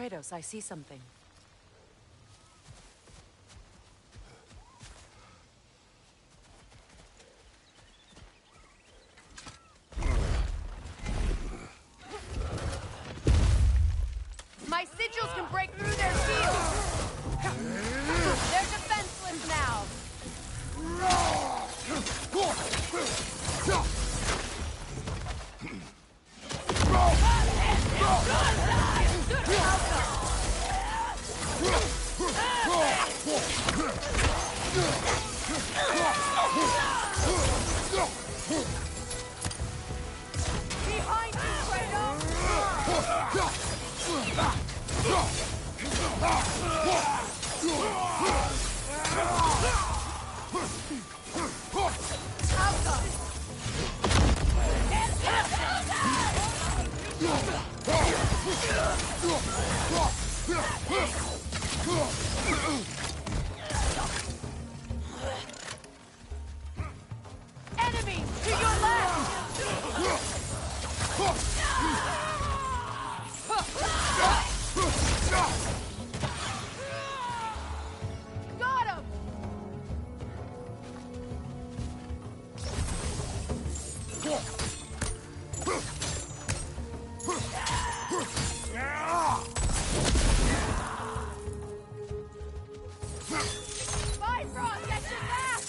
Kratos, I see something. My sigils can break through their shields! They're defenseless now! Behind you, Kratos! Enemy to your left! Got him! Bifrost, get your back!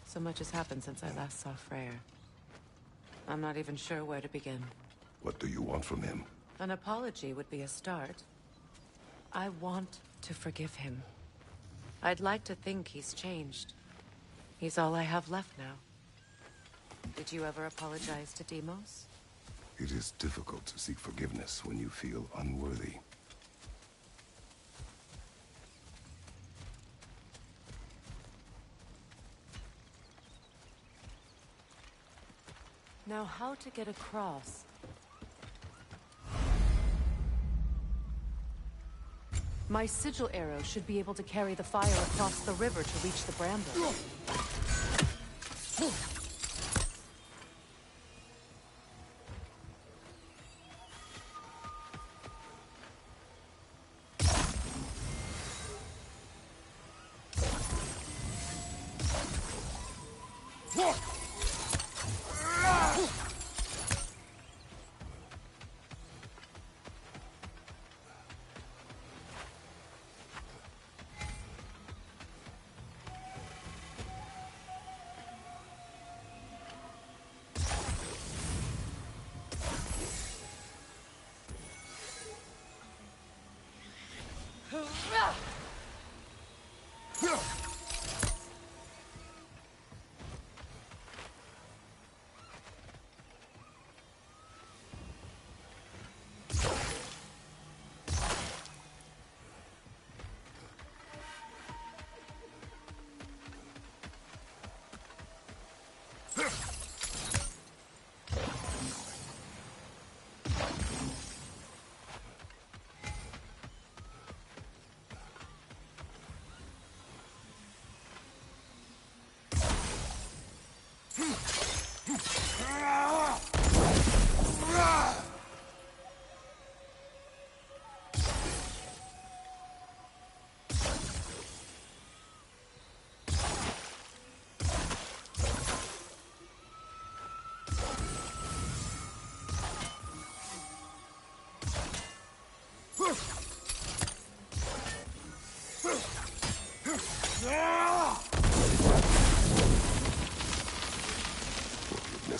So much has happened since I last saw Freyr. I'm not even sure where to begin. What do you want from him? An apology would be a start. I want to forgive him. I'd like to think he's changed. He's all I have left now. Did you ever apologize to Deimos? It is difficult to seek forgiveness when you feel unworthy. Now, how to get across? My sigil arrow should be able to carry the fire across the river to reach the bramble.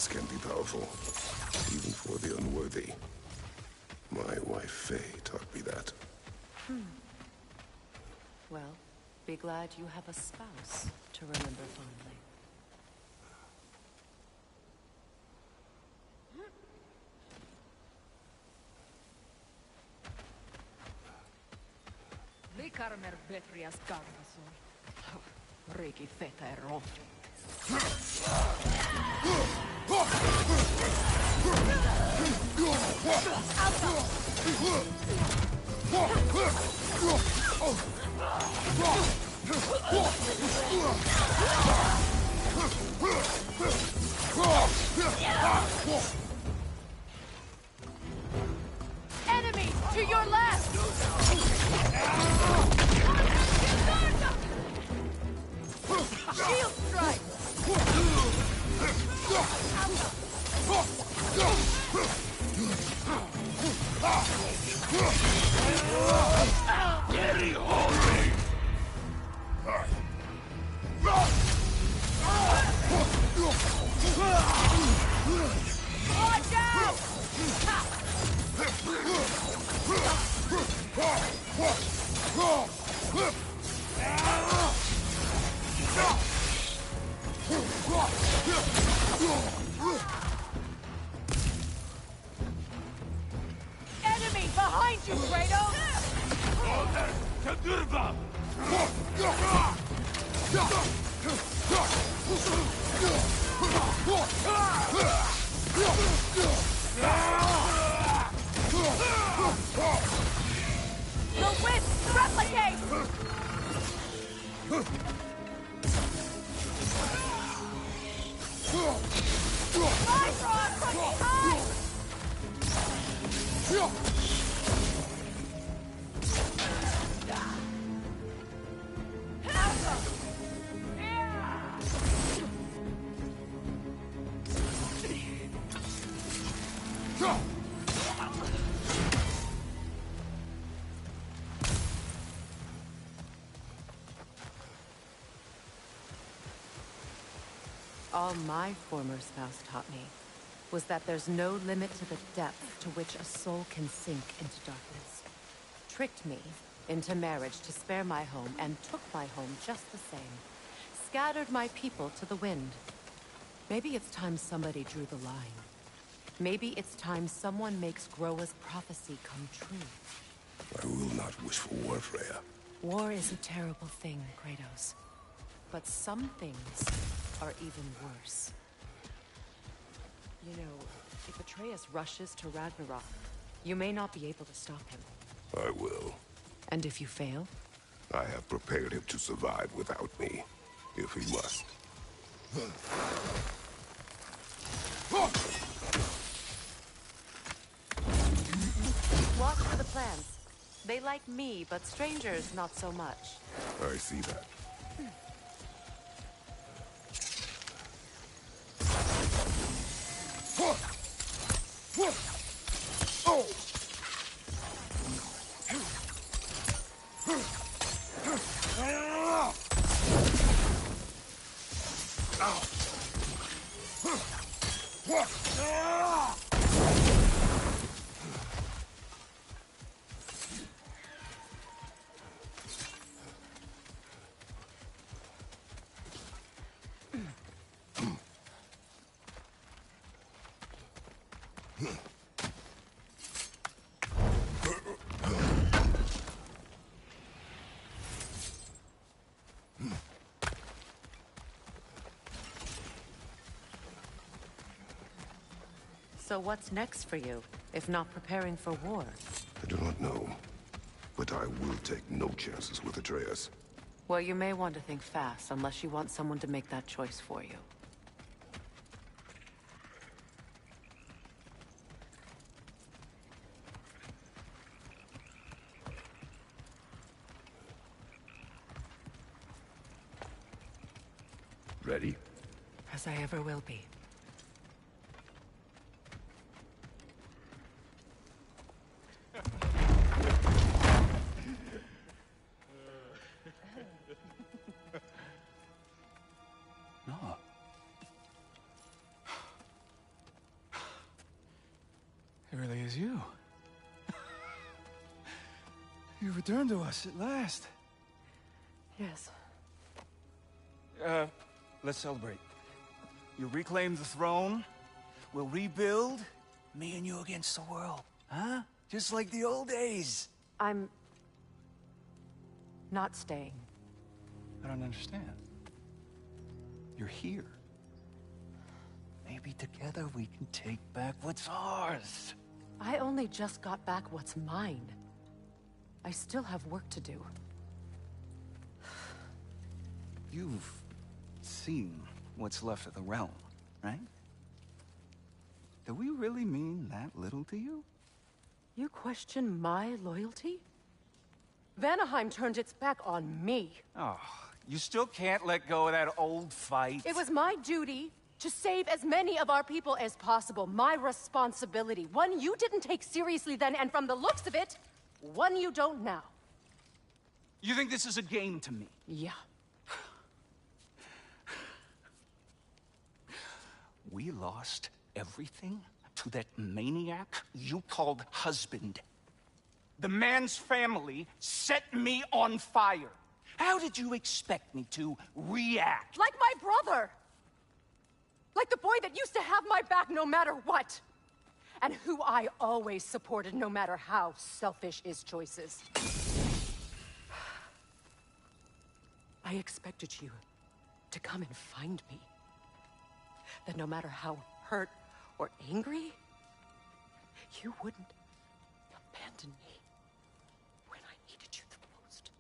Forgiveness can be powerful, even for the unworthy. My wife Faye taught me that. Well, be glad you have a spouse to remember fondly. Vikarmer Betrias Garvason. Riki Feta Erof. Enemies to your left! Shield strike! Watch out! Enemy behind you, Kratos! The whip replicate! Bifrost from behind! All my former spouse taught me was that there's no limit to the depth to which a soul can sink into darkness. Tricked me into marriage to spare my home and took my home just the same. Scattered my people to the wind. Maybe it's time somebody drew the line. Maybe it's time someone makes Groa's prophecy come true. I will not wish for war, Freya. War is a terrible thing, Kratos. But some things are even worse. You know, if Atreus rushes to Ragnarok, you may not be able to stop him. I will. And if you fail? I have prepared him to survive without me, if he must. Watch for the plants. They like me, but strangers not so much. I see that. So what's next for you, if not preparing for war? I do not know, but I will take no chances with Atreus. Well, you may want to think fast, unless you want someone to make that choice for you. Ready? As I ever will be. No. was you. You returned to us at last. Yes. Let's celebrate. You reclaim the throne, we'll rebuild, me and you against the world. Huh? Just like the old days. I'm... not staying. I don't understand. You're here. Maybe together we can take back what's ours. I only just got back what's mine. I still have work to do. You've seen what's left of the realm, right? Do we really mean that little to you? You question my loyalty? Vanaheim turned its back on me. Oh, you still can't let go of that old fight? It was my duty to save as many of our people as possible. My responsibility. One you didn't take seriously then, and from the looks of it, one you don't now. You think this is a game to me? Yeah. We lost everything to that maniac you called husband. The man's family set me on fire. How did you expect me to react? Like my brother! Like the boy that used to have my back no matter what! And who I always supported no matter how selfish his choices. I expected you to come and find me. That no matter how hurt or angry, you wouldn't abandon me when I needed you the most.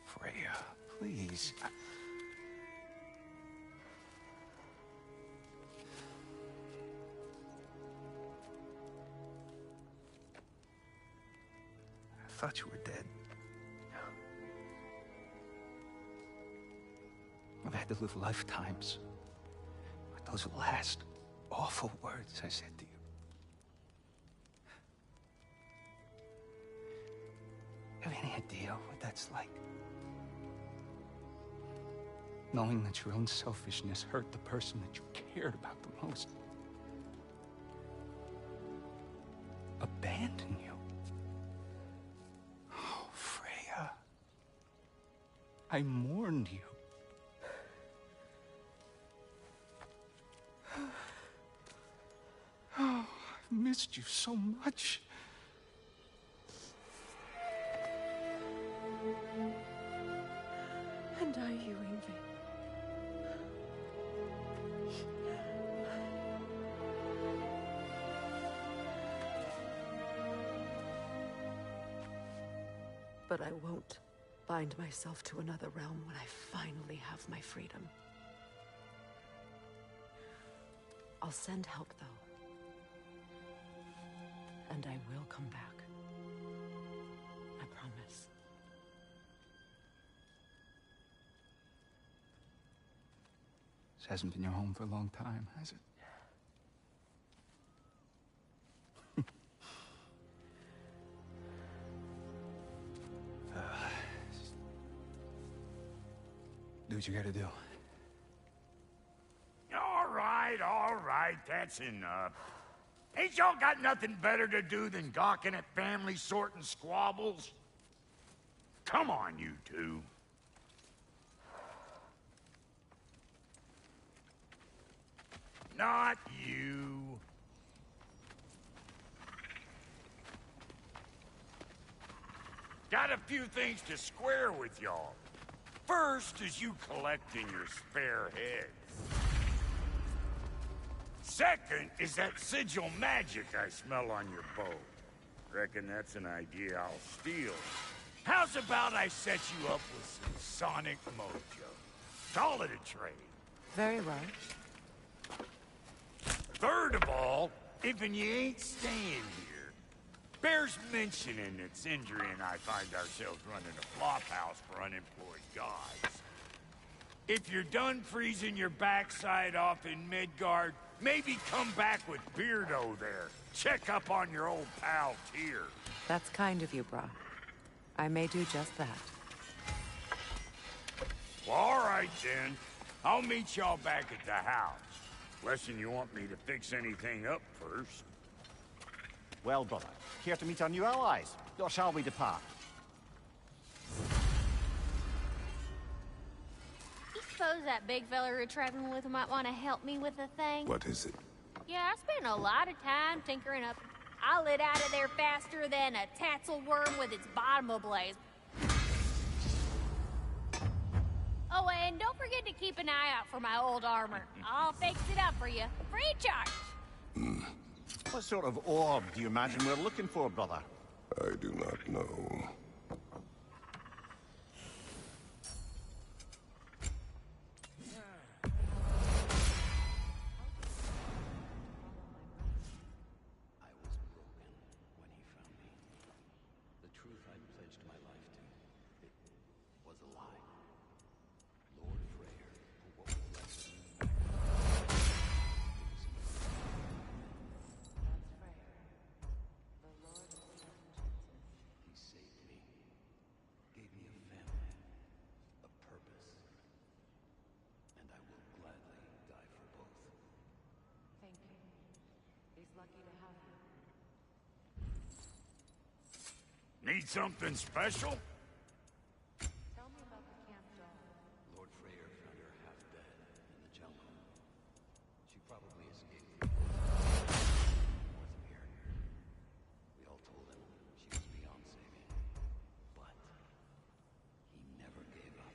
Freya, please. I thought you were dead. I've had to live lifetimes with those last awful words I said to you. Have any idea what that's like? Knowing that your own selfishness hurt the person that you cared about the most. Abandon you. Oh, Freya. I mourned you. Oh, I've missed you so much. And I you, Ingvi. But I won't bind myself to another realm when I finally have my freedom. I'll send help, though. And I will come back. I promise. This hasn't been your home for a long time, has it? Do what you gotta do. All right, that's enough. Ain't y'all got nothing better to do than gawking at family sorting squabbles? Come on, you two. Not you. Got a few things to square with y'all. First is you collecting your spare heads. Second is that sigil magic I smell on your bow. Reckon that's an idea I'll steal. How's about I set you up with some sonic mojo? Call it a trade. Very well. Third of all, if you ain't staying here, bears mentioning that Sindri and I find ourselves running a flop house for unemployed gods. If you're done freezing your backside off in Midgard, maybe come back with Beardo there. Check up on your old pal Tyr. That's kind of you, brah. I may do just that. Well, all right then. I'll meet y'all back at the house. Unless you want me to fix anything up first. Well, brother, care to meet our new allies? Or shall we depart? You suppose that big fella you're traveling with might want to help me with a thing? What is it? Yeah, I spent a lot of time tinkering up. I'll let out of there faster than a tassel worm with its bottom ablaze. Oh, and don't forget to keep an eye out for my old armor. I'll fix it up for you. Free charge! What sort of orb do you imagine we're looking for, brother? I do not know. I was broken when he found me. The truth I pledged my life to, it was a lie. Lord Freyr, for what was left of me back he saved me, gave me a family, a purpose, and I will gladly die for both. Thank you. He's lucky to have you. Need something special? Tell me about the camp dog. Lord Freyr found her half dead in the jungle. She probably escaped from north of here. We all told him she was beyond saving. But he never gave up.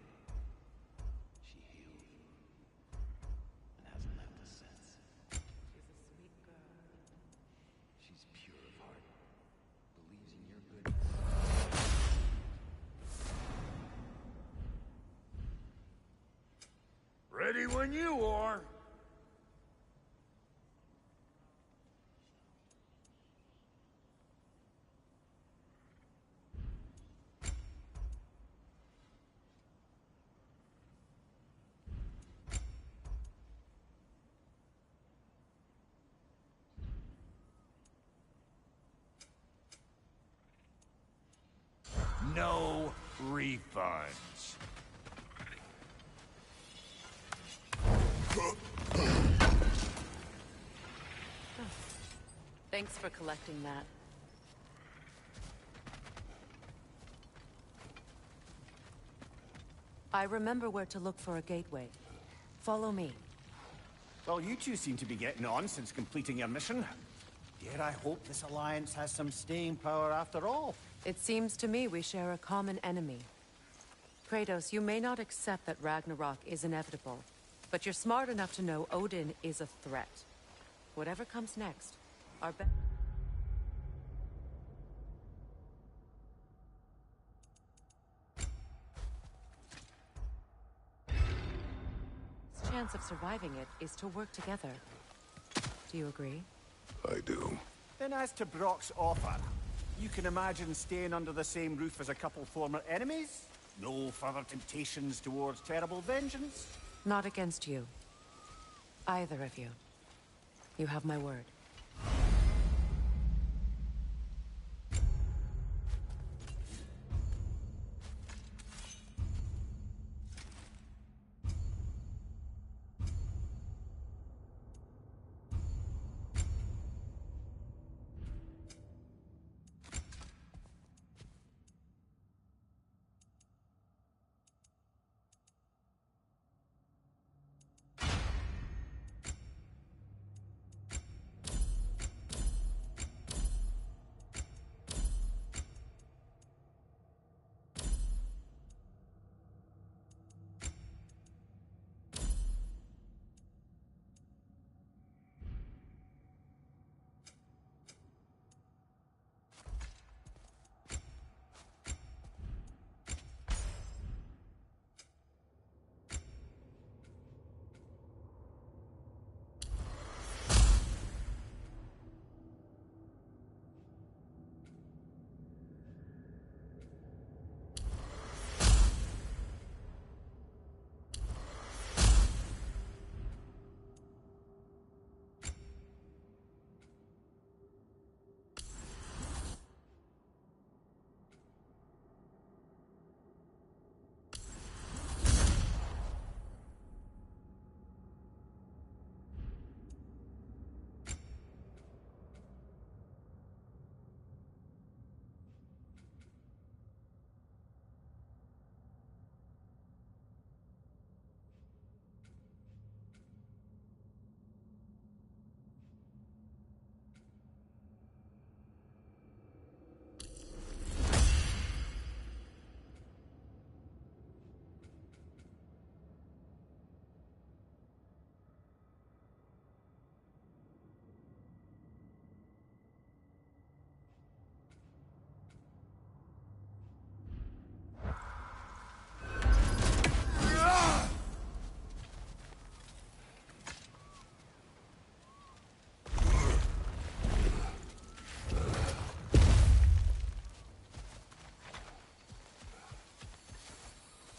She healed. And hasn't left us since. She's a sweet girl. She's pure of heart. Believes in your goodness. Ready when you are. No refunds. Thanks for collecting that. I remember where to look for a gateway. Follow me. Well, you two seem to be getting on since completing your mission. Dare I hope this alliance has some staying power after all? It seems to me we share a common enemy. Kratos, you may not accept that Ragnarok is inevitable, but you're smart enough to know Odin is a threat. Whatever comes next, our best chance of surviving it is to work together. Do you agree? I do. Then as to Brock's offer, you can imagine staying under the same roof as a couple former enemies? No further temptations towards terrible vengeance? Not against you. Either of you. You have my word.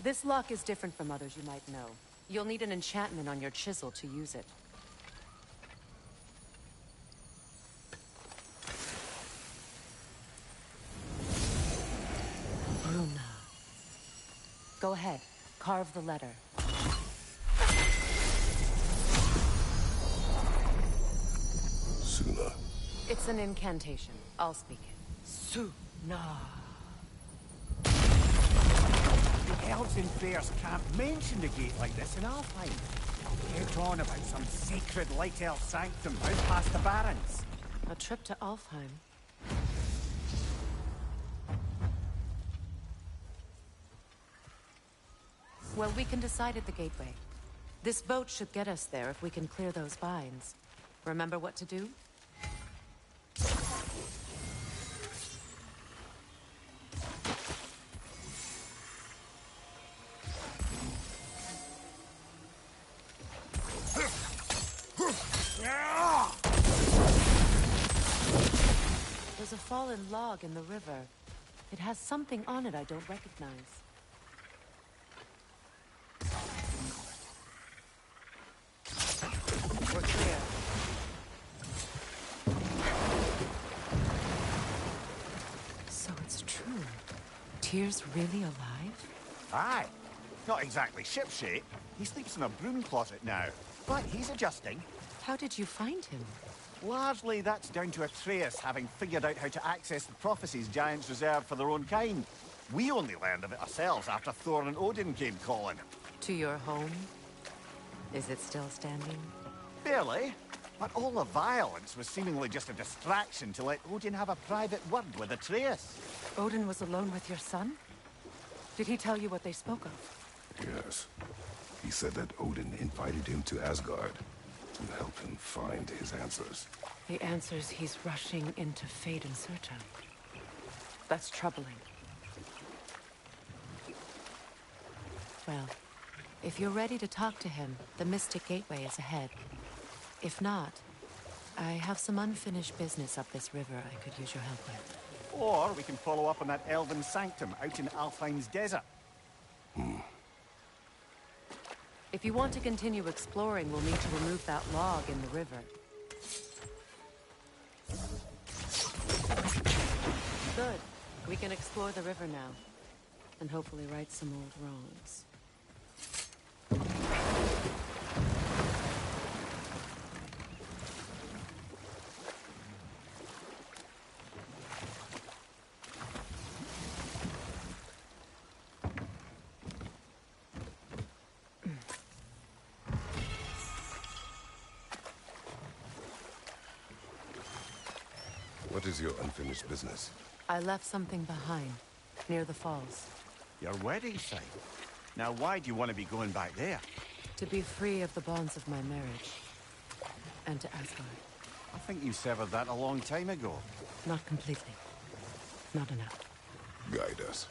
This lock is different from others you might know. You'll need an enchantment on your chisel to use it. Bruna. Go ahead. Carve the letter. Suna. It's an incantation. I'll speak it. Suna. The elves in Freyr's camp mentioned a gate like this in Alfheim. Kept on about some sacred light elf sanctum out past the Barrens. A trip to Alfheim. Well, we can decide at the gateway. This boat should get us there if we can clear those vines. Remember what to do? There's a fallen log in the river. It has something on it I don't recognize. We're clear. So it's true. Tyr's really alive? Aye. Not exactly shipshape. He sleeps in a broom closet now. But he's adjusting. How did you find him? Largely, that's down to Atreus having figured out how to access the prophecies giants reserved for their own kind. We only learned of it ourselves after Thor and Odin came calling. To your home? Is it still standing? Barely. But all the violence was seemingly just a distraction to let Odin have a private word with Atreus. Odin was alone with your son? Did he tell you what they spoke of? Yes. He said that Odin invited him to Asgard to help him find his answers. The answers he's rushing into fate in search of. That's troubling. Well, if you're ready to talk to him, the Mystic Gateway is ahead. If not, I have some unfinished business up this river I could use your help with. Or we can follow up on that elven sanctum out in Alfheim's desert. If you want to continue exploring, we'll need to remove that log in the river. Good. We can explore the river now. And hopefully right some old wrongs. What is your unfinished business? I left something behind, near the falls. Your wedding site. Now, why do you want to be going back there? To be free of the bonds of my marriage. And to Asgard. I think you severed that a long time ago. Not completely. Not enough. Guide us.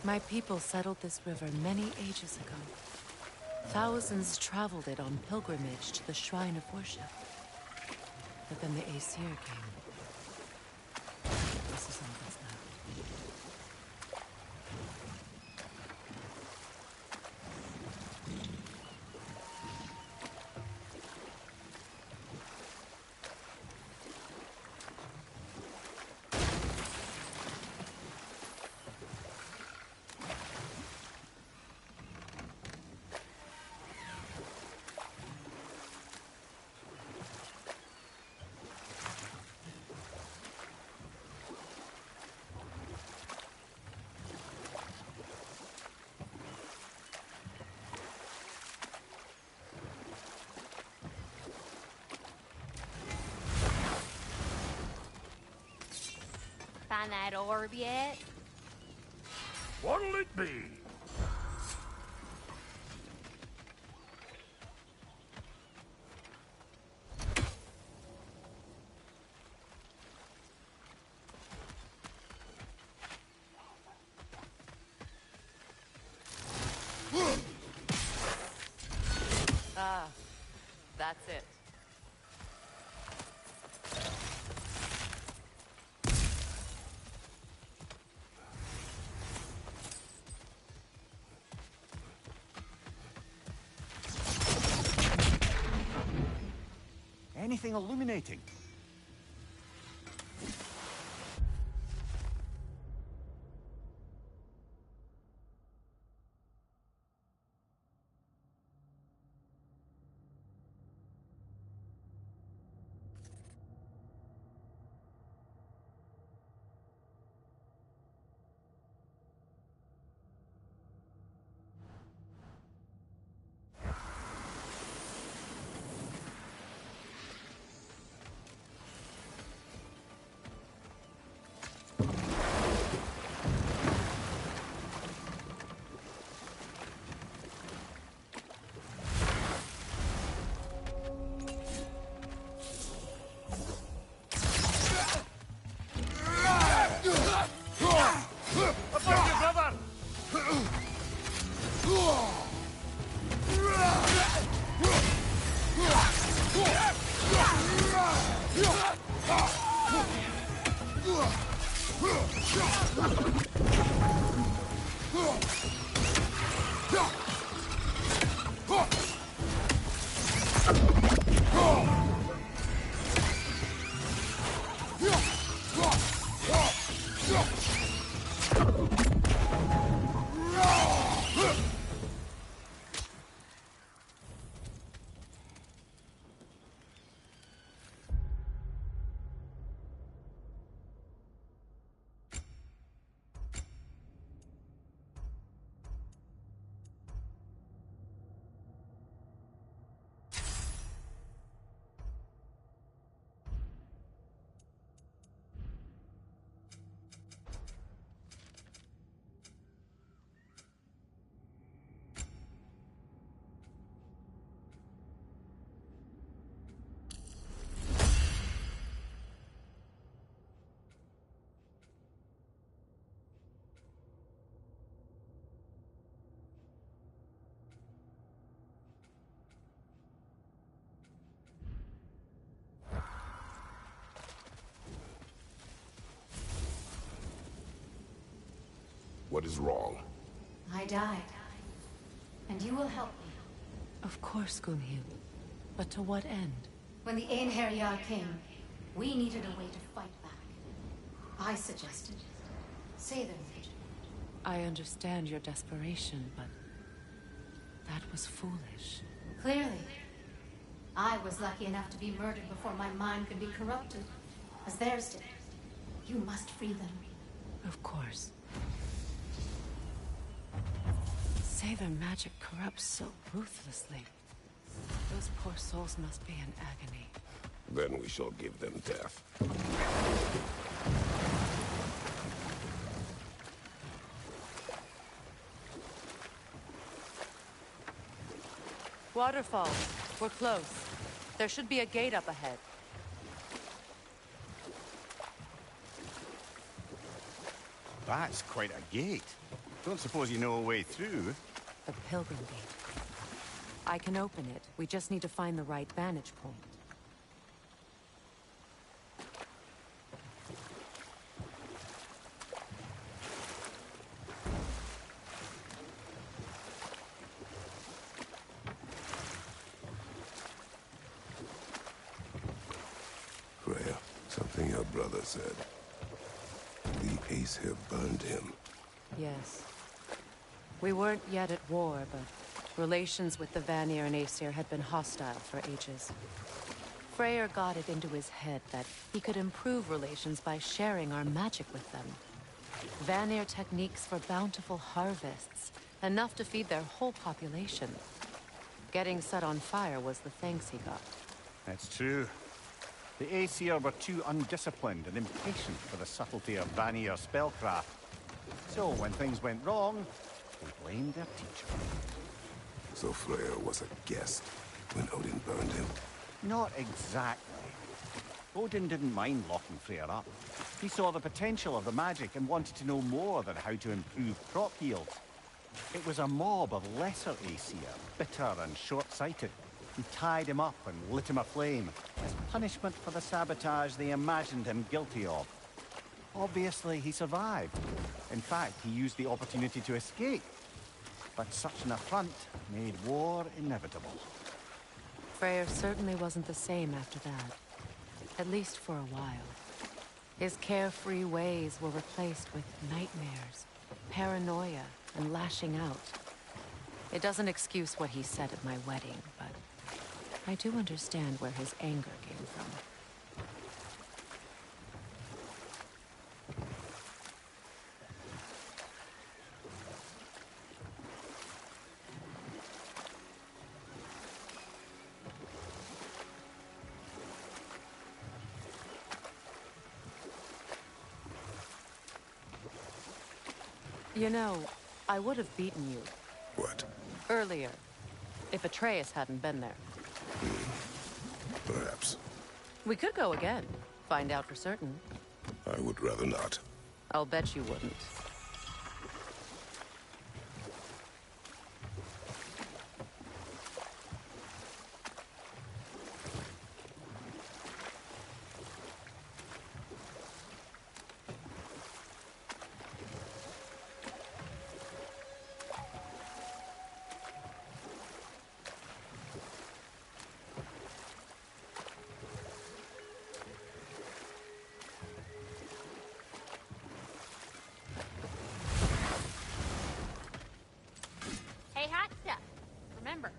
My people settled this river many ages ago. Thousands traveled it on pilgrimage to the shrine of worship. But then the Aesir came. This is all that's left. Find that orb yet? What'll it be? Ah, that's it. Anything illuminating? What is wrong? I died. And you will help me. Of course, Gunhild. But to what end? When the Einherjar came, we needed a way to fight back. I suggested, say their magic. I understand your desperation, but that was foolish. Clearly. I was lucky enough to be murdered before my mind could be corrupted, as theirs did. You must free them. Of course. Say their magic corrupts so ruthlessly. Those poor souls must be in agony. Then we shall give them death. Waterfall. We're close. There should be a gate up ahead. That's quite a gate. Don't suppose you know a way through? The Pilgrim Gate. I can open it. We just need to find the right vantage point. Freya, something your brother said. The Ace here burned him. Yes. We weren't yet at war, but relations with the Vanir and Aesir had been hostile for ages. Freyr got it into his head that he could improve relations by sharing our magic with them. Vanir techniques for bountiful harvests, enough to feed their whole population. Getting set on fire was the thanks he got. That's true. The Aesir were too undisciplined and impatient for the subtlety of Vanir spellcraft. So when things went wrong, they blamed their teacher. So Freyr was a guest when Odin burned him? Not exactly. Odin didn't mind locking Freyr up. He saw the potential of the magic and wanted to know more than how to improve crop yield. It was a mob of lesser Aesir, bitter and short-sighted. He tied him up and lit him aflame as punishment for the sabotage they imagined him guilty of. Obviously, he survived. In fact, he used the opportunity to escape. But such an affront made war inevitable. Freyr certainly wasn't the same after that. At least for a while. His carefree ways were replaced with nightmares, paranoia, and lashing out. It doesn't excuse what he said at my wedding, but I do understand where his anger came from. You know, I would have beaten you. What? Earlier, if Atreus hadn't been there. Perhaps. We could go again, find out for certain. I would rather not. I'll bet you wouldn't. Hey, hot stuff. Remember.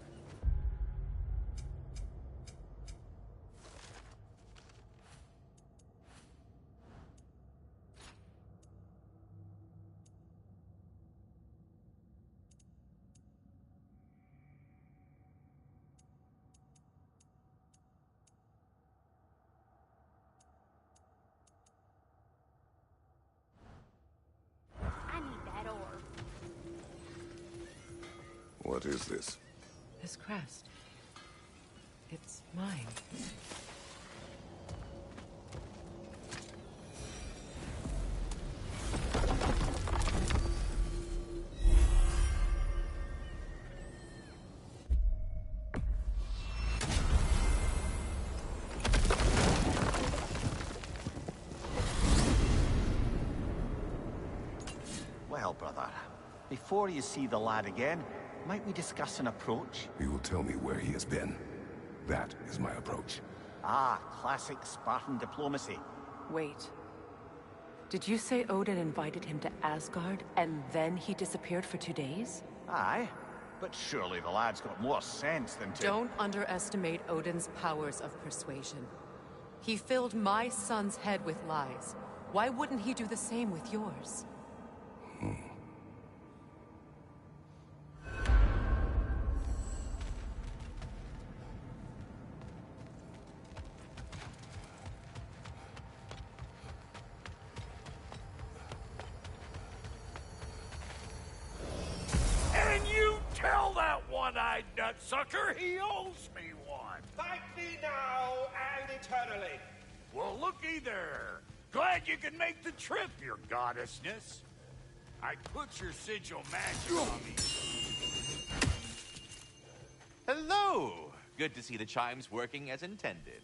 I need that ore. What is this? This crest. It's mine. Well, brother, before you see the lad again, might we discuss an approach? He will tell me where he has been. That is my approach. Ah, classic Spartan diplomacy. Wait. Did you say Odin invited him to Asgard, and then he disappeared for 2 days? Aye, but surely the lad's got more sense than to... Don't underestimate Odin's powers of persuasion. He filled my son's head with lies. Why wouldn't he do the same with yours? And you tell that one-eyed nutsucker he owes me one. Thank thee now and eternally. Well, looky there. Glad you can make the trip, your goddessness. I put your sigil magic on me. Hello! Good to see the chimes working as intended.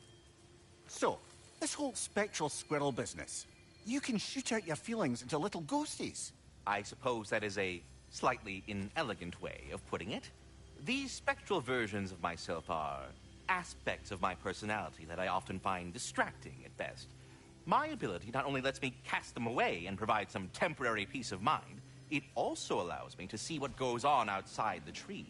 So, this whole spectral squirrel business. You can shoot out your feelings into little ghosties. I suppose that is a slightly inelegant way of putting it. These spectral versions of myself are aspects of my personality that I often find distracting at best. My ability not only lets me cast them away and provide some temporary peace of mind, it also allows me to see what goes on outside the tree.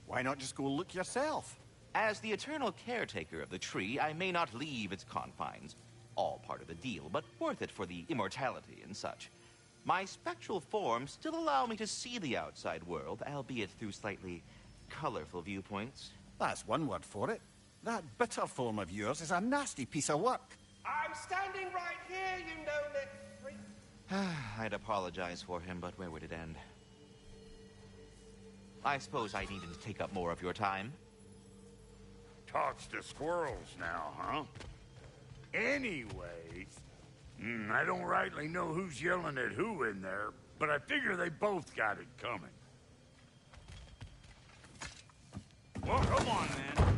Why not just go look yourself? As the eternal caretaker of the tree, I may not leave its confines. All part of the deal, but worth it for the immortality and such. My spectral forms still allow me to see the outside world, albeit through slightly colorful viewpoints. That's one word for it. That bitter form of yours is a nasty piece of work. I'm standing right here, you no-neck freak. I'd apologize for him, but where would it end? I suppose I needed to take up more of your time. Talks to squirrels now, huh? Anyways, I don't rightly know who's yelling at who in there, but I figure they both got it coming. Well, come on, then.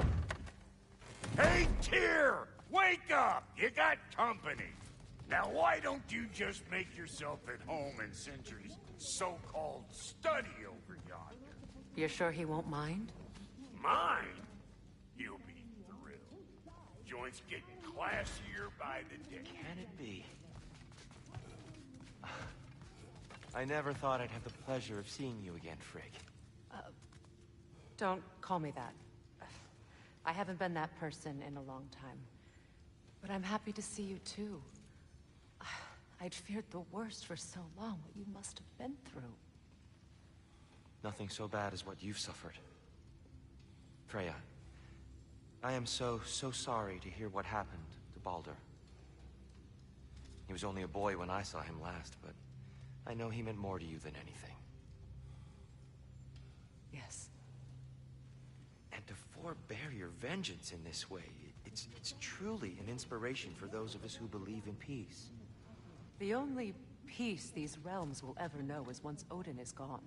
Hey, Tyr! Wake up! You got company. Now, why don't you just make yourself at home in Sindri's so-called study over yonder? You're sure he won't mind? Mine? He'll be thrilled. Joint's getting classier by the day. Can it be? I never thought I'd have the pleasure of seeing you again, Frigg. Don't call me that. I haven't been that person in a long time. But I'm happy to see you too. I'd feared the worst for so long, what you must have been through. Nothing so bad as what you've suffered. Freya, I am so sorry to hear what happened to Baldur. He was only a boy when I saw him last, but I know he meant more to you than anything. Yes. And to forbear your vengeance in this way, it's truly an inspiration for those of us who believe in peace. The only peace these realms will ever know is once Odin is gone.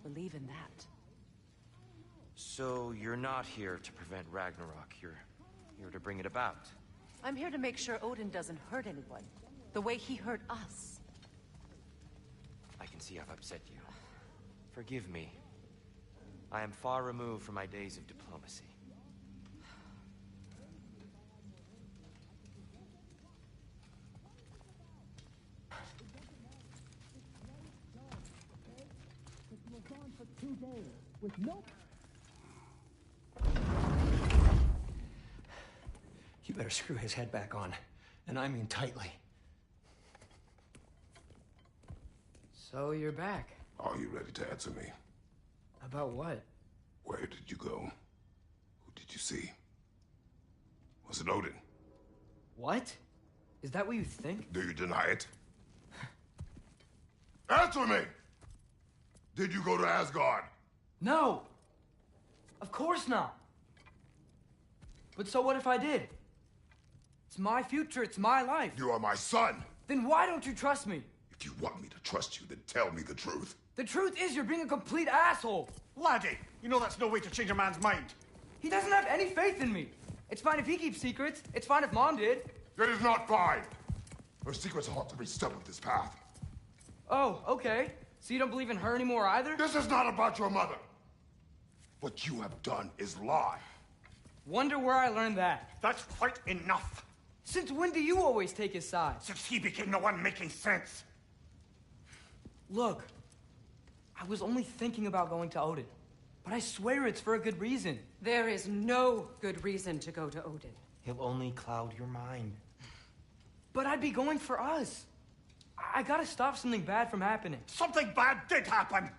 Believe in that. So you're not here to prevent Ragnarok, you're here to bring it about. I'm here to make sure Odin doesn't hurt anyone, the way he hurt us. I can see I've upset you. Forgive me. I am far removed from my days of diplomacy. You better screw his head back on, and I mean tightly. So you're back. Are you ready to answer me? About what? Where did you go? Who did you see? Was it Odin? What? Is that what you think? Do you deny it? Answer me! Did you go to Asgard? No! Of course not! But so what if I did? It's my future, it's my life. You are my son! Then why don't you trust me? If you want me to trust you, then tell me the truth. The truth is you're being a complete asshole! Laddie, you know that's no way to change a man's mind. He doesn't have any faith in me. It's fine if he keeps secrets. It's fine if Mom did. It is not fine! Her secrets ought to be stuck with this path. Oh, okay. So you don't believe in her anymore either? This is not about your mother. What you have done is lie. Wonder where I learned that. That's quite enough. Since when do you always take his side? Since he became the one making sense. Look, I was only thinking about going to Odin. But I swear it's for a good reason. There is no good reason to go to Odin. He'll only cloud your mind. But I'd be going for us. I gotta stop something bad from happening. Something bad did happen.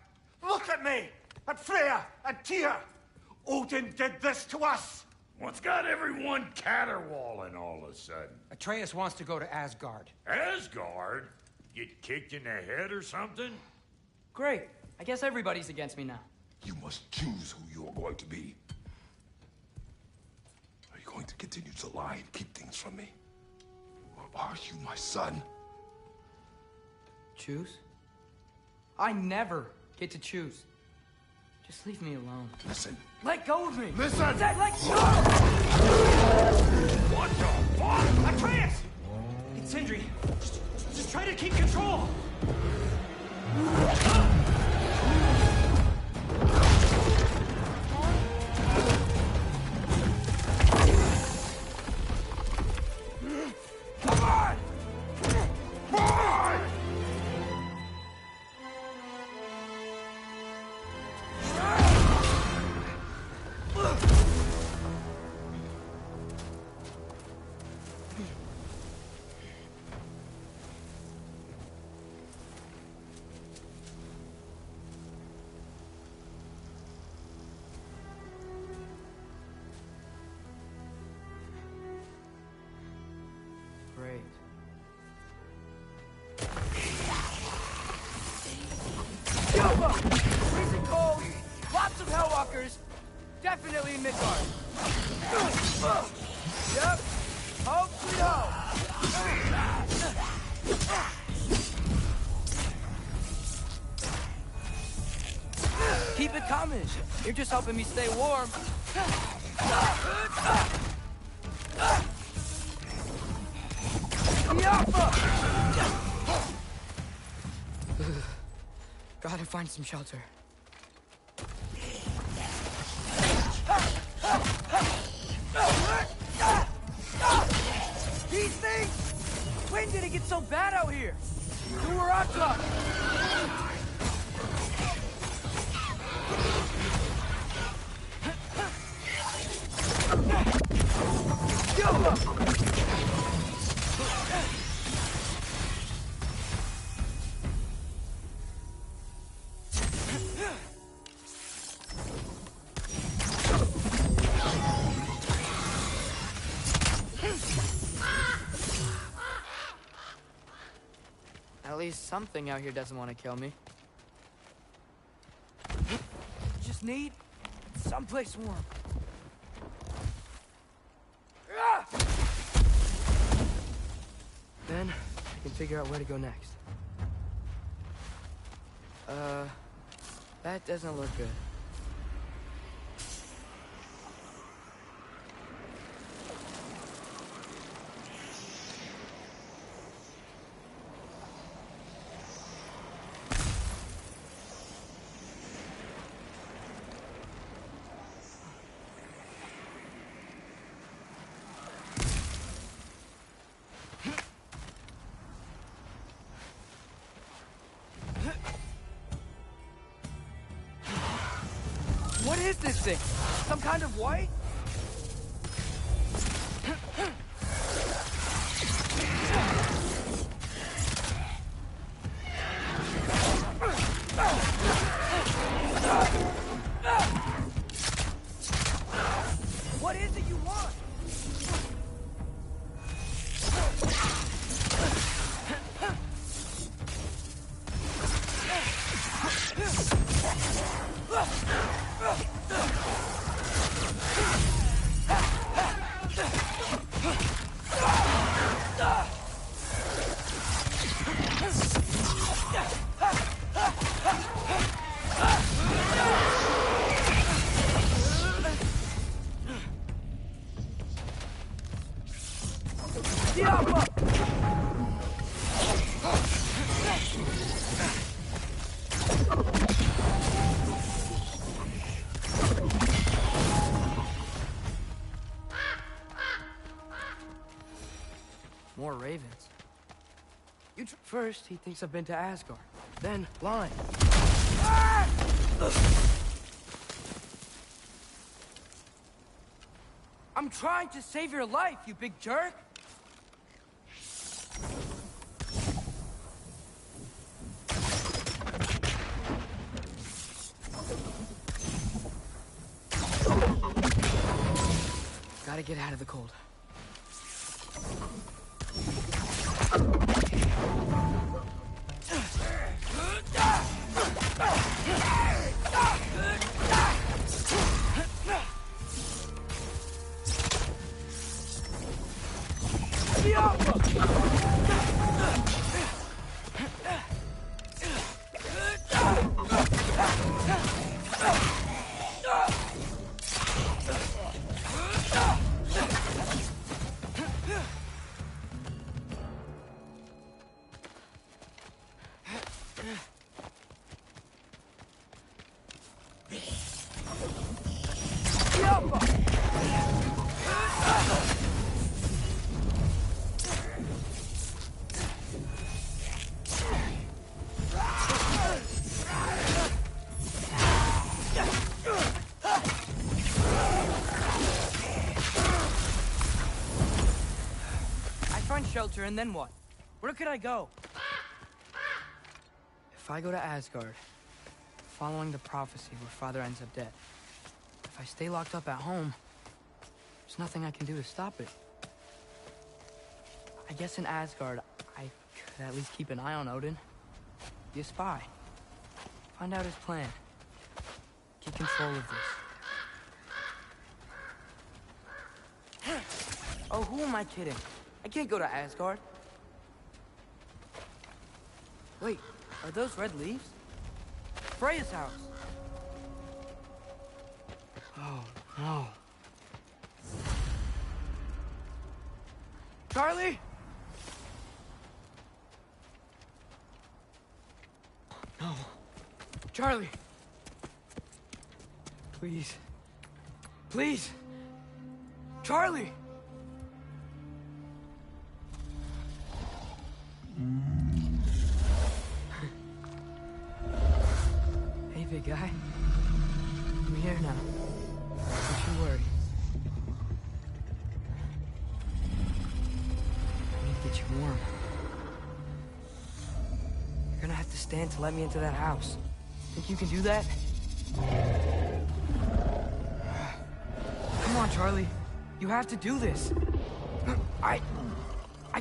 Look at me, at Freya, and Tyr. Odin did this to us. What's got everyone caterwauling all of a sudden? Atreus wants to go to Asgard. Asgard? Get kicked in the head or something? Great. I guess everybody's against me now. You must choose who you are going to be. Are you going to continue to lie and keep things from me? Or are you my son? Choose? I never get to choose. Just leave me alone. Listen. Let go of me! Listen! Let go! What the fuck? Atreus! It's Sindri. Just try to keep control! Come on! Boy! Great. Yoba! Freezing cold, lots of Hellwalkers, definitely in Midgard. Yep, hope we know. Keep it coming. You're just helping me stay warm. Gotta find some shelter. These things! When did it get so bad out here? Who were on top? At least something out here doesn't want to kill me. Just need someplace warm. Then I can figure out where to go next. That doesn't look good. What is this thing? Some kind of white? What is it you want? More ravens. First, he thinks I've been to Asgard. Then, blind. Ah! I'm trying to save your life, you big jerk! Gotta get out of the cold. Shelter, and then what? Where could I go? If I go to Asgard, following the prophecy where Father ends up dead, if I stay locked up at home, there's nothing I can do to stop it. I guess in Asgard, I could at least keep an eye on Odin. Be a spy. Find out his plan. Get control of this. Oh, who am I kidding? I can't go to Asgard. Wait, are those red leaves? Freya's house. Oh, no. Charlie? Charlie! Please. Please! Charlie! Hey, big guy. I'm here now. Don't you worry. I need to get you warm. You're gonna have to stand to let me into that house. Think you can do that? Come on, Charlie. You have to do this. I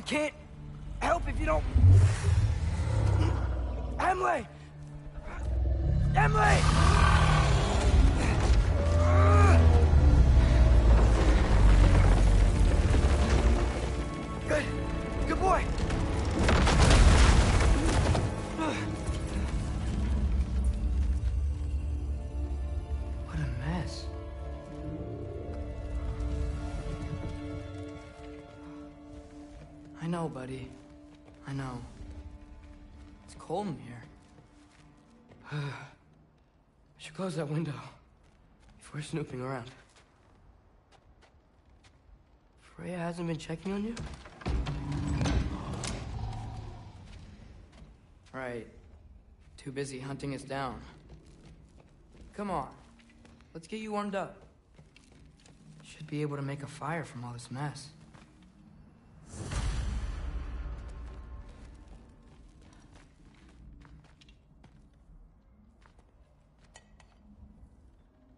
can't help if you don't... Emily! Emily! Good. Good boy. What a mess. I know, buddy. I know. It's cold in here. I should close that window before snooping around. Freya hasn't been checking on you? Right. Too busy hunting us down. Come on. Let's get you warmed up. Should be able to make a fire from all this mess.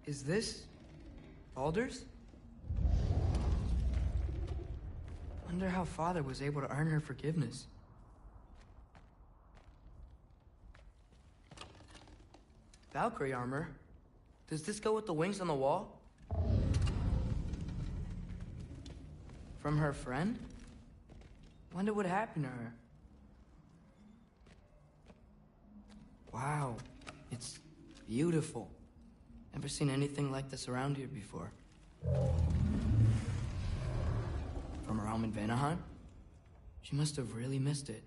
Is this Balder's? Wonder how Father was able to earn her forgiveness. Valkyrie armor? Does this go with the wings on the wall? From her friend? Wonder what happened to her. Wow, it's beautiful. Never seen anything like this around here before. From her home in Vanaheim? She must have really missed it.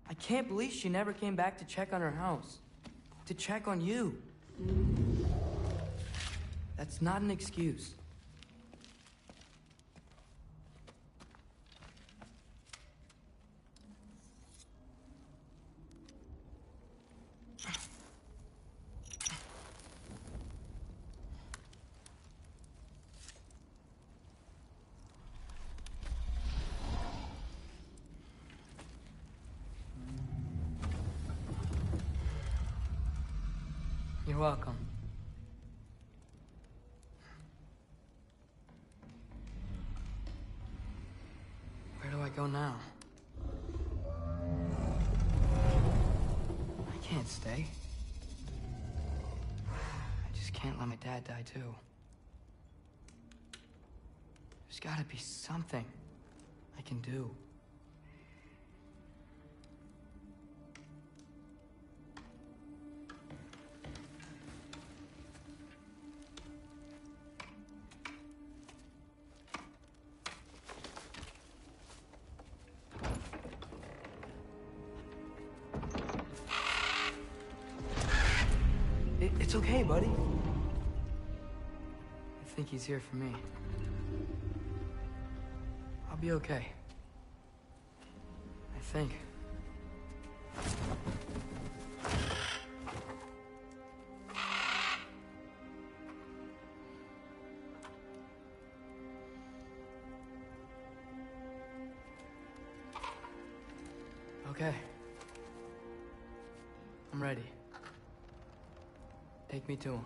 I can't believe she never came back to check on her house. To check on you. That's not an excuse. You're welcome. Where do I go now? I can't stay. I just can't let my dad die too. There's gotta be something I can do. It's okay, buddy. I think he's here for me. I'll be okay. I think. Okay. I'm ready. Take me to him.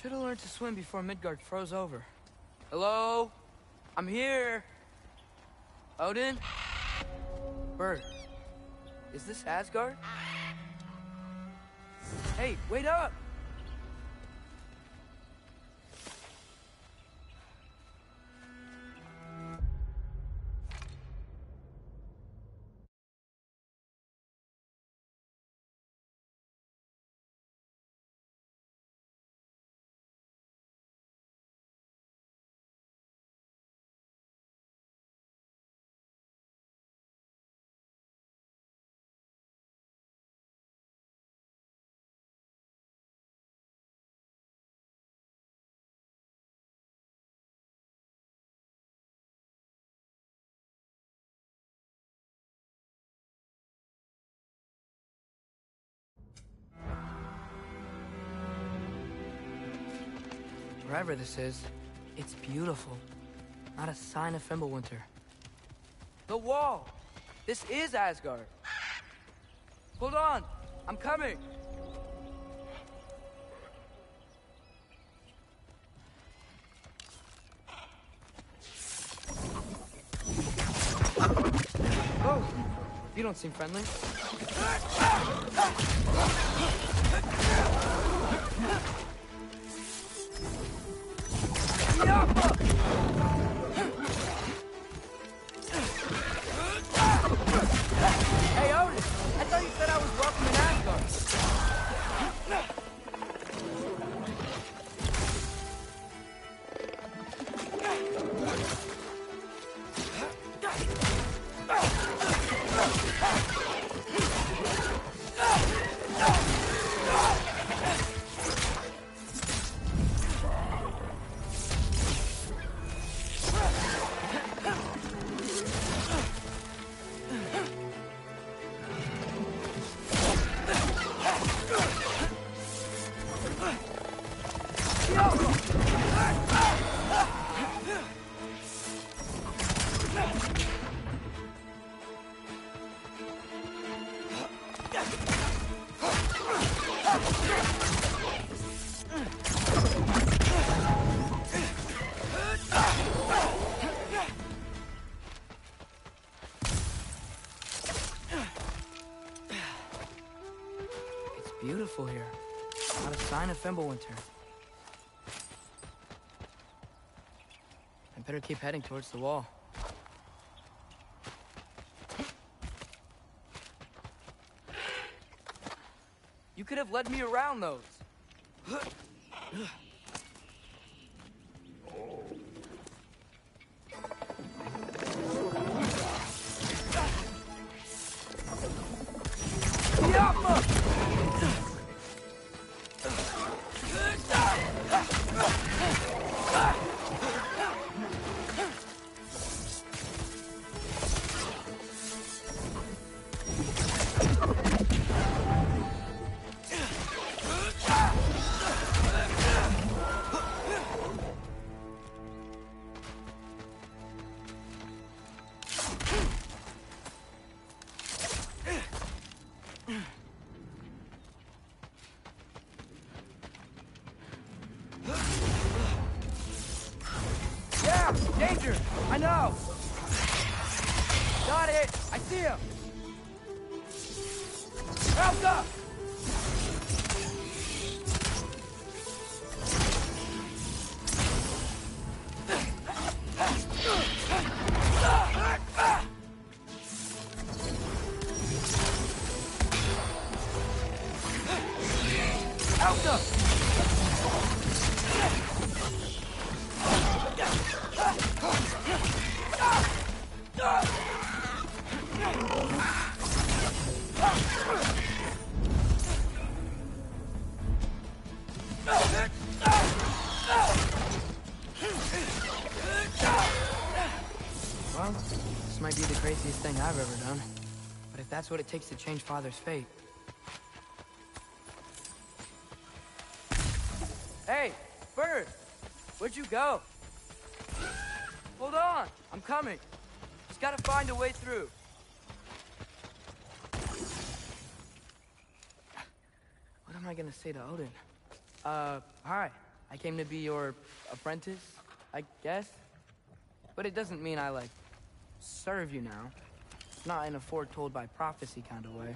Should have learned to swim before Midgard froze over. Hello? I'm here. Odin? Bird. Is this Asgard? Hey, wait up! Wherever this is, it's beautiful. Not a sign of Fimbulwinter. The wall! This is Asgard! Hold on! I'm coming! Oh! You don't seem friendly. Hey, Odin! I thought you said I was welcome in Asgard. Beautiful here. Not a sign of Fimbulwinter. I better keep heading towards the wall. You could have led me around those. Danger! I know! Got it! I see him! Help up! Help up! Well, this might be the craziest thing I've ever done. But if that's what it takes to change Father's fate... Hey, Bird! Where'd you go? Hold on! I'm coming! Just gotta find a way through. What am I gonna say to Odin? Hi. I came to be your apprentice, I guess. But it doesn't mean I, like, serve you now. Not in a foretold by prophecy kind of way.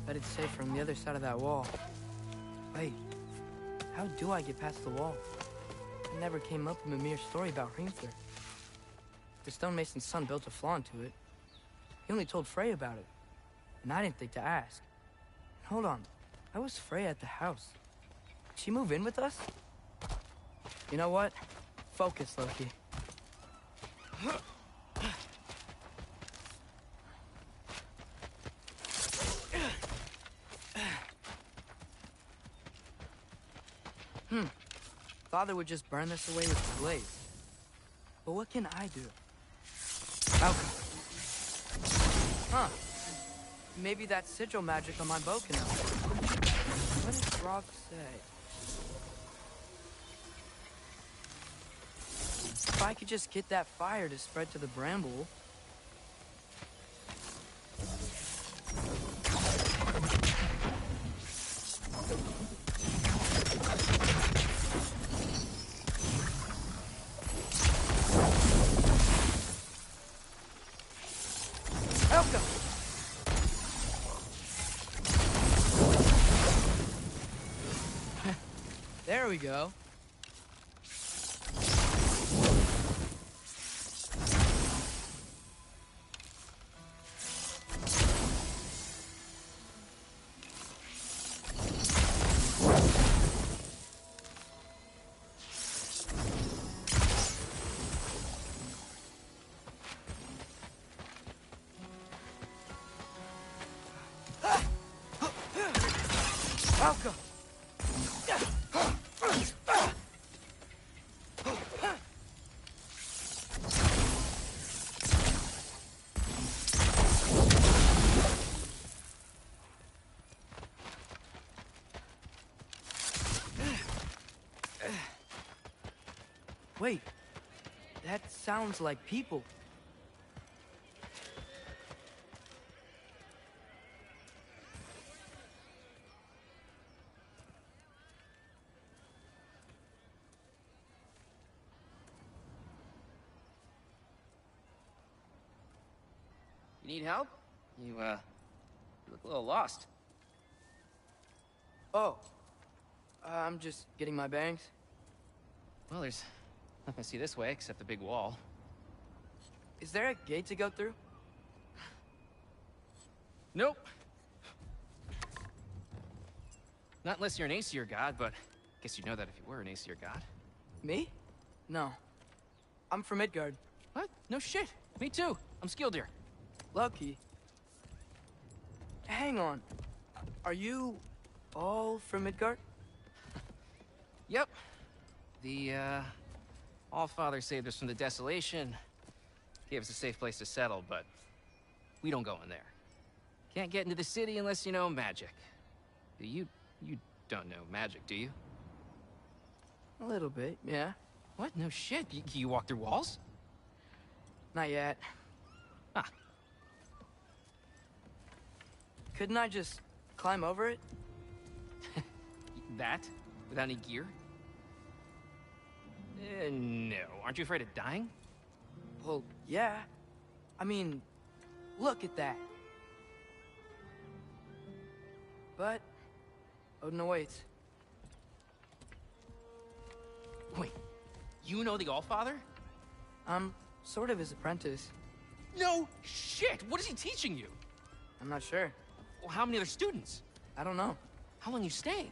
Bet it's safe from the other side of that wall. Wait, how do I get past the wall? It never came up in Mimir's story about Hrimthur. The stonemason's son built a flaw into it. He only told Frey about it, and I didn't think to ask. Hold on, why was Frey at the house? Did she move in with us? You know what? Focus, Loki. Father would just burn this away with the blaze. But what can I do? Alchemy. Huh. Maybe that sigil magic on my bow can help. What does Grog say? If I could just get that fire to spread to the bramble... There we go. Welcome. Wait, that sounds like people. You need help? You look a little lost. Oh, I'm just getting my bangs. Well, there's nothing to see this way except the big wall. Is there a gate to go through? Nope. Not unless you're an Aesir god, but I guess you'd know that if you were an Aesir god. Me? No. I'm from Midgard. What? No shit. Me too. I'm Skildir. Lucky. Hang on. Are you all from Midgard? Yep. The, Allfather saved us from the desolation. Gave us a safe place to settle, but we don't go in there. Can't get into the city unless you know magic. You don't know magic, do you? A little bit, yeah. What? No shit. You walk through walls? Not yet. Ah. Couldn't I just climb over it? That? Without any gear? No. Aren't you afraid of dying? Well, yeah. I mean, look at that. But Odin awaits. Wait. You know the Allfather? I'm sort of his apprentice. No shit! What is he teaching you? I'm not sure. Well, how many other students? I don't know. How long you staying?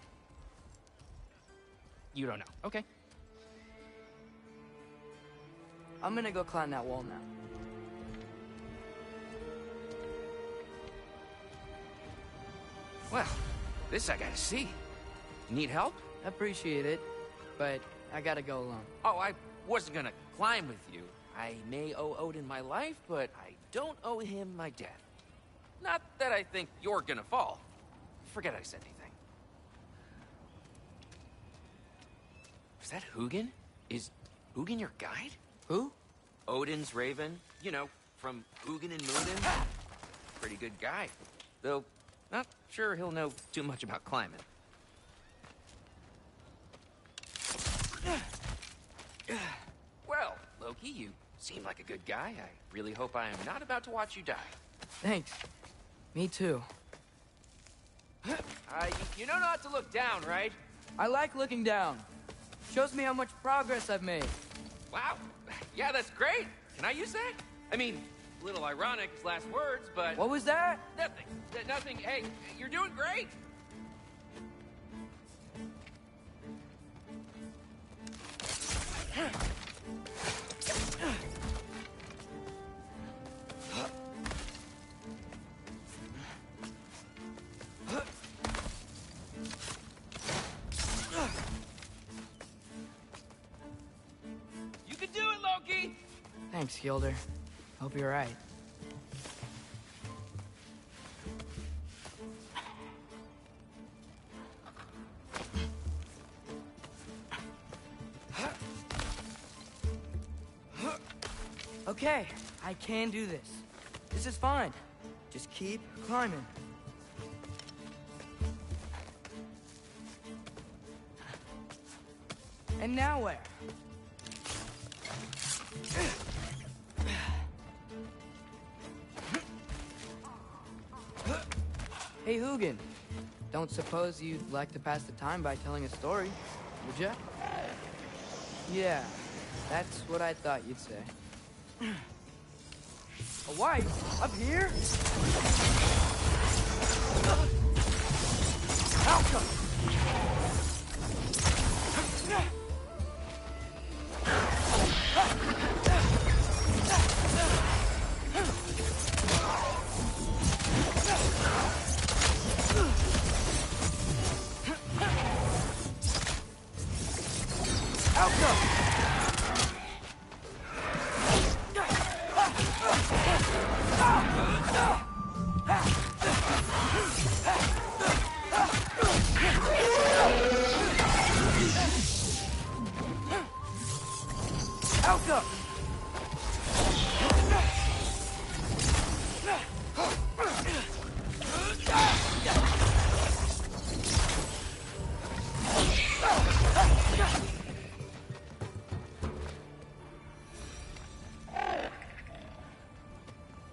You don't know. Okay. I'm gonna go climb that wall now. Well, this I gotta see. Need help? Appreciate it, but I gotta go alone. Oh, I wasn't gonna climb with you. I may owe Odin my life, but I don't owe him my death. Not that I think you're gonna fall. Forget I said anything. Was that Hugin? Is Hugin your guide? Who? Odin's Raven. You know, from Hugin and Munin. Pretty good guy. Though, not sure he'll know too much about climbing. Well, Loki, you seem like a good guy. I really hope I am not about to watch you die. Thanks. Me too. You know not to look down, right? I like looking down. Shows me how much progress I've made. Wow. Yeah, that's great. Can I use that? I mean, a little ironic, his last words, but... What was that? Nothing. Nothing. Hey, you're doing great. You can do it, Loki! Thanks, Gilder. Hope you're right. Okay, I can do this. This is fine. Just keep climbing. And now where? Hey, Hugin. Don't suppose you'd like to pass the time by telling a story, would ya? Yeah, that's what I thought you'd say. A wife? Up here? Malcolm!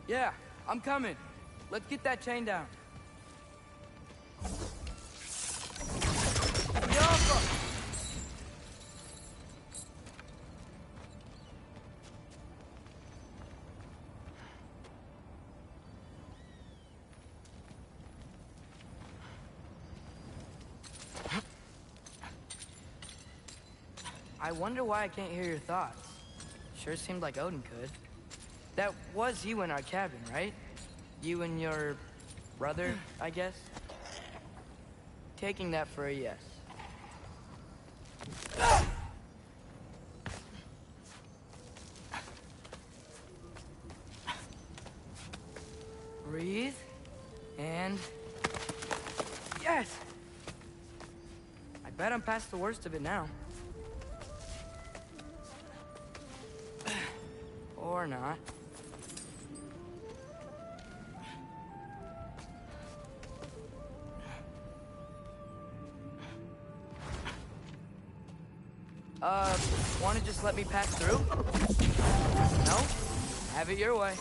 Yeah, I'm coming. Let's get that chain down. I wonder why I can't hear your thoughts. Sure seemed like Odin could. That was you in our cabin, right? You and your brother, I guess? Taking that for a yes. Breathe. And... yes! I bet I'm past the worst of it now. Or not. Wanna just let me pass through? No? Have it your way.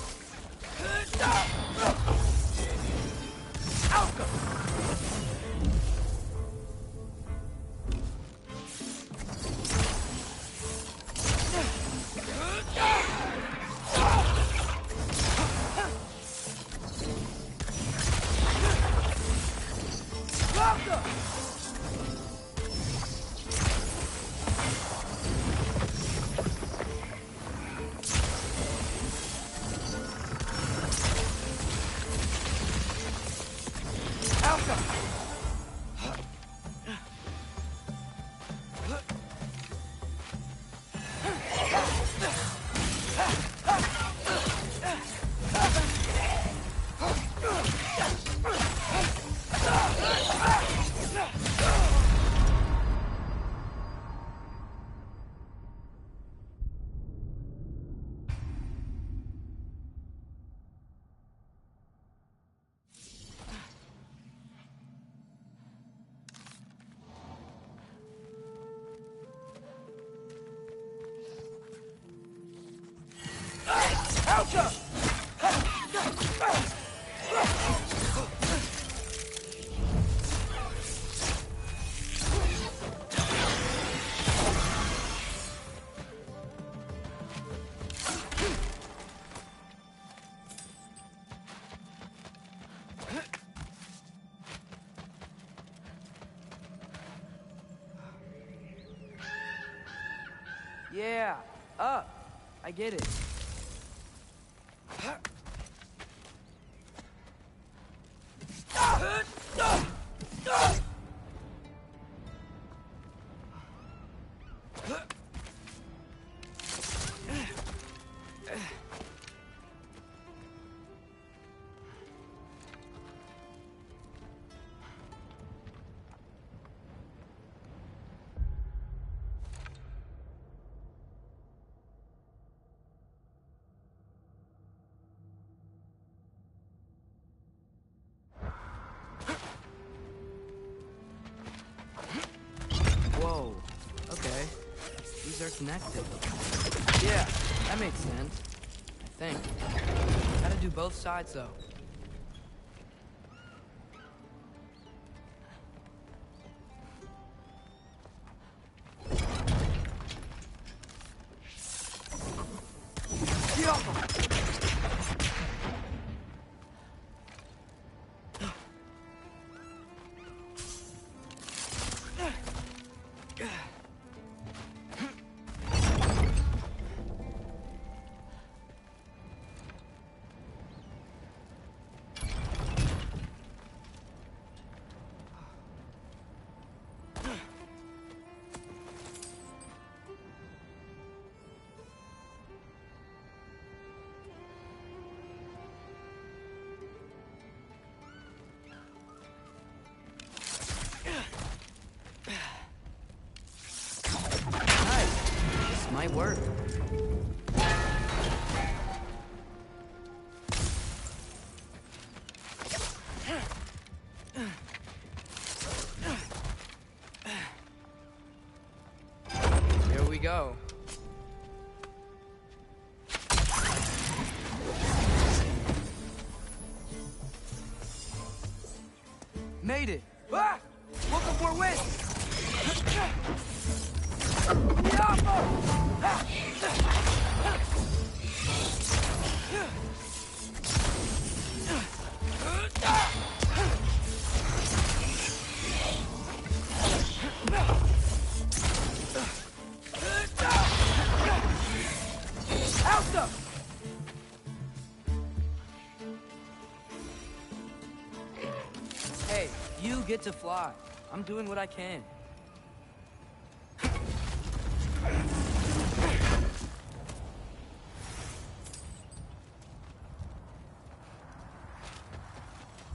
Yeah, up. I get it. Whoa. Okay. These are connected. Yeah, that makes sense. I think. Gotta do both sides, though. Might work. Here we go. Made it! Ah! Welcome for a win! Hey, you get to fly. I'm doing what I can.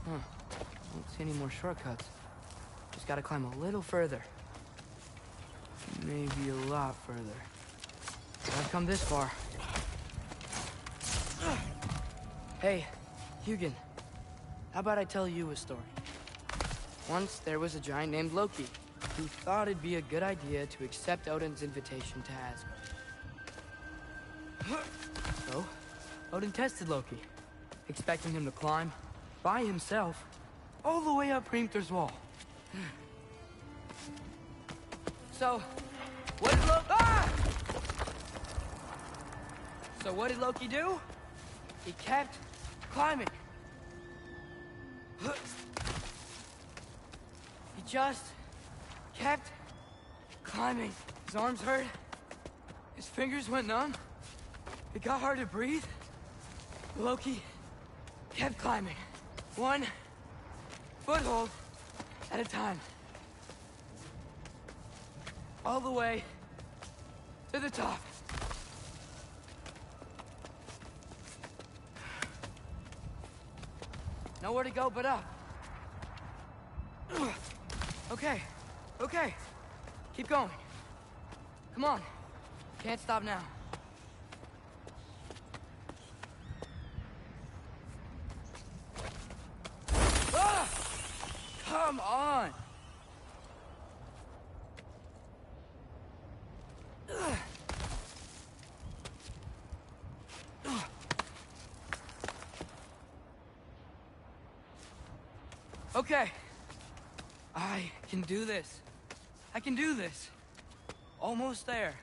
Don't see any more shortcuts. Just gotta climb a little further. Maybe a lot further. I've come this far. Hey, Hugin. How about I tell you a story? Once there was a giant named Loki who thought it'd be a good idea to accept Odin's invitation to Asgard. So, Odin tested Loki, expecting him to climb by himself all the way up Hrimthur's wall. So, what did Loki do? He kept climbing. He just kept climbing. His arms hurt. His fingers went numb. It got hard to breathe. Loki kept climbing. One foothold At a time. All the way to the top. Nowhere to go but up. Okay, okay. Keep going. Come on. Can't stop now. Ah! Come on! Okay. I can do this. I can do this. Almost there.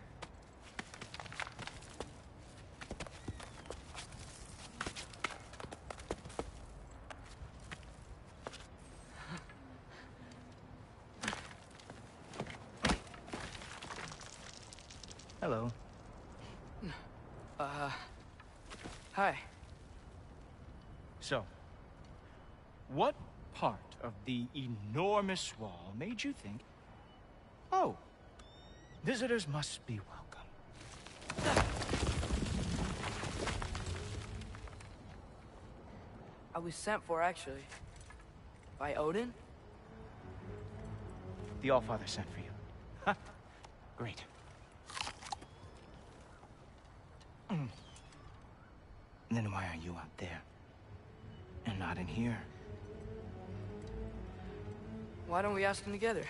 Hello. Hi. So, what part of the enormous wall made you think, oh, visitors must be welcome? I was sent for, actually. By Odin? The Allfather sent for you. Ha! Great. Then why are you out there? And not in here? Why don't we ask them together?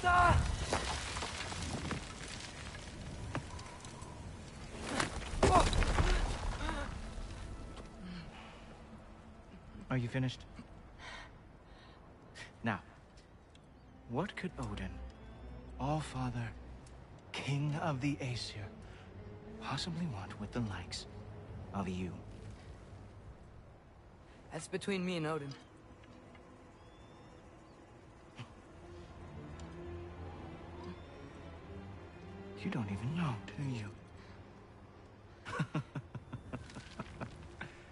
Ah! Are you finished? Now, what could Odin, Allfather, King of the Aesir, possibly want with the likes of you? That's between me and Odin. You don't even know, do you?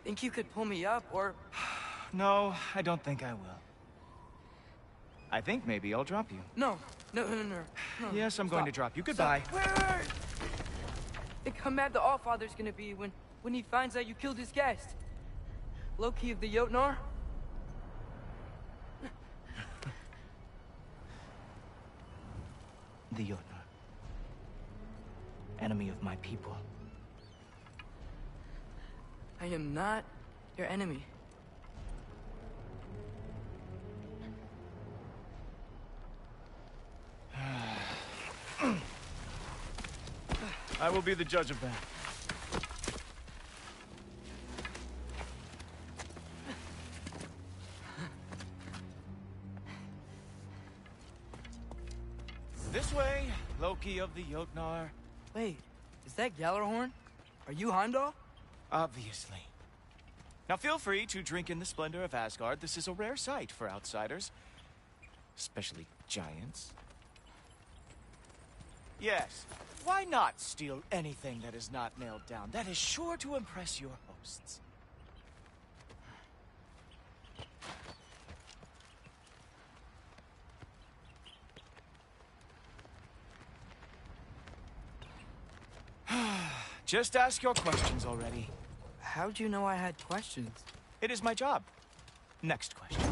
Think you could pull me up, or... No, I don't think I will. I think maybe I'll drop you. No. No. Yes, I'm going to drop you. Goodbye. Stop. Wait. Think how mad the Allfather's gonna be when he finds out you killed his guest. Loki of the Jotnar? The Jotnar. Enemy of my people. I am not your enemy. I will be the judge of that. This way, Loki of the Jotnar. Wait, is that Gjallarhorn? Are you Heimdall? Obviously. Now feel free to drink in the splendor of Asgard. This is a rare sight for outsiders. Especially giants. Yes, why not steal anything that is not nailed down? That is sure to impress your hosts. Just ask your questions already. How'd you know I had questions? It is my job. Next question.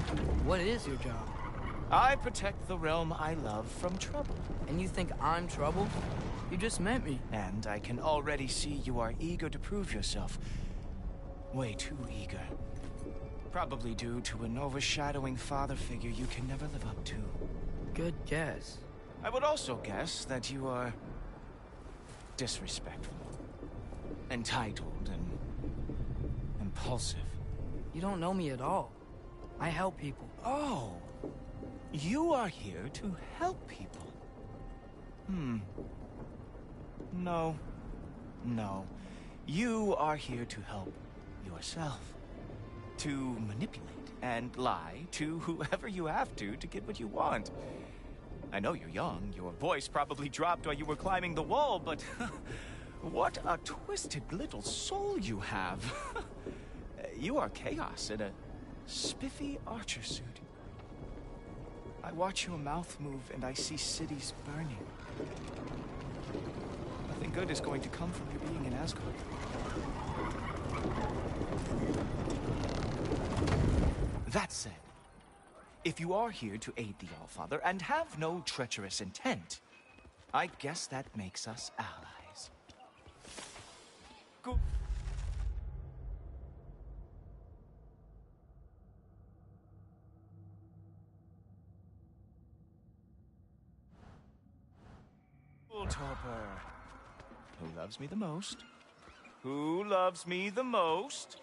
What is your job? I protect the realm I love from trouble. And you think I'm trouble? You just met me. And I can already see you are eager to prove yourself. Way too eager. Probably due to an overshadowing father figure you can never live up to. Good guess. I would also guess that you are disrespectful, entitled, and impulsive. You don't know me at all. I help people. Oh, you are here to help people. No. You are here to help yourself. To manipulate and lie to whoever you have to get what you want. I know you're young. Your voice probably dropped while you were climbing the wall, but what a twisted little soul you have. You are chaos in a spiffy archer suit. I watch your mouth move and I see cities burning. Nothing good is going to come from your being in Asgard. That said, if you are here to aid the Allfather and have no treacherous intent, I guess that makes us allies. Go. Torpor. Who loves me the most? Who loves me the most?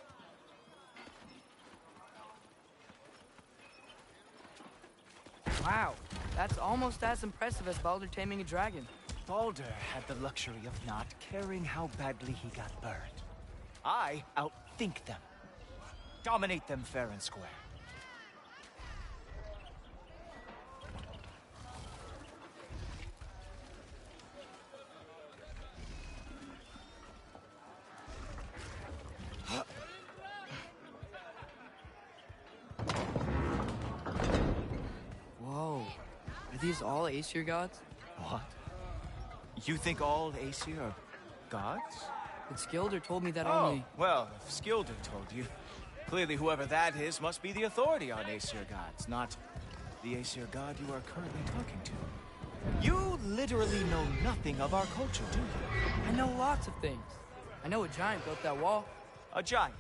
Wow, that's almost as impressive as Baldur taming a dragon. Baldur had the luxury of not caring how badly he got burned. I outthink them. Dominate them fair and square. Whoa, are these all Aesir gods? What? You think all Aesir are gods? But Skilder told me that Oh, only... well, if Skilder told you, clearly whoever that is must be the authority on Aesir gods, not the Aesir god you are currently talking to. You literally know nothing of our culture, do you? I know lots of things. I know a giant built that wall. A giant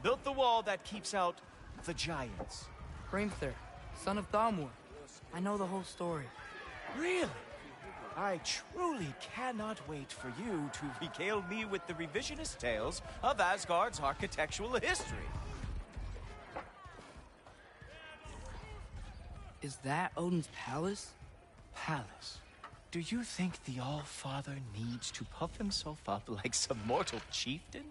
built the wall that keeps out the giants. Hrimthur, son of Thamur. I know the whole story. Really? I truly cannot wait for you to regale me with the revisionist tales of Asgard's architectural history. Is that Odin's palace? Palace? Do you think the All-Father needs to puff himself up like some mortal chieftain?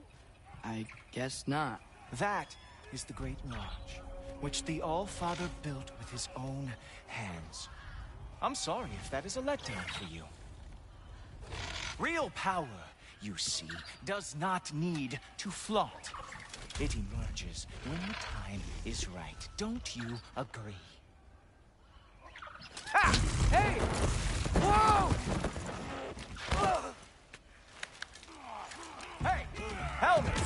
I guess not. That is the Great Lodge, which the All-Father built with his own hands. I'm sorry if that is a letdown for you. Real power, you see, does not need to flaunt. It emerges when the time is right. Don't you agree? Ha! Hey! Whoa! Hey, helmet!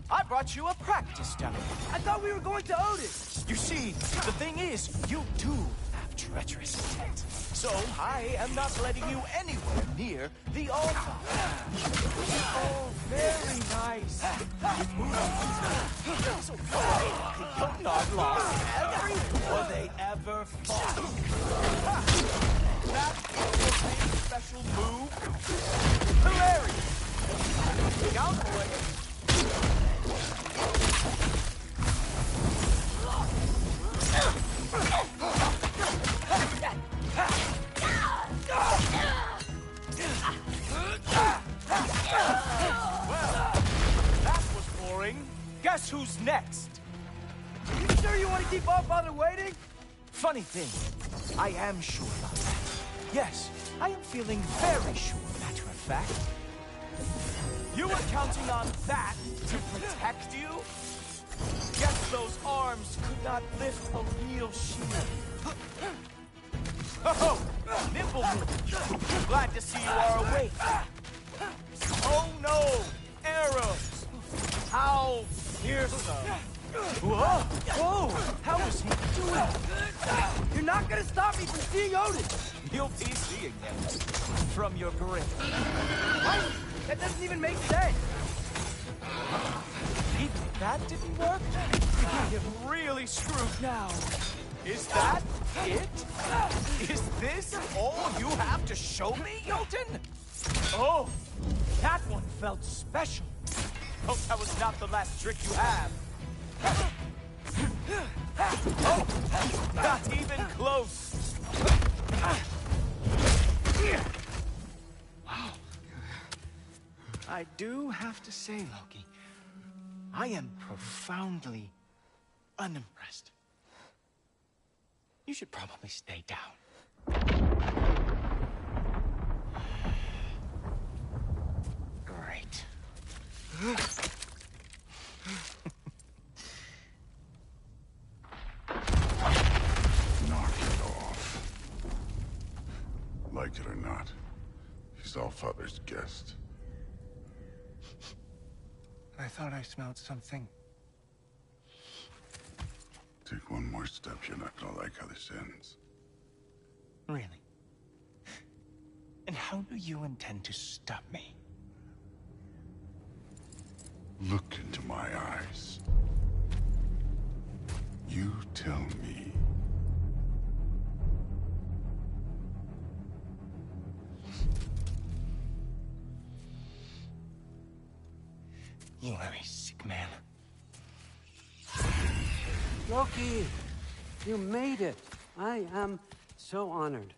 I brought you a practice demo. I thought we were going to Odin! You see, the thing is, you do have treacherous intent. So I am not letting you anywhere near the altar. Oh, very nice. You're not lost every war they ever fought. Ha! That was a special move. Hilarious. Down, boy. Well, that was boring. Guess who's next? You sure you want to keep All-Father waiting? Funny thing, I am sure about that. Yes, I am feeling very sure, matter of fact. You were counting on that to protect you? Guess those arms could not lift a real shield. Oh, nimble move. Glad to see you are awake. Oh no, arrows. How fearsome. Whoa, whoa, how is he doing? You're not gonna stop me from seeing Odin! You'll be seeing him from your grave. What? That doesn't even make sense! Even that didn't work? I am really screwed now. Is that it? Is this all you have to show me, Jotun? Oh, that one felt special. Hope that was not the last trick you have. Oh, not even close. Wow. I do have to say, Loki, I am profoundly unimpressed. You should probably stay down. Great. guest. I thought I smelled something. Take one more step, you're not gonna like how this ends. Really? And how do you intend to stop me? Look into my eyes. You tell me. You are a sick man. Loki, you made it. I am so honored.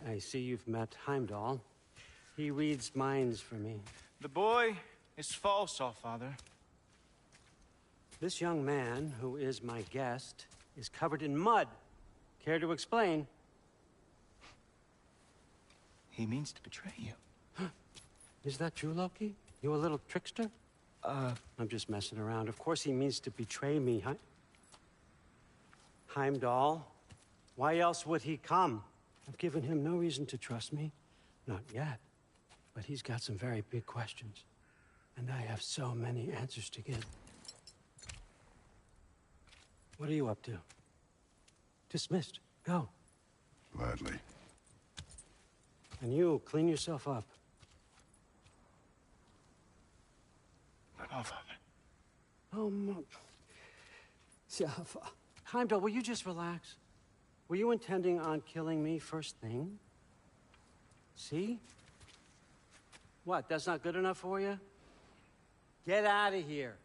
I see you've met Heimdall. He reads minds for me. The boy is false, Allfather. This young man, who is my guest, is covered in mud. Care to explain? He means to betray you. Is that true, Loki? You a little trickster? I'm just messing around. Of course he means to betray me, huh? Heimdall? Why else would he come? I've given him no reason to trust me. Not yet. But he's got some very big questions. And I have so many answers to give. What are you up to? Dismissed. Go. Gladly. And you, clean yourself up. But Allfather. Oh, Heimdall, will you just relax? Were you intending on killing me first thing? See? What, that's not good enough for you? Get out of here.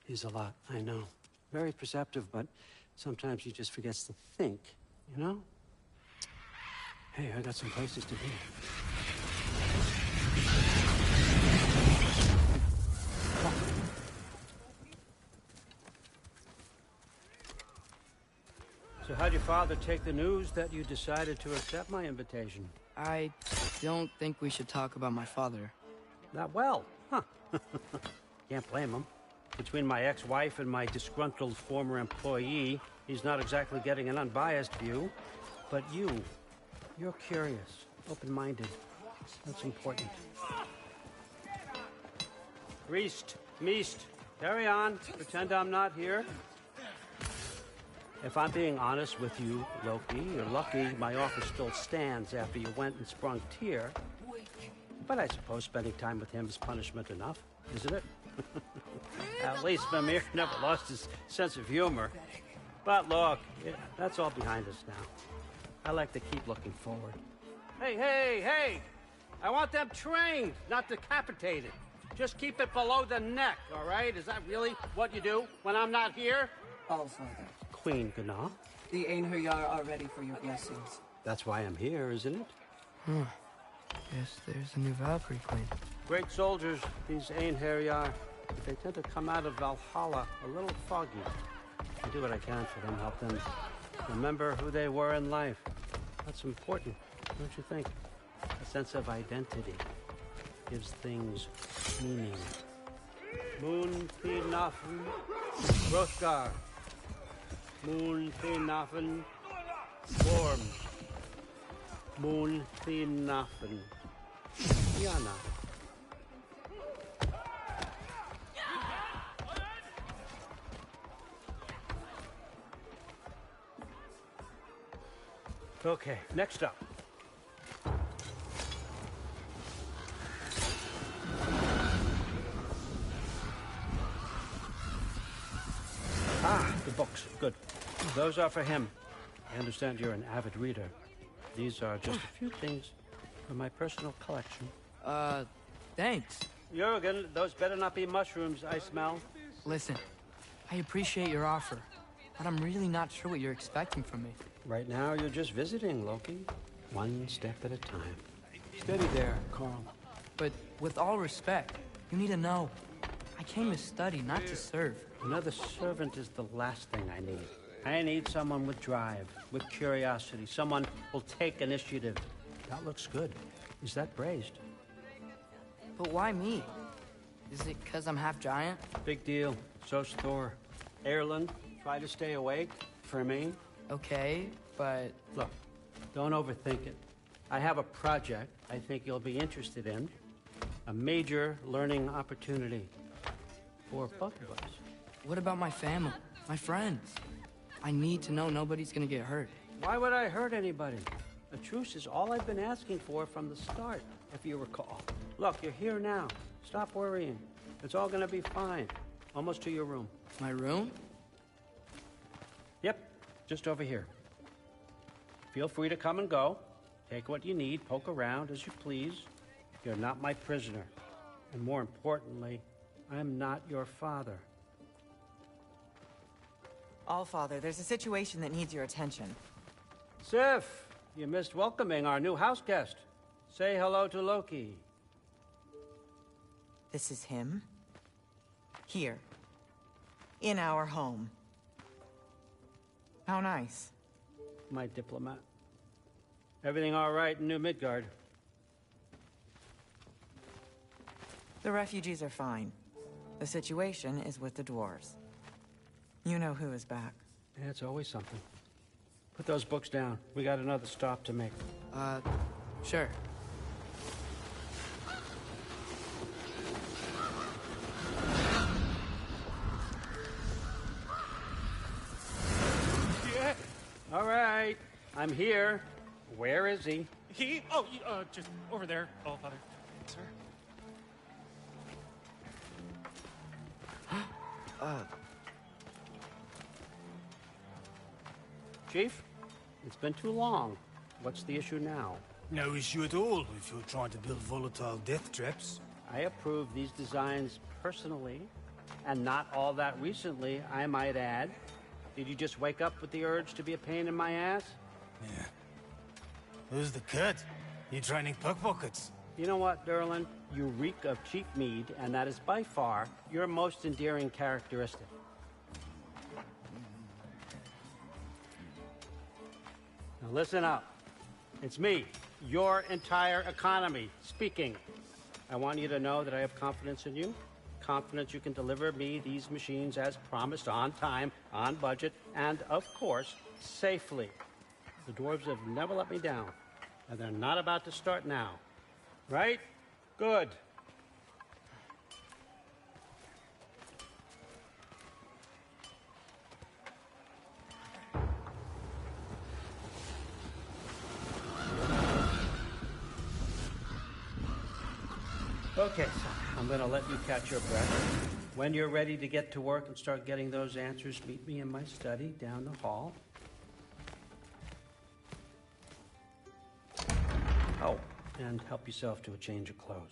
He's a lot, I know. Very perceptive, but sometimes he just forgets to think, you know? Hey, I got some places to be. So how'd your father take the news that you decided to accept my invitation? I don't think we should talk about my father. Not well, huh? Can't blame him. Between my ex-wife and my disgruntled former employee, he's not exactly getting an unbiased view. But you're curious, open-minded. That's important. Reist, Meest, carry on. Pretend I'm not here. If I'm being honest with you, Loki, you're lucky my offer still stands after you went and sprung Tyr. But I suppose spending time with him is punishment enough, isn't it? At least Mimir never lost his sense of humor. But look, that's all behind us now. I like to keep looking forward. Hey! I want them trained, not decapitated. Just keep it below the neck, all right? Is that really what you do when I'm not here? Allfather. Queen Gná. The Einherjar are ready for your blessings. That's why I'm here, isn't it? Guess there's a new Valkyrie queen. Great soldiers, these Einherjar. They tend to come out of Valhalla a little foggy. I do what I can for them, help them remember who they were in life. That's important, don't you think? A sense of identity gives things meaning. Moon Pinafen, Hrothgar. Moon Pinafen, Worm. Moon Pinafen, Yana. Okay, next up. The books. Good. Those are for him. I understand you're an avid reader. These are just a few things from my personal collection. Thanks. Jurgen, those better not be mushrooms I smell. Listen, I appreciate your offer, but I'm really not sure what you're expecting from me. Right now, you're just visiting, Loki. One step at a time. Steady there, Carl. But with all respect, you need to know. I came to study, not to serve. Another servant is the last thing I need. I need someone with drive, with curiosity, someone who'll take initiative. That looks good. Is that braised? But why me? Is it because I'm half giant? Big deal. So's Thor. Erlen, Try to stay awake for me. Okay, but... Look, don't overthink it. I have a project I think you'll be interested in. A major learning opportunity for both of us. What about my family? My friends? I need to know nobody's gonna get hurt. Why would I hurt anybody? A truce is all I've been asking for from the start, if you recall. Look, you're here now. Stop worrying. It's all gonna be fine. Almost to your room. My room? Yep, just over here. Feel free to come and go. Take what you need, poke around as you please. You're not my prisoner. And more importantly, I'm not your father. Allfather, there's a situation that needs your attention. Sif, you missed welcoming our new house guest. Say hello to Loki. This is him? Here. In our home. How nice. My diplomat. Everything all right in New Midgard? The refugees are fine. The situation is with the dwarves. You know who is back. Yeah, it's always something. Put those books down. We got another stop to make. Sure. Yeah. All right. I'm here. Where is he? He? Just over there, Allfather. Sir? Chief, it's been too long. What's the issue now? No issue at all if you're trying to build volatile death traps. I approve these designs personally, and not all that recently, I might add. Did you just wake up with the urge to be a pain in my ass? Yeah. Who's the cut? You training pickpockets? You know what, Derlin? You reek of cheap mead, and that is by far your most endearing characteristic. Now listen up. It's me, your entire economy, speaking. I want you to know that I have confidence in you. Confidence you can deliver me these machines as promised, on time, on budget, and, of course, safely. The dwarves have never let me down, and they're not about to start now. Right? Good. Okay, so I'm gonna let you catch your breath. When you're ready to get to work and start getting those answers, meet me in my study down the hall. Oh, and help yourself to a change of clothes.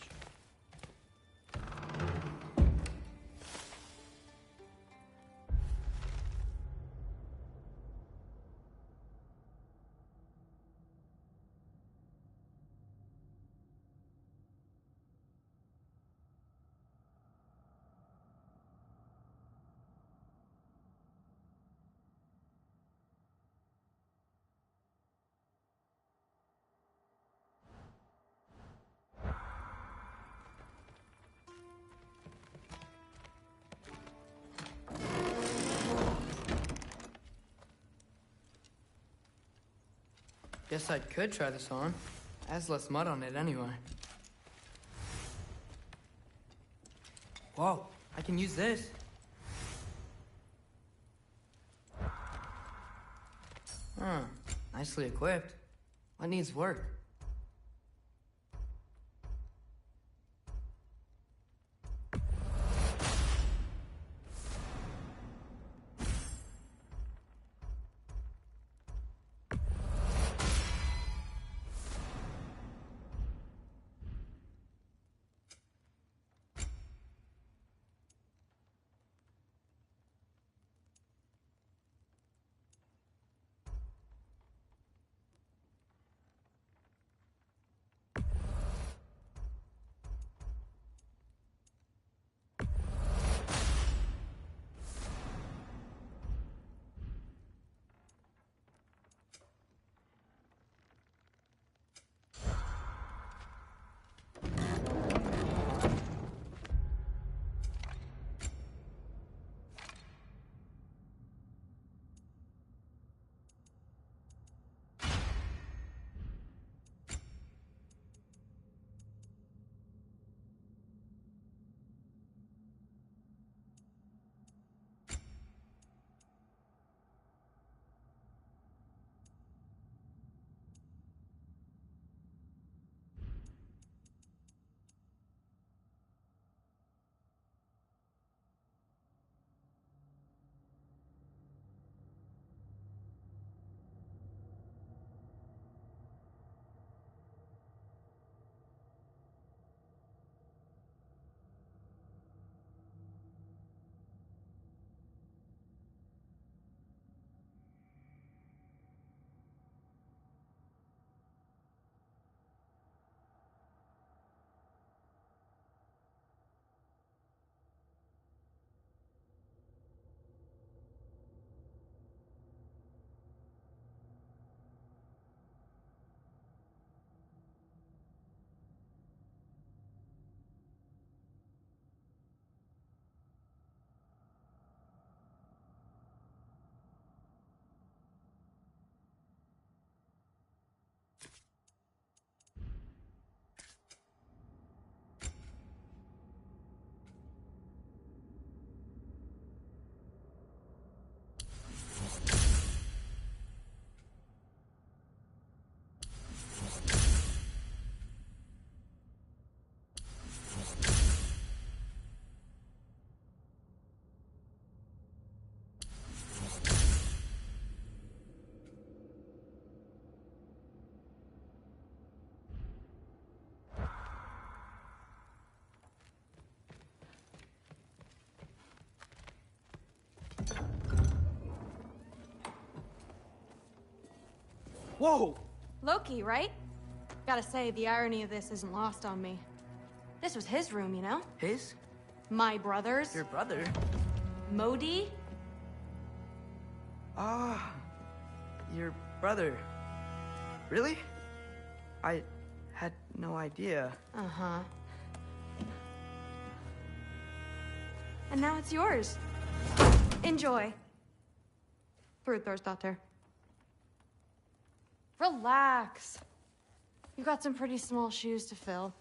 Guess I could try this on. Has less mud on it anyway. Whoa, I can use this. Huh, nicely equipped. What needs work? Whoa! Loki, right? Gotta say, the irony of this isn't lost on me. This was his room, you know? His? My brother's. Your brother? Modi? Ah, your brother. Really? I had no idea. Uh-huh. And now it's yours. Enjoy. Daughter. Relax. You've got some pretty small shoes to fill.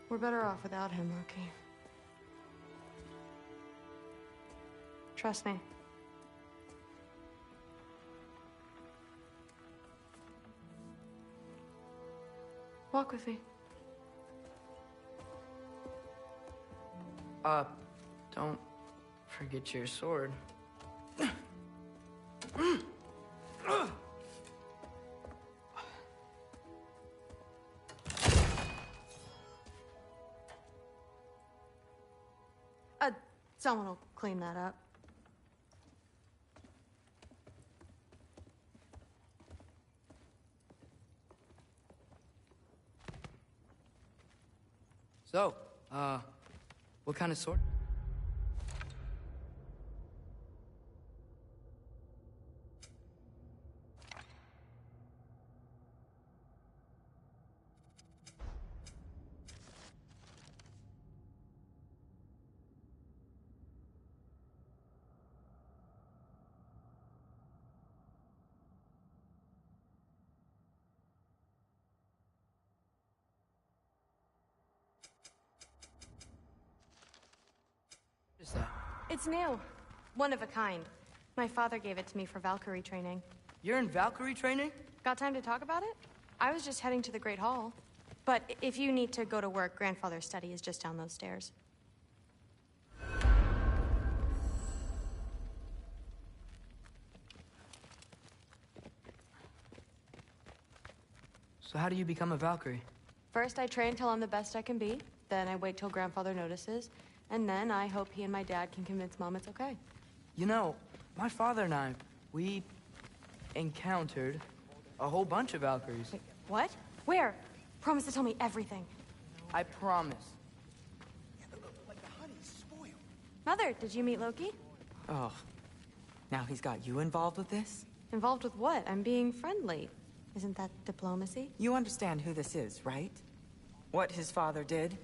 We're better off without him, Loki. Trust me. Walk with me. Don't forget your sword. Someone will clean that up. So, what kind of sword? What is that? It's new. One of a kind. My father gave it to me for Valkyrie training. You're in Valkyrie training? Got time to talk about it? I was just heading to the Great Hall. But if you need to go to work, Grandfather's study is just down those stairs. So how do you become a Valkyrie? First, I train till I'm the best I can be. Then I wait till Grandfather notices. And then I hope he and my dad can convince Mom it's okay. You know, my father and I, we encountered a whole bunch of Valkyries. Wait, what? Where? Promise to tell me everything. I promise. Mother, did you meet Loki? Oh, now he's got you involved with this? Involved with what? I'm being friendly. Isn't that diplomacy? You understand who this is, right? What his father did?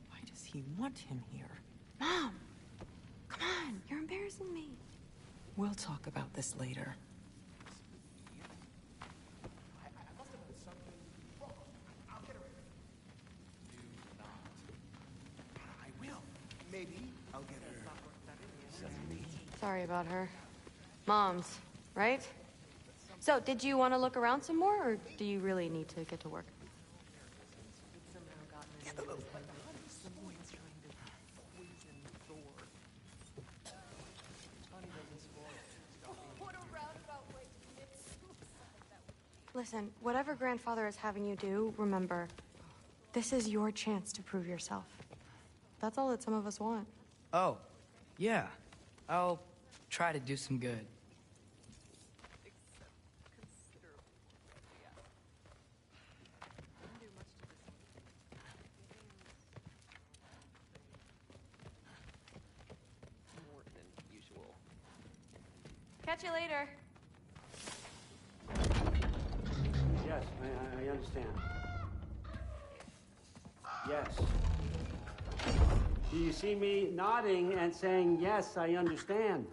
Why does he want him here? Mom! Come on, you're embarrassing me. We'll talk about this later. Maybe I'll get her. Sorry about her. Mom's, right? So, did you want to look around some more, or do you really need to get to work? Listen, whatever Grandfather is having you do, remember, this is your chance to prove yourself. That's all that some of us want. Oh, yeah. I'll try to do some good. Catch you later. Yes, I understand. Yes. Do you see me nodding and saying, yes, I understand?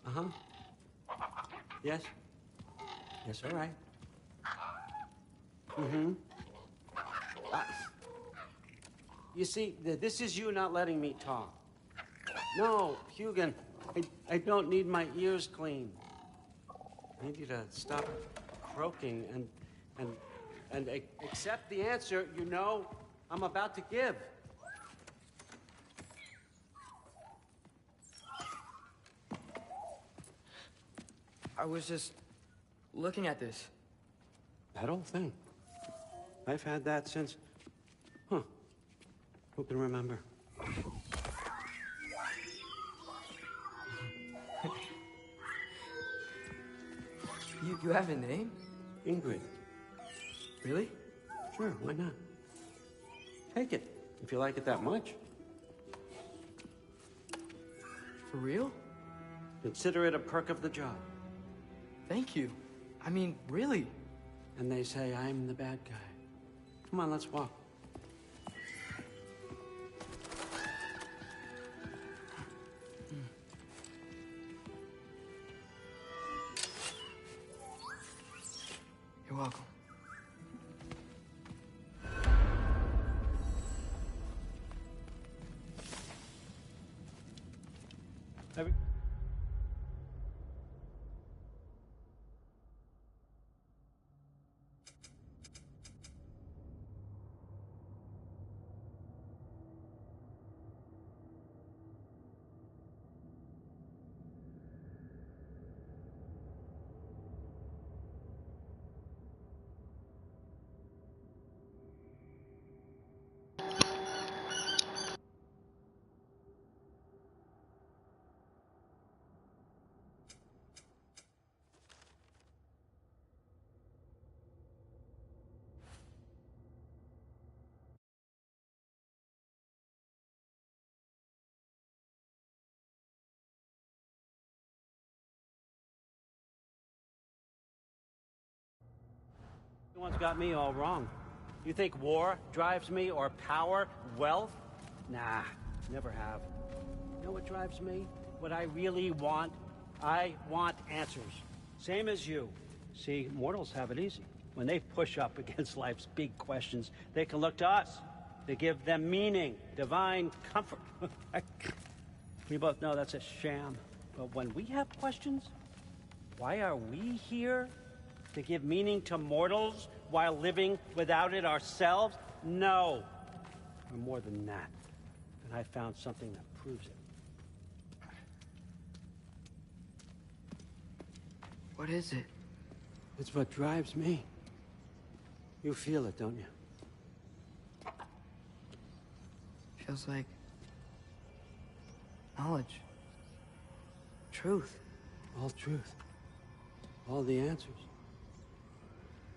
Uh-huh. Yes? Yes, all right. Mm-hmm. You see, this is you not letting me talk. No, Hugin, I don't need my ears cleaned. I need you to stop croaking and accept the answer you know I'm about to give. I was just looking at this. That old thing. I've had that since... Huh. Who can remember? You have a name? Ingrid. Really? Sure, why not? Take it, if you like it that much. For real? Consider it a perk of the job. Thank you. I mean, really. And they say I'm the bad guy. Come on, let's walk. You're welcome. One's got me all wrong. You think war drives me, or power, wealth? Nah, never have. You know what drives me? What I really want? I want answers. Same as you. See, mortals have it easy. When they push up against life's big questions, they can look to us to give them meaning, divine comfort. We both know that's a sham. But when we have questions, why are we here? To give meaning to mortals while living without it ourselves? No. We're more than that. And I found something that proves it. What is it? It's what drives me. You feel it, don't you? Feels like knowledge. Truth. All truth. All the answers.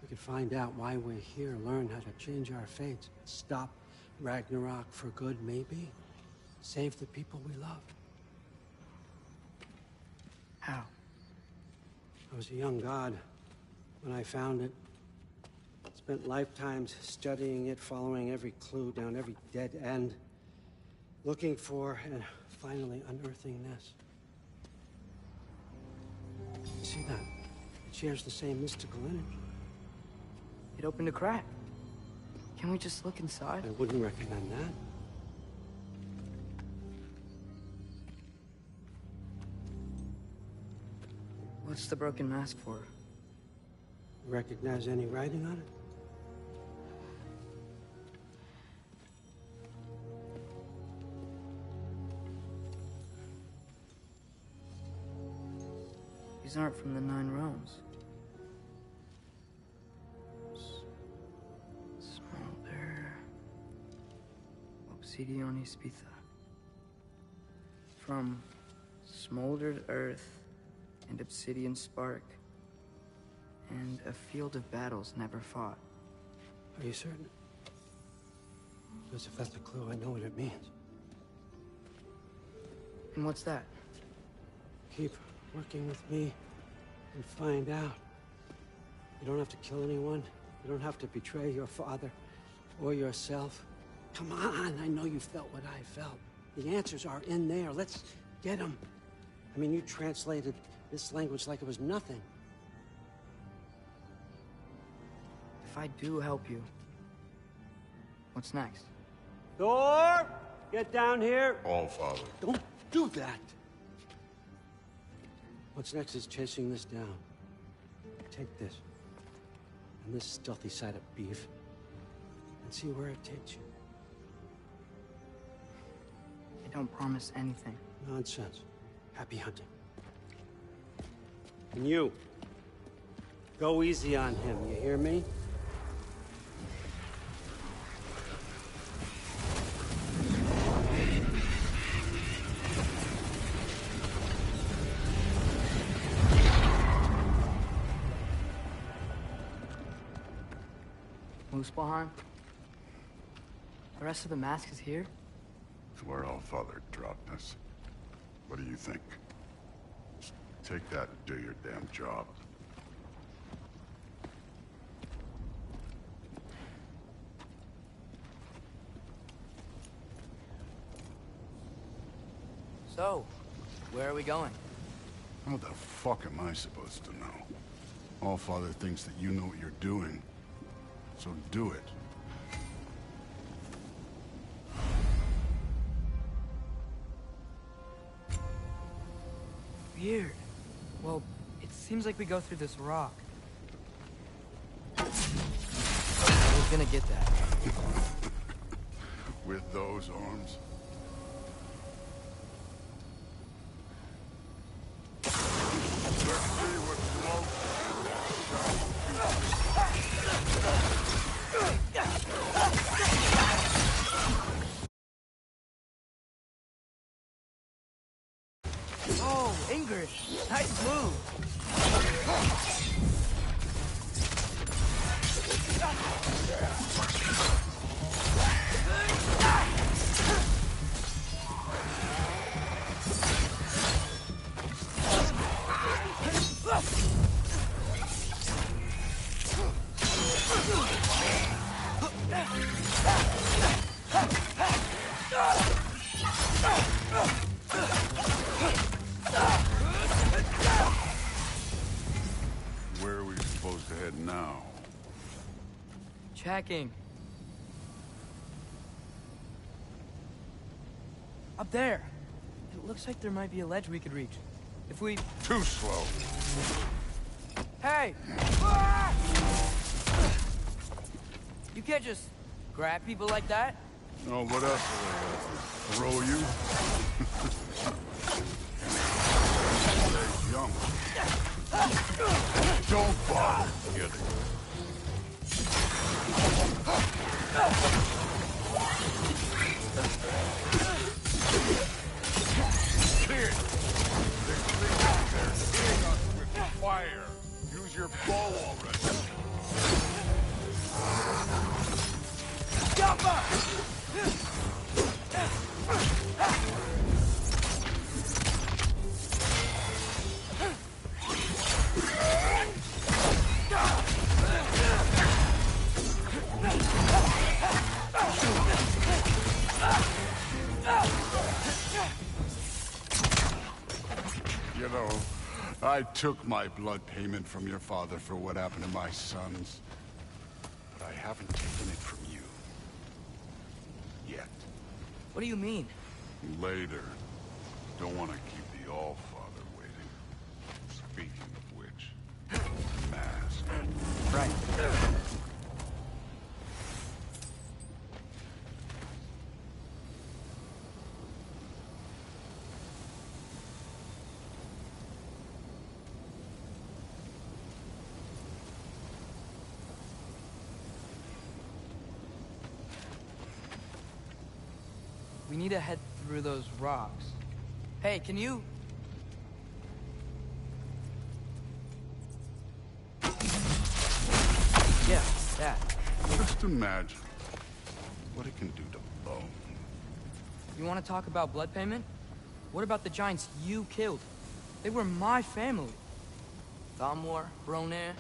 We could find out why we're here, learn how to change our fates, stop Ragnarok for good, maybe. Save the people we love. How? I was a young god when I found it. Spent lifetimes studying it, following every clue down every dead end, looking for and finally unearthing this. You see that? It shares the same mystical energy. It opened a crack. Can we just look inside? I wouldn't recommend that. What's the broken mask for? Recognize any writing on it? These aren't from the Nine Realms. Smolder. Obsidion Spitha. From smoldered earth and obsidian spark, and a field of battles never fought. Are you certain? Because if that's a clue, I know what it means. And what's that? Keep working with me and find out. You don't have to kill anyone. You don't have to betray your father or yourself. Come on, I know you felt what I felt. The answers are in there. Let's get them. I mean, you translated this language like it was nothing. If I do help you, what's next? Thor! Get down here! All Father. Don't do that! What's next is chasing this down. Take this, and this stealthy side of beef, and see where it takes you. I don't promise anything. Nonsense. Happy hunting. And you, Go easy on him, you hear me? Muspelheim? The rest of the mask is here? It's where Allfather dropped us. What do you think? Just take that and do your damn job. So, where are we going? How the fuck am I supposed to know? Allfather thinks that you know what you're doing, so do it. Weird. Well, it seems like we go through this rock. I was gonna get that. With those arms? Oh, Ingrid! Nice move! Where are we supposed to head now? Checking. Up there. It looks like there might be a ledge we could reach. If we... Too slow. Hey! You can't just grab people like that. Oh, what else? Throw you? Stay young. Don't bother. Get it. Kid! They're hitting us with fire. Use your bow already. Jump up! You know, I took my blood payment from your father for what happened to my sons. But I haven't taken it from you. Yet. What do you mean? Later. Don't want to keep the Allfather waiting. Speaking of which, mask. Right. We need to head through those rocks. Hey, can you... Yeah, that. Just imagine what it can do to bone. You want to talk about blood payment? What about the giants you killed? They were my family. Thamor, Bronir,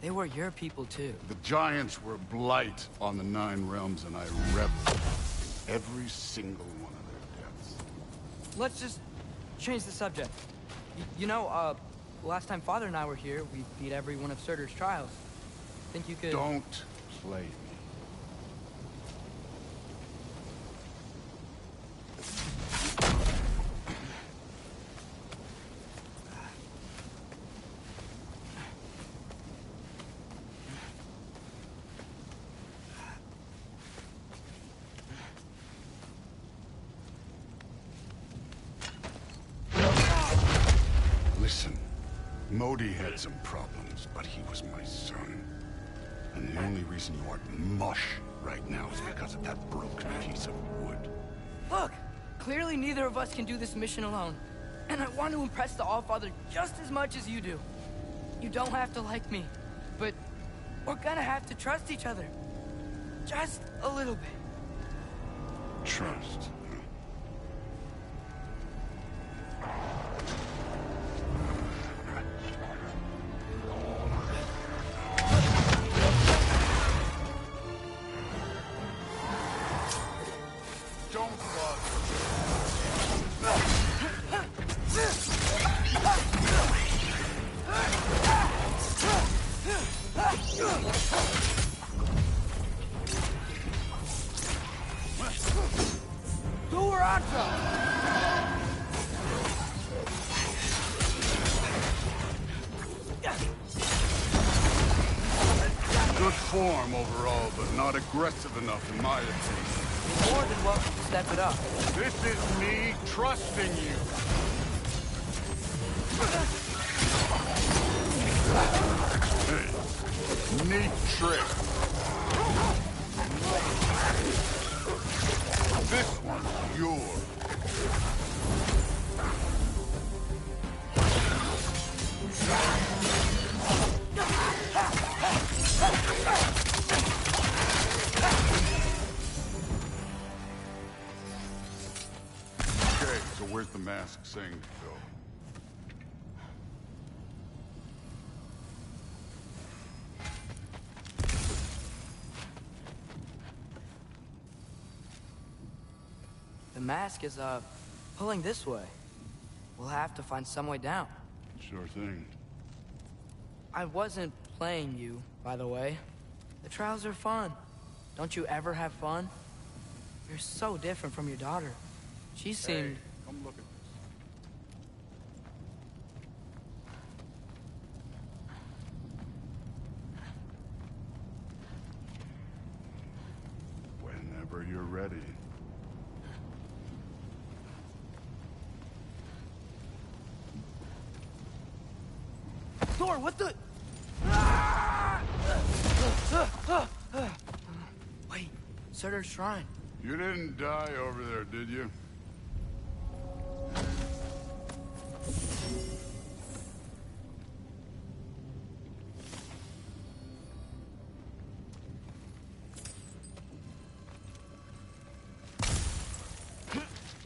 they were your people too. The giants were blight on the Nine Realms, and I repped every single one of their deaths. Let's just change the subject. You know, last time Father and I were here, we beat every one of Surtur's trials. Think you could... Don't play me. Listen, Modi had some problems. sons, but he was my son. And the only reason you aren't mush right now is because of that broken piece of wood. Look! Clearly neither of us can do this mission alone. And I want to impress the Allfather just as much as you do. You don't have to like me, but we're gonna have to trust each other. Just a little bit. Trust. Don't bother. Good form overall, but not aggressive enough in my opinion. You're more than welcome to step it up. This is me trusting you. Hey, neat trick. This one's yours. Okay, so where's the mask saying to go? The mask is, pulling this way. We'll have to find some way down. Sure thing. I wasn't playing you, by the way. The trials are fun. Don't you ever have fun? You're so different from your daughter. She seemed... Hey, come look at this. Whenever you're ready. Thor, what the... Wait, Surtur's shrine. You didn't die over there, did you?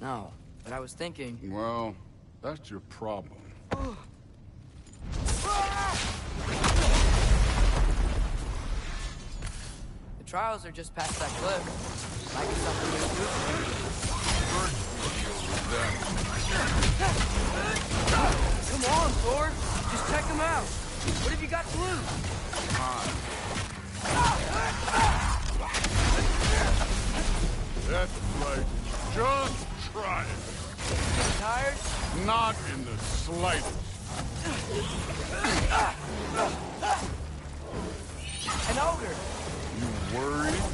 No, but I was thinking... Well, that's your problem. The trials are just past that cliff. Might be something we can do. First, we deal with them. Come on, Thor. Just check them out. What have you got to lose? That's right. Just try it. Getting tired? Not in the slightest. An ogre. You worried?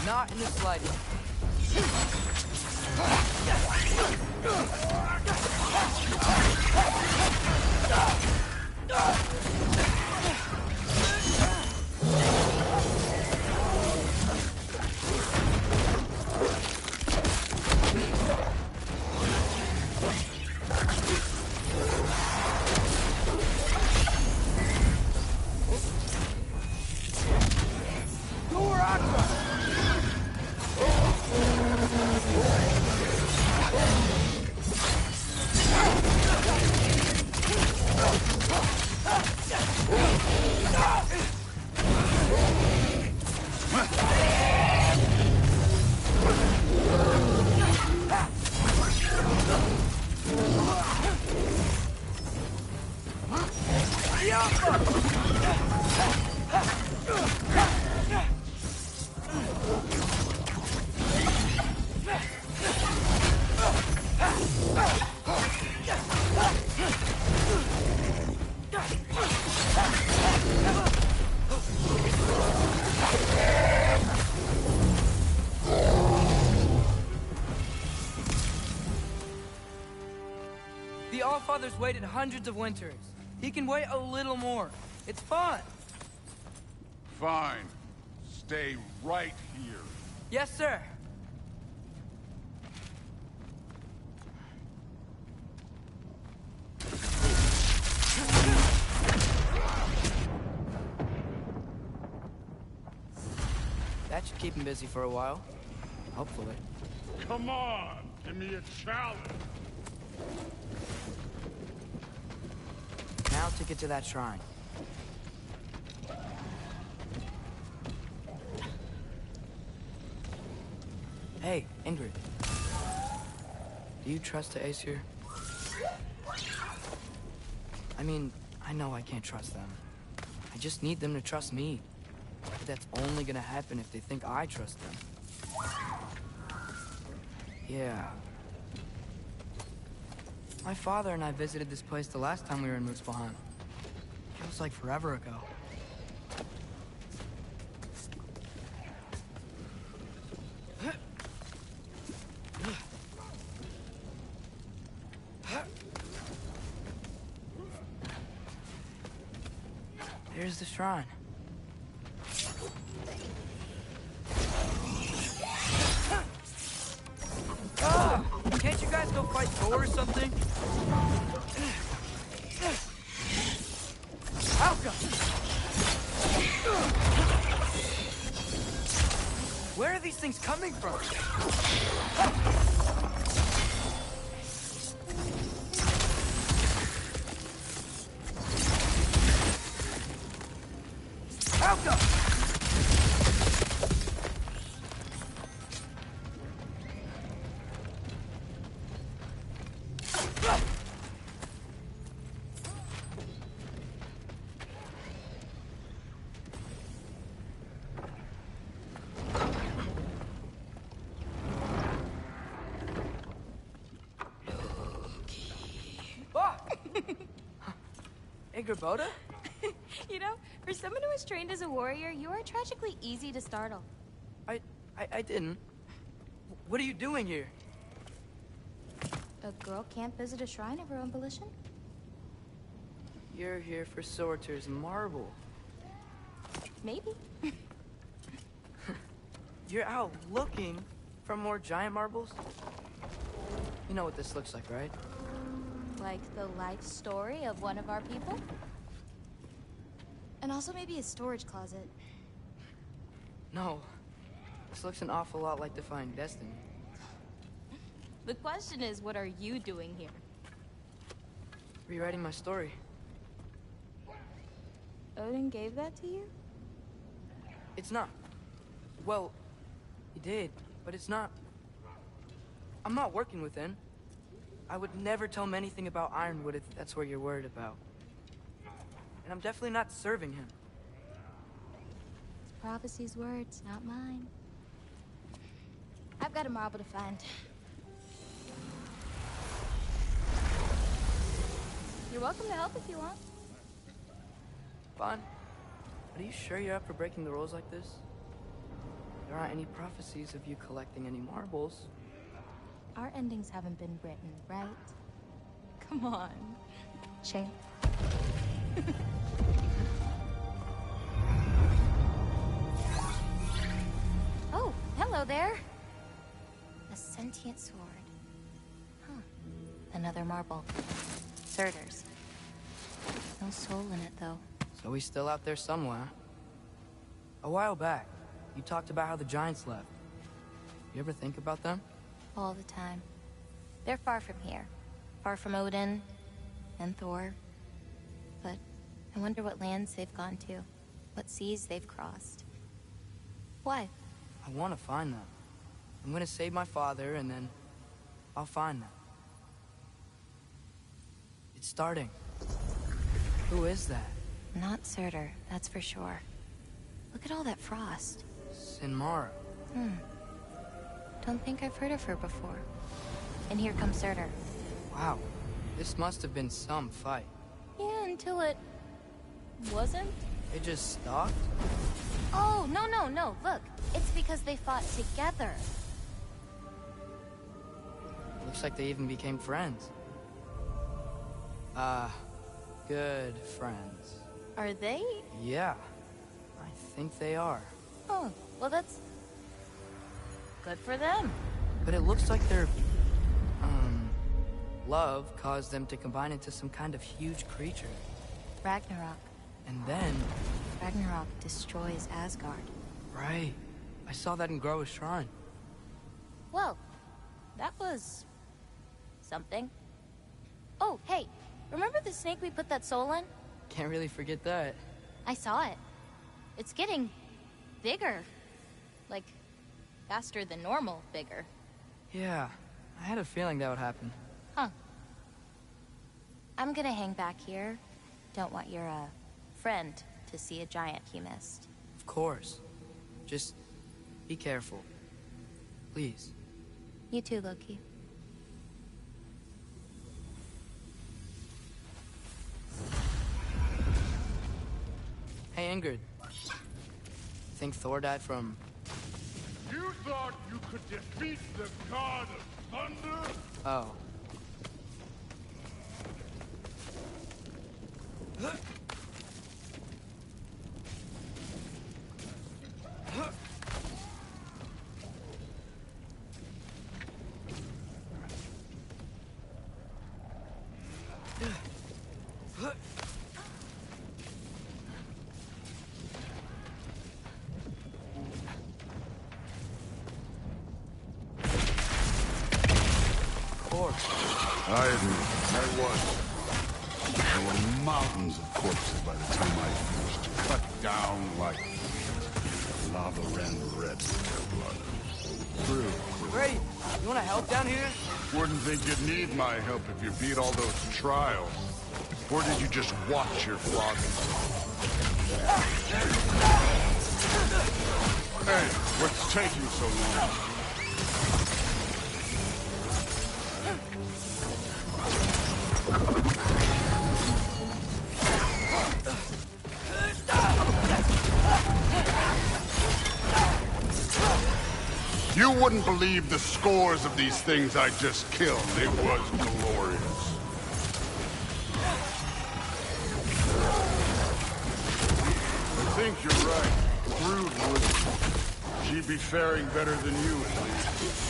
Not in the slightest. The Allfather's waited hundreds of winters. He can wait a little more. It's fun. Fine. Stay right here. Yes, sir. That should keep him busy for a while. Hopefully. Come on! Give me a challenge! Now to get to that shrine. Hey, Ingrid. Do you trust the Aesir? I mean, I know I can't trust them. I just need them to trust me. But that's only gonna happen if they think I trust them. Yeah. My father and I visited this place the last time we were in Muspelheim. Feels like forever ago. There's the shrine. Ah! Can't you guys go fight Thor or something? Alka! Where are these things coming from? Alka! Boda? You know, for someone who was trained as a warrior, you are tragically easy to startle. I didn't. What are you doing here? A girl can't visit a shrine of her own volition? You're here for Sorter's marble. Maybe. You're out looking for more giant marbles? You know what this looks like, right? Like the life story of one of our people? And also maybe a storage closet. No. This looks an awful lot like Defying Destiny. The question is, what are you doing here? Rewriting my story. Odin gave that to you? It's not. Well, he did, but it's not. I'm not working with him. I would never tell him anything about Ironwood if that's what you're worried about. And I'm definitely not serving him. It's prophecy's words, not mine. I've got a marble to find. You're welcome to help if you want. Fine. But are you sure you're up for breaking the rules like this? There aren't any prophecies of you collecting any marbles. Our endings haven't been written, right? Come on, champ. Oh, hello there. A sentient sword. Huh. Another marble. Surtur's. No soul in it, though. So he's still out there somewhere. A while back, you talked about how the giants left. You ever think about them? All the time. They're far from here. Far from Odin and Thor. But I wonder what lands they've gone to. What seas they've crossed. Why? I want to find them. I'm gonna save my father, and then I'll find them. It's starting. Who is that? Not Surtur, that's for sure. Look at all that frost. Sinmara. Don't think I've heard of her before. And here comes Surtur. Wow. This must have been some fight. Yeah, until it... wasn't? It just stopped? Oh, no. Look, it's because they fought together. Looks like they even became friends. Good friends. Are they? Yeah, I think they are. Oh, well that's... good for them. But it looks like their... love caused them to combine into some kind of huge creature. Ragnarok. And then... Ragnarok destroys Asgard. Right. I saw that in Groa's shrine. Well, that was... something. Oh, hey, remember the snake we put that soul in? Can't really forget that. I saw it. It's getting... bigger. Like, faster than normal bigger. Yeah, I had a feeling that would happen. Huh. I'm gonna hang back here. Don't want your, friend to see a giant he missed. Of course. Just be careful. Please. You too, Loki. Hey, Ingrid. Think Thor died from... You thought you could defeat the god of thunder? Oh. I admit, I was. There were mountains of corpses by the time I finished to cut down like lava ran red with their blood. True. Great. You want to help down here? Wouldn't think you'd need my help if you beat all those trials. Or did you just watch your flogging? Hey, what's taking so long? You wouldn't believe the scores of these things I just killed. It was glorious. I think you're right. Groove would. She'd be faring better than you, at least.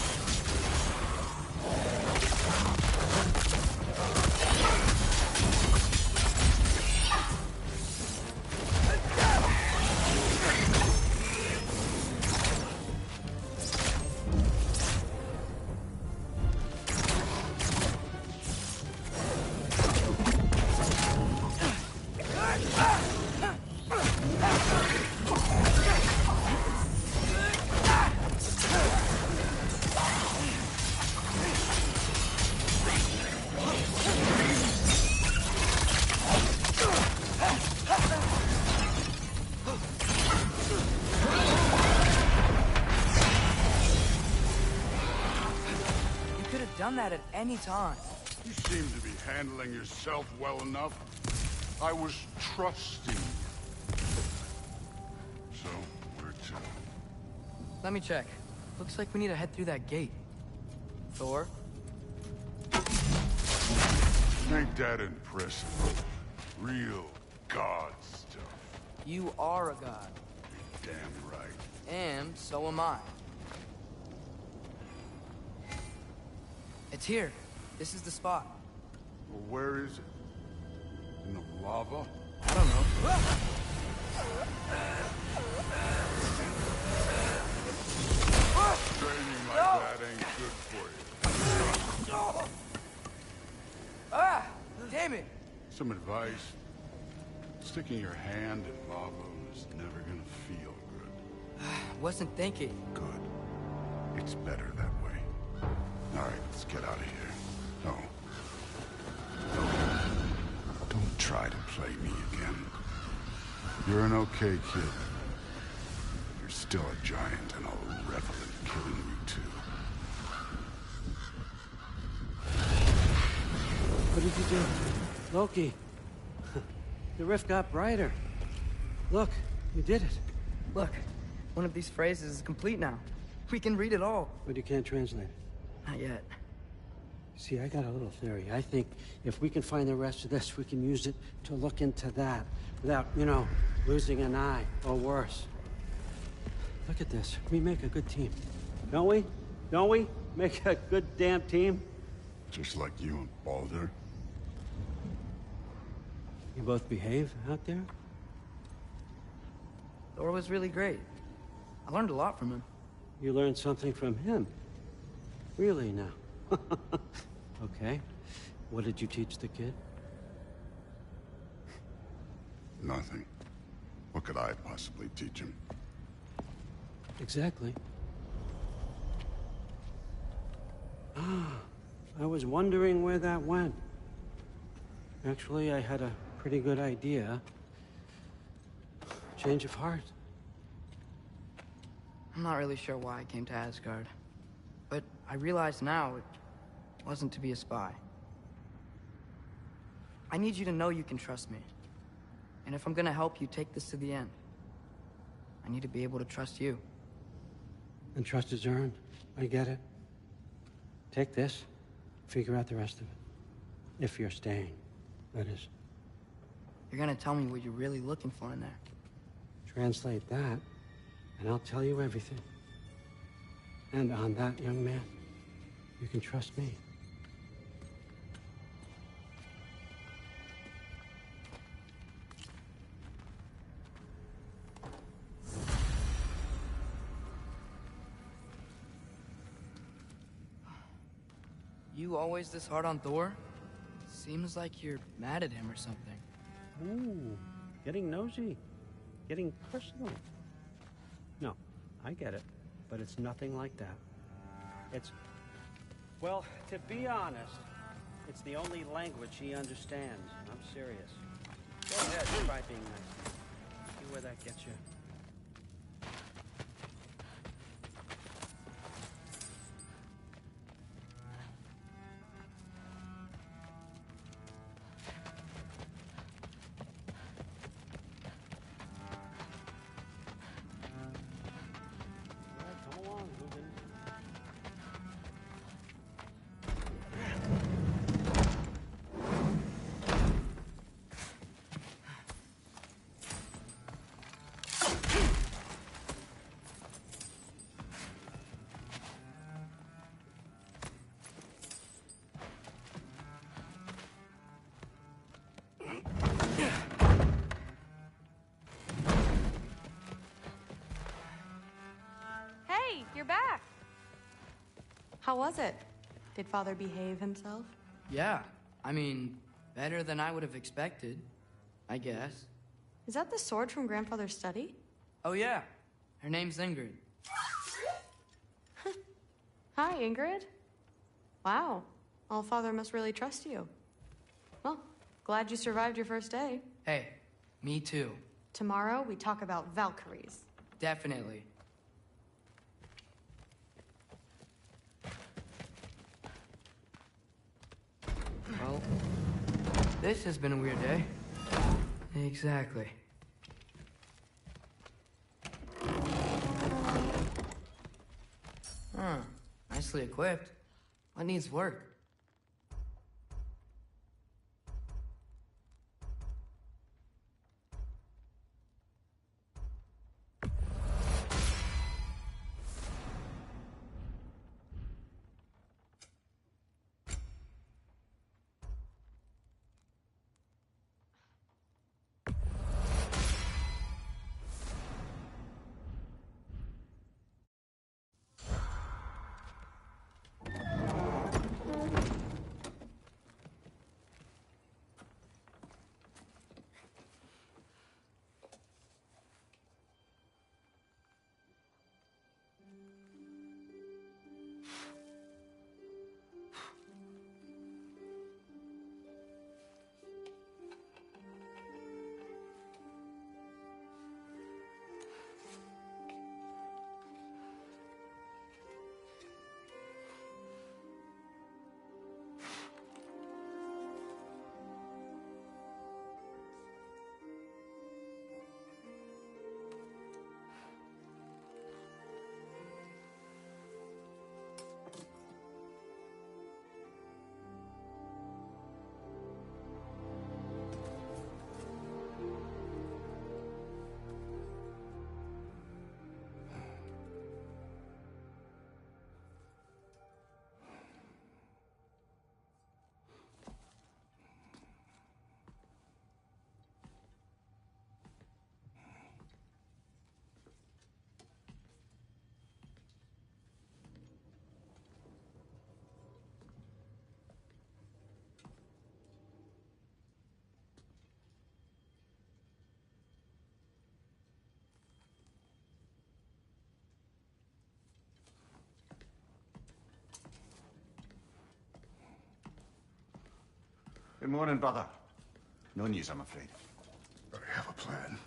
That at any time. You seem to be handling yourself well enough. I was trusting you. So, where to? Let me check. Looks like we need to head through that gate. Thor? Ain't that impressive? Real god stuff. You are a god. You're damn right. And so am I. It's here. This is the spot. Well, where is it? In the lava? I don't know. Training like that ain't good for you. Ah! Damn it! Some advice. Sticking your hand in lava is never gonna feel good. Wasn't thinking. Good. It's better that way. All right, let's get out of here. No. Don't try to play me again. You're an okay kid. You're still a giant, and I'll revel in killing you too. What did you do? Loki. The rift got brighter. Look, you did it. Look, one of these phrases is complete now. We can read it all. But you can't translate it. Not yet. See, I got a little theory. I think if we can find the rest of this, we can use it to look into that without, you know, losing an eye or worse. Look at this. We make a good team. Don't we? Don't we? Make a good damn team? Just like you and Baldur. You both behave out there? Thor was really great. I learned a lot from him. You learned something from him? Really now? Okay. What did you teach the kid? Nothing. What could I possibly teach him? Exactly. I was wondering where that went. Actually, I had a pretty good idea. Change of heart. I'm not really sure why I came to Asgard. But I realize now it wasn't to be a spy. I need you to know you can trust me. And if I'm gonna help you take this to the end, I need to be able to trust you. And trust is earned. I get it. Take this, figure out the rest of it. If you're staying, that is. You're gonna tell me what you're really looking for in there. Translate that, and I'll tell you everything. And on that, young man, you can trust me. You always this hard on Thor? Seems like you're mad at him or something. Ooh, getting nosy. Getting personal. No, I get it, but it's nothing like that. It's... Well, to be honest, it's the only language he understands. I'm serious. Go ahead, try being nice. See where that gets you. You're back. How was it? Did Father behave himself? Yeah, I mean, better than I would have expected, I guess. Is that the sword from Grandfather's study? Oh yeah, her name's Ingrid. Hi, Ingrid. Wow, Allfather must really trust you. Well, glad you survived your first day. Hey, me too. Tomorrow, we talk about Valkyries. Definitely. Well, this has been a weird day. Exactly. Huh. Nicely equipped. What needs work? Good morning, brother. No news, I'm afraid. I have a plan.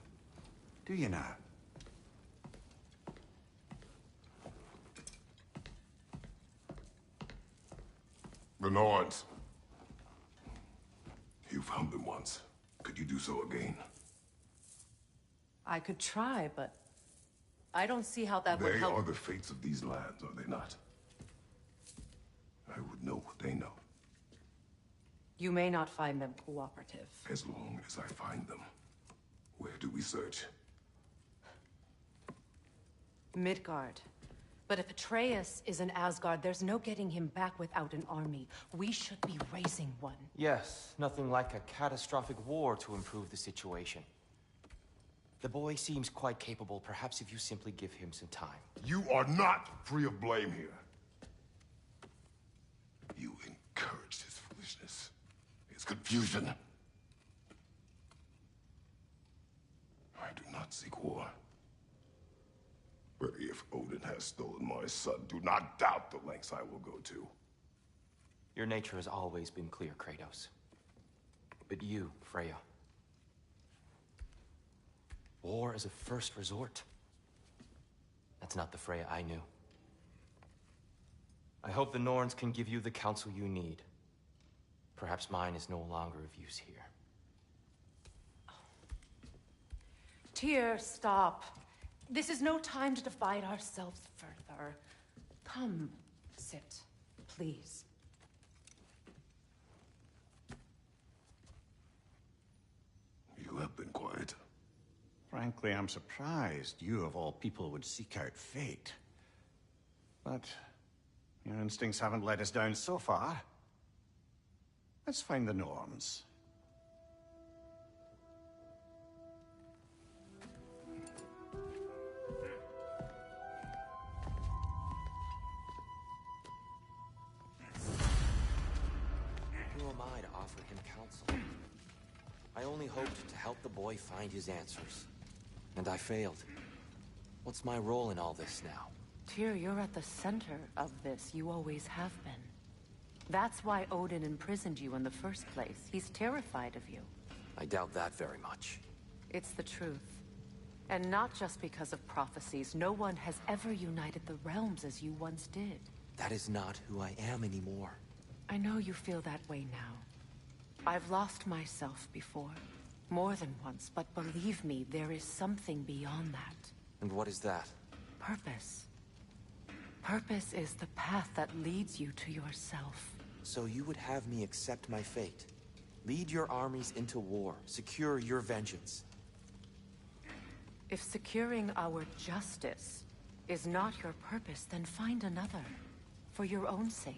Do you now? The Norns. You found them once. Could you do so again? I could try, but I don't see how that would help. They are the fates of these lands, are they not? I would know what they know. You may not find them cooperative. As long as I find them. Where do we search? Midgard. But if Atreus is in Asgard, there's no getting him back without an army. We should be raising one. Yes, nothing like a catastrophic war to improve the situation. The boy seems quite capable. Perhaps if you simply give him some time. You are not free of blame here. You encouraged his foolishness, his confusion. I do not seek war. But if Odin has stolen my son, do not doubt the lengths I will go to. Your nature has always been clear, Kratos. But you, Freya. War is a first resort. That's not the Freya I knew. I hope the Norns can give you the counsel you need. Perhaps mine is no longer of use here. Tyr, stop. This is no time to divide ourselves further. Come, sit, please. You have been quiet. Frankly, I'm surprised you, of all people, would seek out fate. But your instincts haven't let us down so far. Let's find the Norns. Who am I to offer him counsel? I only hoped to help the boy find his answers. And I failed. What's my role in all this now? Tyr, you're at the center of this. You always have been. That's why Odin imprisoned you in the first place. He's terrified of you. I doubt that very much. It's the truth. And not just because of prophecies. No one has ever united the realms as you once did. That is not who I am anymore. I know you feel that way now. I've lost myself before. More than once, but believe me, there is something beyond that. And what is that? Purpose. Purpose is the path that leads you to yourself. So you would have me accept my fate? Lead your armies into war, secure your vengeance. If securing our justice is not your purpose, then find another. For your own sake.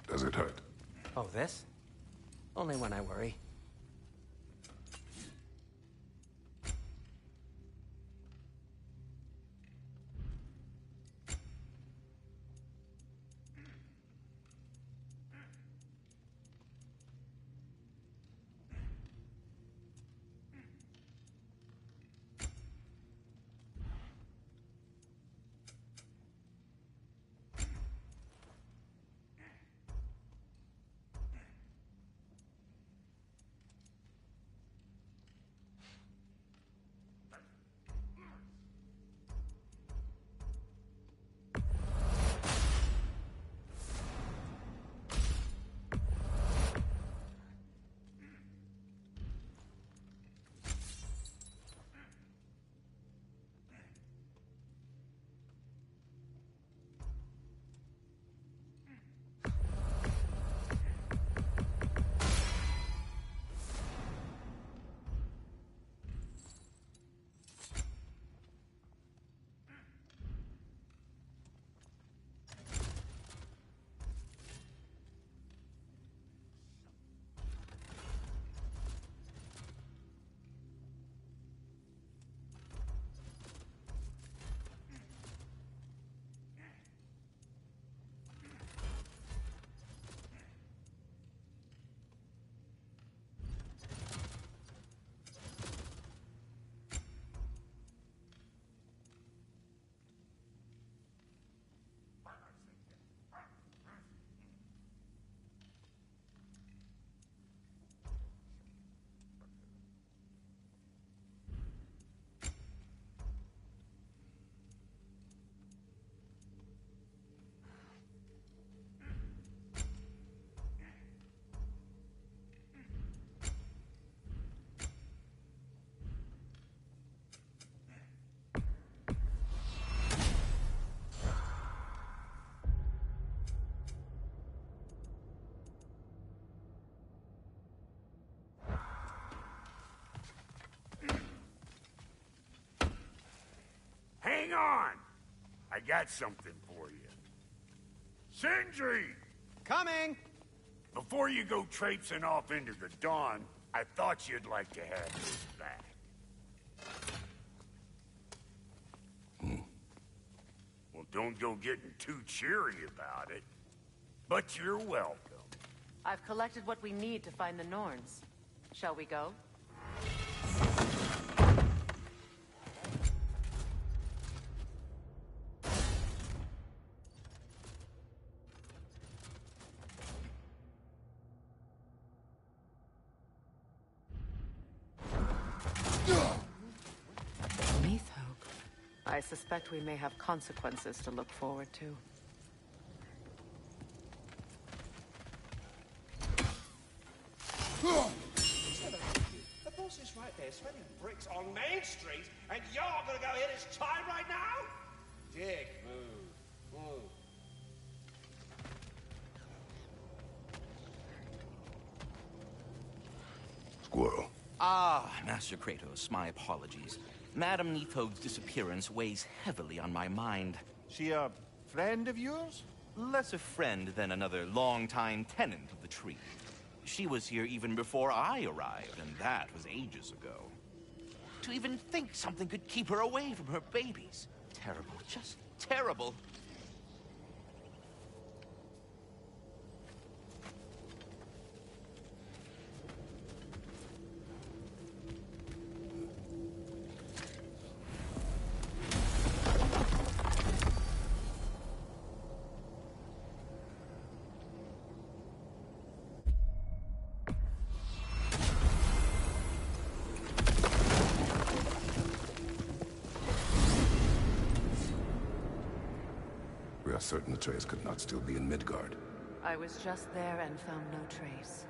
Does it hurt? Oh, this? Only when I worry. Hang on! I got something for you. Sindri! Coming! Before you go traipsing off into the dawn, I thought you'd like to have this back. Well, don't go getting too cheery about it. But you're welcome. I've collected what we need to find the Norns. Shall we go? I suspect we may have consequences to look forward to. The boss is right there, sweating bricks on Main Street, and you're gonna go hit his time right now? Dick, move. Move. Squirrel. Ah, Master Kratos, my apologies. Madame Nithog's disappearance weighs heavily on my mind. She a friend of yours? Less a friend than another longtime tenant of the tree. She was here even before I arrived, and that was ages ago. To even think something could keep her away from her babies. Terrible, just terrible. We are certain Atreus could not still be in Midgard. I was just there and found no trace.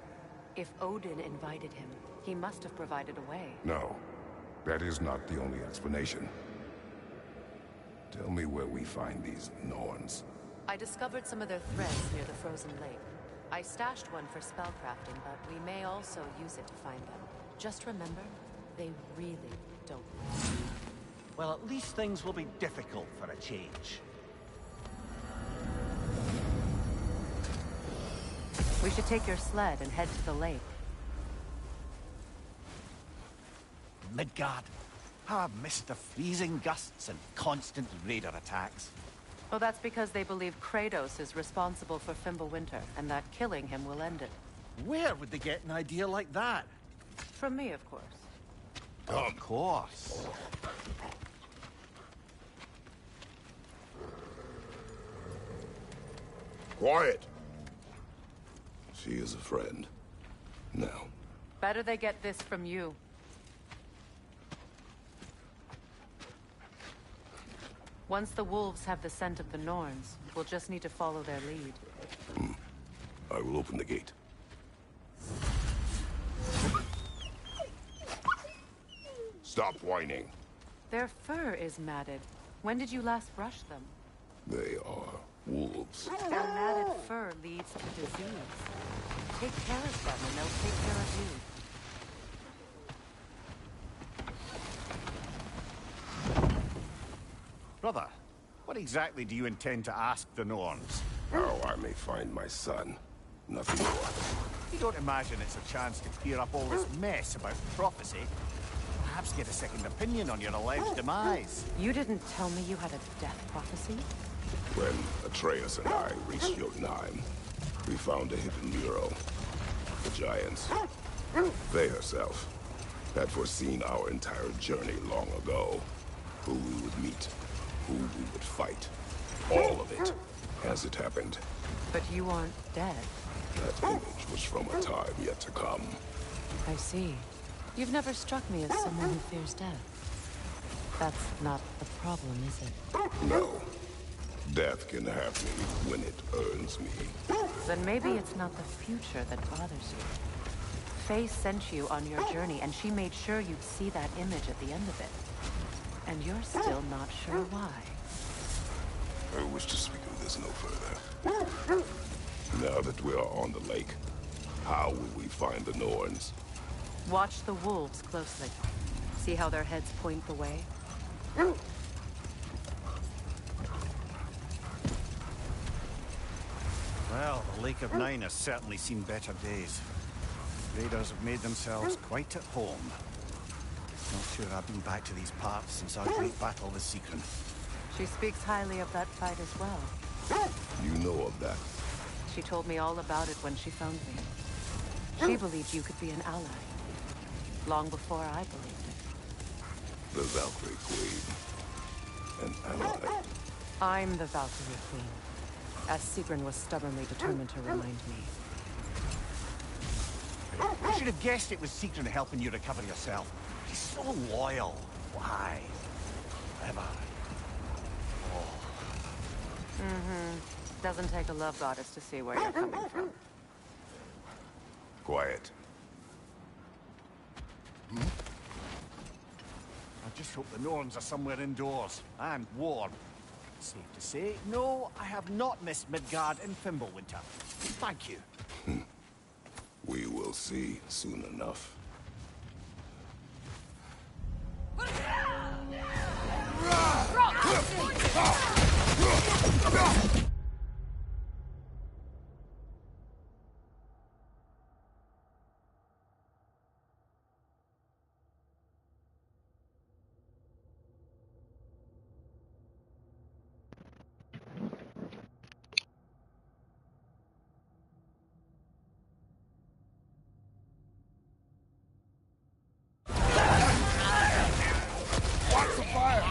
If Odin invited him, he must have provided a way. No, that is not the only explanation. Tell me where we find these Norns. I discovered some of their threads near the frozen lake. I stashed one for spellcrafting, but we may also use it to find them. Just remember, they really don't know. Well, at least things will be difficult for a change. We should take your sled and head to the lake. Midgard. How I've missed the freezing gusts and constant raider attacks. Well, that's because they believe Kratos is responsible for Fimbulwinter, and that killing him will end it. Where would they get an idea like that? From me, of course. Of course. Quiet! She is a friend. Now. Better they get this from you. Once the wolves have the scent of the Norns, we'll just need to follow their lead. I will open the gate. Stop whining. Their fur is matted. When did you last brush them? They are wolves. Their matted fur leads to disease. Take care of them and they'll take care of you. Brother, what exactly do you intend to ask the Norns? How I may find my son. Nothing more. You don't imagine it's a chance to clear up all this mess about prophecy? Perhaps get a second opinion on your alleged demise. You didn't tell me you had a death prophecy? When Atreus and I reached Jotunheim, we found a hidden mural. The Giants. They herself had foreseen our entire journey long ago. Who we would meet, who we would fight. All of it, as it happened. But you aren't dead. That image was from a time yet to come. I see. You've never struck me as someone who fears death. That's not the problem, is it? No. Death can have me when it earns me. Then maybe it's not the future that bothers you. Faye sent you on your journey, and she made sure you'd see that image at the end of it. And you're still not sure why. I wish to speak of this no further. Now that we are on the lake, how will we find the Norns? Watch the wolves closely. See how their heads point the way? Well, the Lake of Nine has certainly seen better days. Raiders have made themselves quite at home. Not sure I've been back to these parts since our great battle with Secret. She speaks highly of that fight as well. You know of that? She told me all about it when she found me. She believed you could be an ally. Long before I believed it. The Valkyrie Queen. An ally. I'm the Valkyrie Queen, as Sigrun was stubbornly determined to remind me. I should have guessed it was Secret helping you recover yourself. She's so loyal. Why? Ever. Doesn't take a love goddess to see where you're coming from. Quiet. I just hope the Norns are somewhere indoors and warm. Safe to say, no, I have not missed Midgard in Fimbulwinter. Thank you. We will see soon enough. Watch the fire!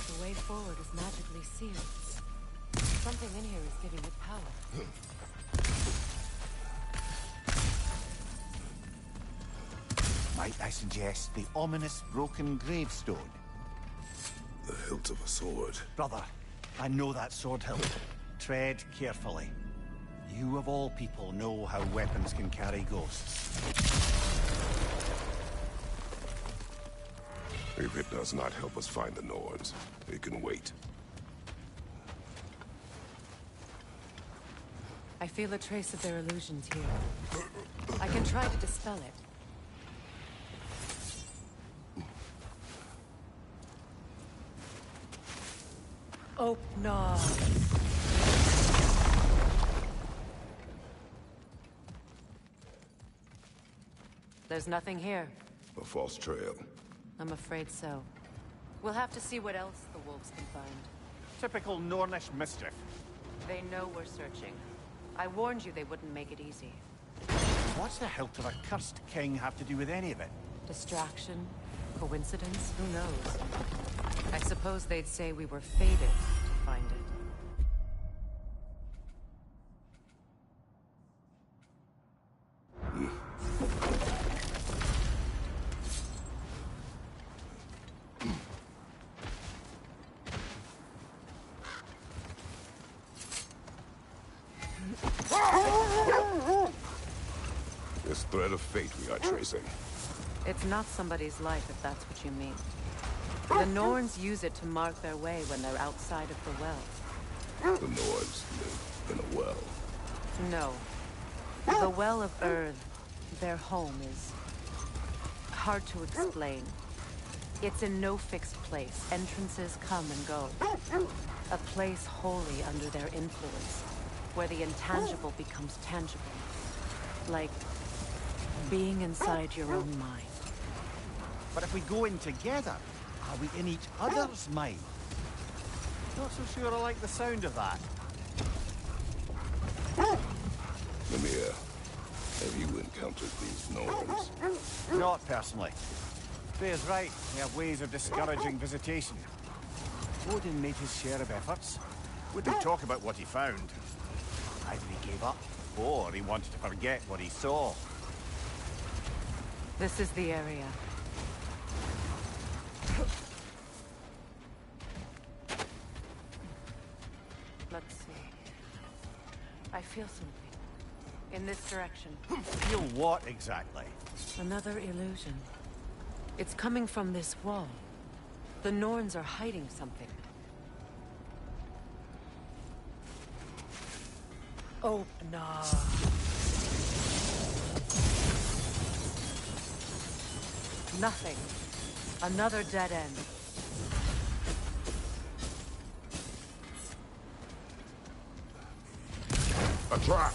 The way forward is magically sealed. Something in here is giving it power. Might I suggest the ominous broken gravestone? The hilt of a sword. Brother, I know that sword hilt. Tread carefully. You of all people know how weapons can carry ghosts. If it does not help us find the Norns, it can wait. I feel a trace of their illusions here. I can try to dispel it. Oh, no. There's nothing here. A false trail. I'm afraid so. We'll have to see what else the wolves can find. Typical Nornish mischief. They know we're searching. I warned you they wouldn't make it easy. What's the hilt of a cursed king have to do with any of it? Distraction? Coincidence? Who knows? I suppose they'd say we were fated to find it. This Thread of fate we are tracing. It's not somebody's life, if that's what you mean. The Norns use it to mark their way when they're outside of the well. The Nords live in a well. No. The Well of Earth, their home, is hard to explain. It's in no fixed place. Entrances come and go. A place wholly under their influence, where the intangible becomes tangible. Like being inside your own mind. But if we go in together, are we in each other's mind? Not so sure I like the sound of that. Mimir, have you encountered these Norns? Not personally. Freya's right. We have ways of discouraging visitation. Odin made his share of efforts. Wouldn't talk about what he found. Either he gave up, or he wanted to forget what he saw. This is the area. Let's see. I feel something. In this direction. Feel what exactly? Another illusion. It's coming from this wall. The Norns are hiding something. Open up. Nothing. Another dead end. A trap!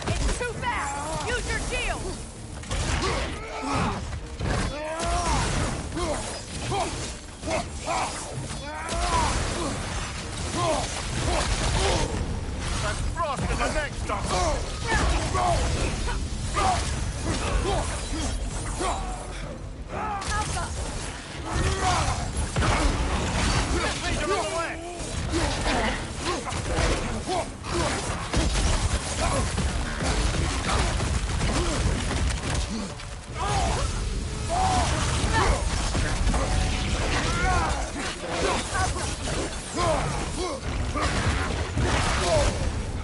It's too fast! Use your shield! That's Frost in the next stop!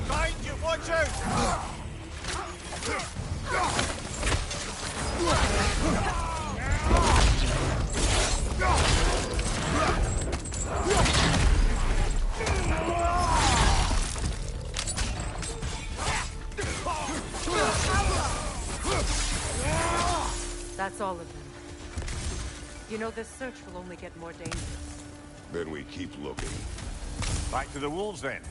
Find you, watch out! That's all of them. You know, this search will only get more dangerous. Then we keep looking. Back to the wolves, then.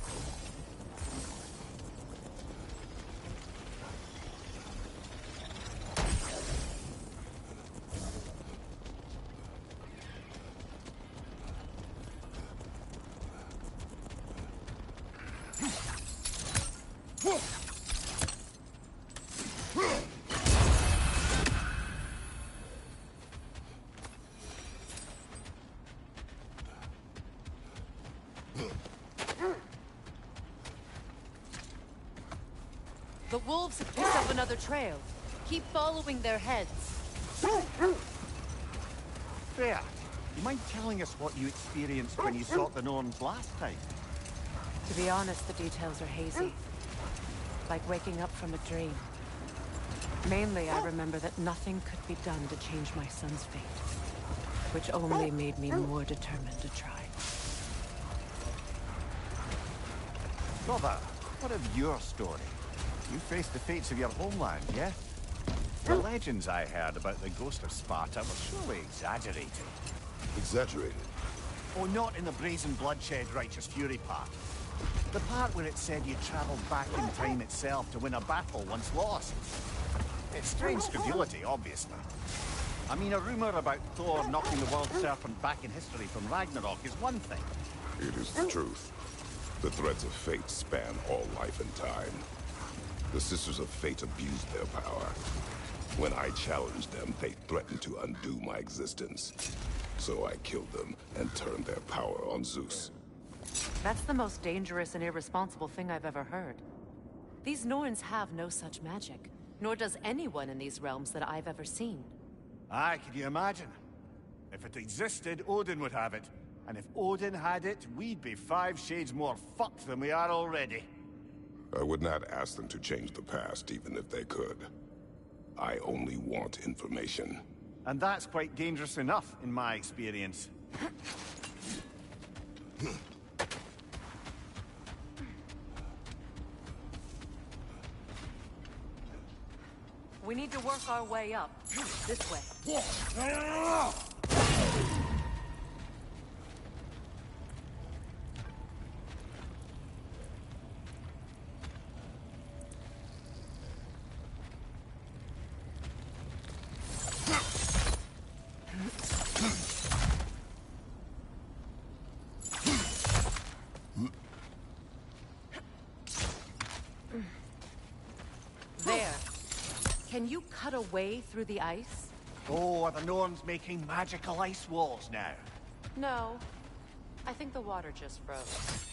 The wolves have picked up another trail. Keep following their heads. Freya, you mind telling us what you experienced when you sought the Norns last time? To be honest, the details are hazy. Like waking up from a dream. Mainly, I remember that nothing could be done to change my son's fate. Which only made me more determined to try. Brother, what of your story? You faced the fates of your homeland, yeah? The legends I heard about the ghost of Sparta were surely exaggerated. Exaggerated? Oh, not in the brazen bloodshed righteous fury part. The part where it said you travelled back in time itself to win a battle once lost. It's strange credulity, obviously. I mean, a rumour about Thor knocking the world serpent back in history from Ragnarok is one thing. It is the truth. The threads of fate span all life and time. The Sisters of Fate abused their power. When I challenged them, they threatened to undo my existence. So I killed them and turned their power on Zeus. That's the most dangerous and irresponsible thing I've ever heard. These Norns have no such magic, nor does anyone in these realms that I've ever seen. Aye, can you imagine? If it existed, Odin would have it. And if Odin had it, we'd be 5 shades more fucked than we are already. I would not ask them to change the past, even if they could. I only want information. And that's quite dangerous enough, in my experience. We need to work our way up. This way. There. Can you cut a way through the ice? Oh, are the Norns making magical ice walls now? No. I think the water just froze.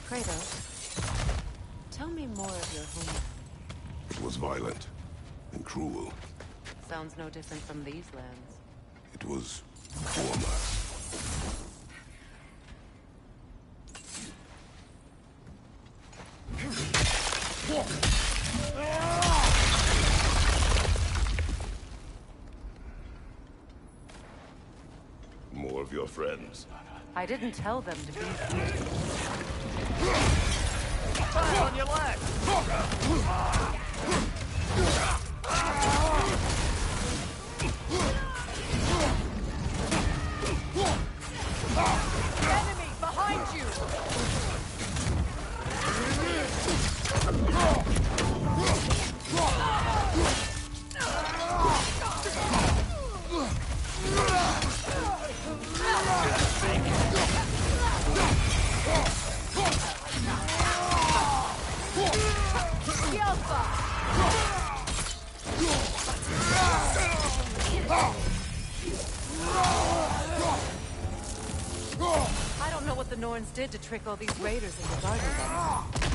Kratos, tell me more of your homeland. It was violent and cruel. Sounds no different from these lands. It was warmer. More of your friends. I didn't tell them to be Fire on your leg! Enemy behind you! I don't know what the Norns did to trick all these raiders into guarding them.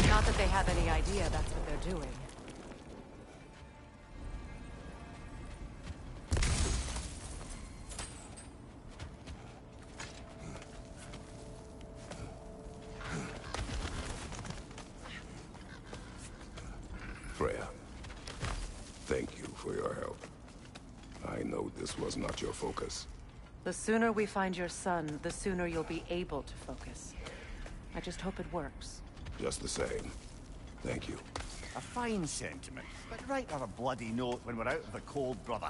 Not that they have any idea that's what they're doing. Freya, thank you for your help. I know this was not your focus. The sooner we find your son, the sooner you'll be able to focus. I just hope it works. Just the same. Thank you. A fine sentiment, but write her a bloody note when we're out of the cold, brother.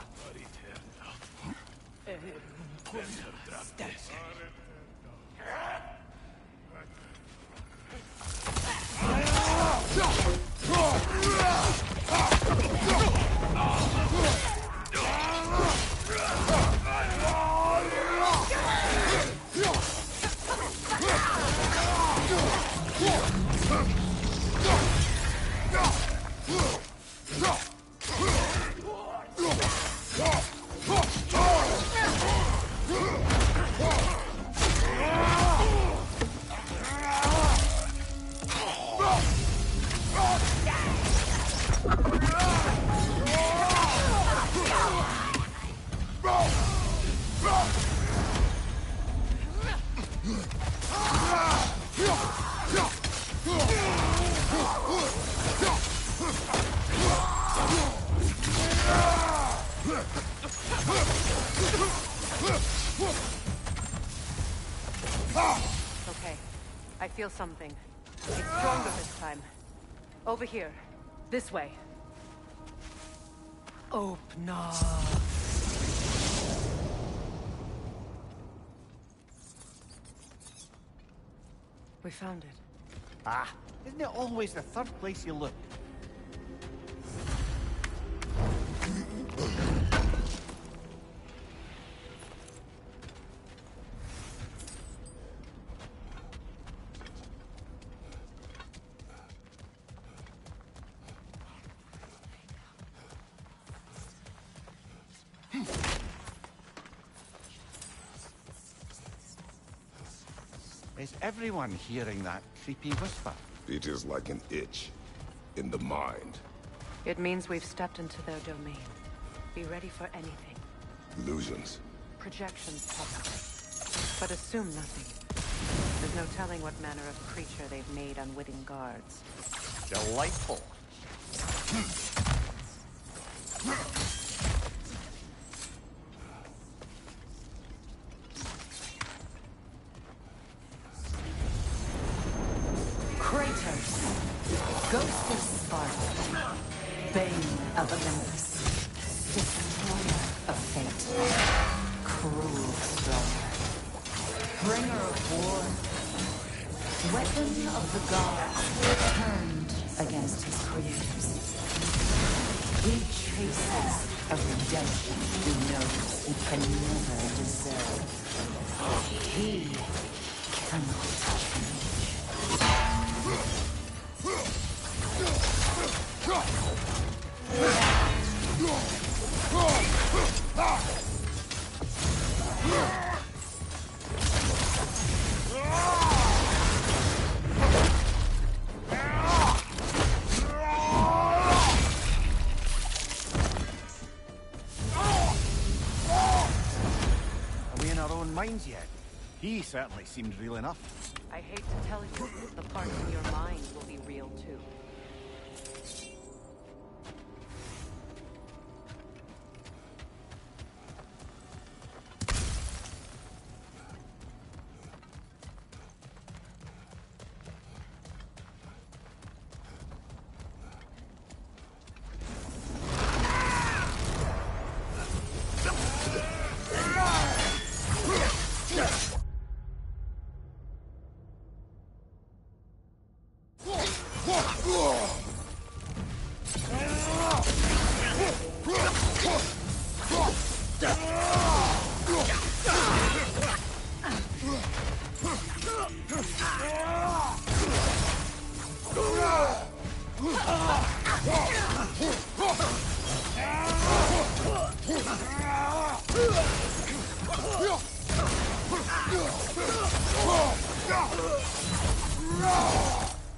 Okay. I feel something. It's stronger this time. Over here. This way. Opna. We found it. Ah, isn't it always the third place you look? Is everyone hearing that creepy whisper? It is like an itch in the mind. It means we've stepped into their domain. Be ready for anything. Illusions. Projections, possibly. But assume nothing. There's no telling what manner of creature they've made unwitting guards. Delightful. Kratos, Ghost of Sparta, Bane of Olympus, Destroyer of Fate, Cruel Stronger, Bringer of War, Weapon of the Gods, turned against his creators. He traces a redemption he knows he can never deserve. He cannot change. Are we in our own minds yet? He certainly seemed real enough. I hate to tell you, the parts in your mind will be real too.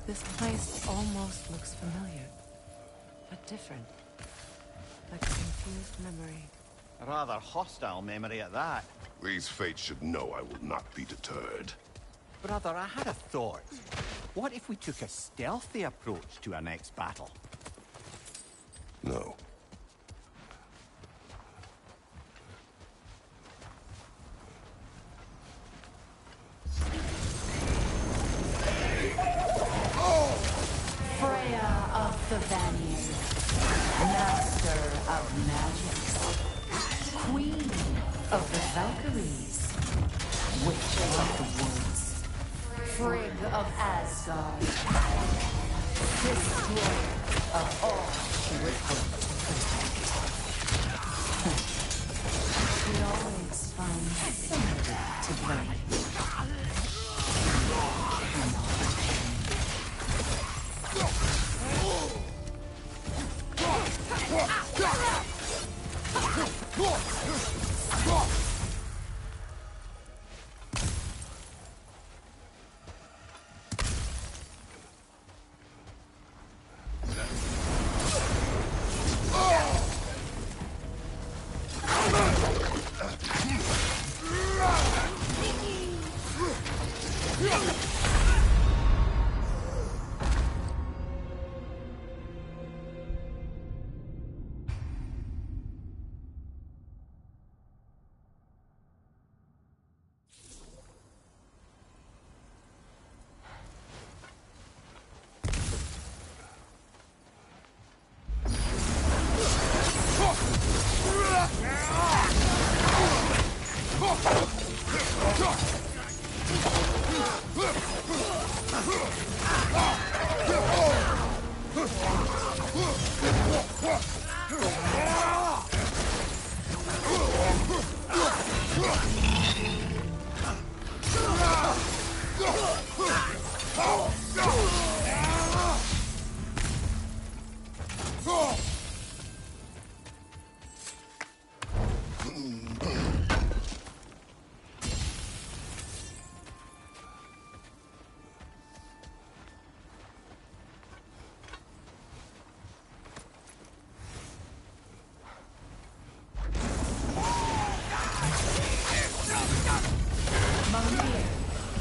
This place almost looks familiar, but different. Like a confused memory. A rather hostile memory at that. These fates should know I will not be deterred. Brother, I had a thought. What if we took a stealthy approach to our next battle? No. Freya of the Vanir, Master of Magic, Queen of the Valkyries, Witch of the Woods, Frigg of Asgard, Destroyer of all she would hope to protect. She always finds somebody to blame.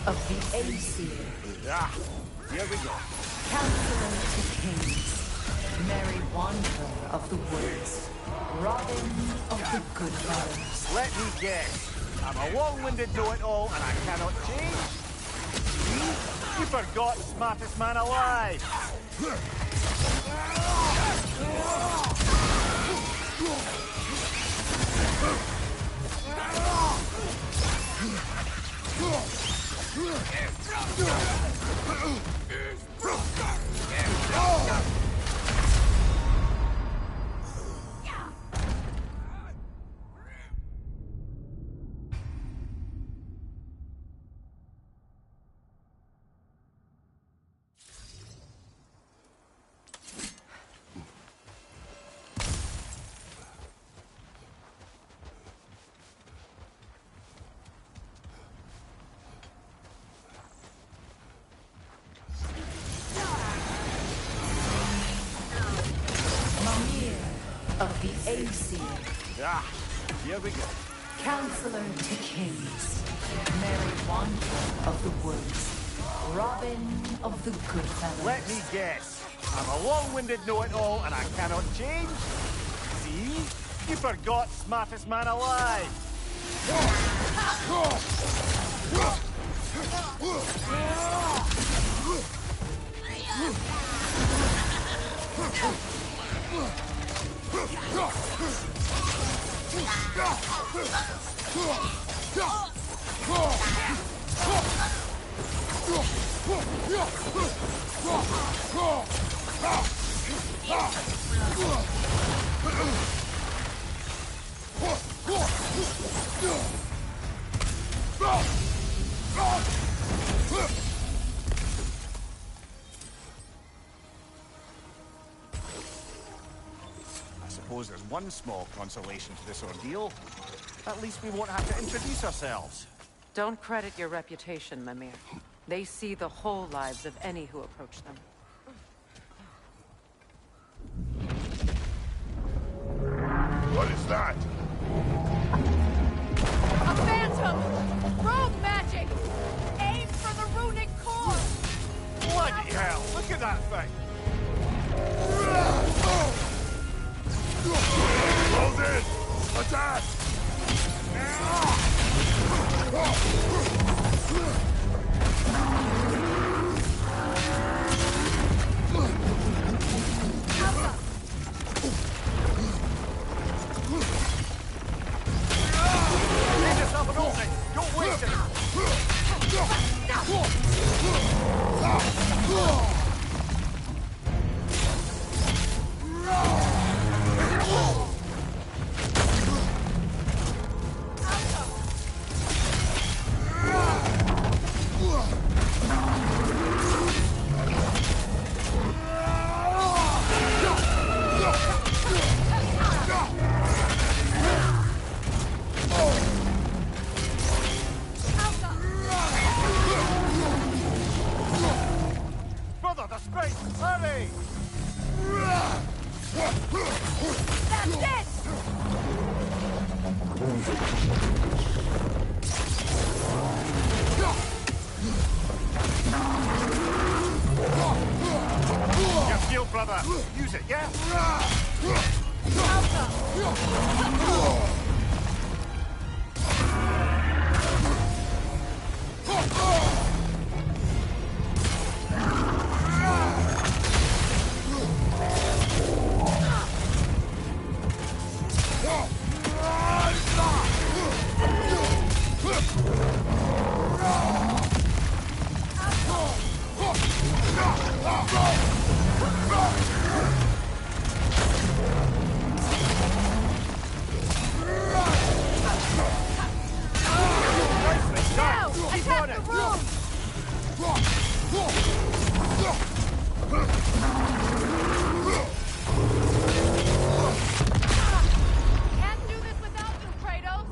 Of the AC. Ah, here we go. Counselor to Kings. Merry Wanderer of the Woods. Robin of the Good Fellows. Let me guess. I'm a long-winded know-it-all and I cannot change? You forgot smartest man alive. Of the AC. Ah, here we go. Counselor to Kings. Merry Wanderer of the Woods. Robin of the Good Fellows. Let me guess. I'm a long-winded know-it-all and I cannot change? See? You forgot smartest man alive. I suppose there's one small consolation to this ordeal. At least we won't have to introduce ourselves. Don't credit your reputation, Mimir. They see the whole lives of any who approach them. What is that? A phantom! Rogue magic! Aim for the runic core! Bloody hell! Look at that thing! Close in! Attack! Leave yourself an opening! Don't waste it! Brother, the space! Hurry! That's it! Your shield, brother! Use it, yeah? Now! Attack the room! Can't do this without you, Kratos!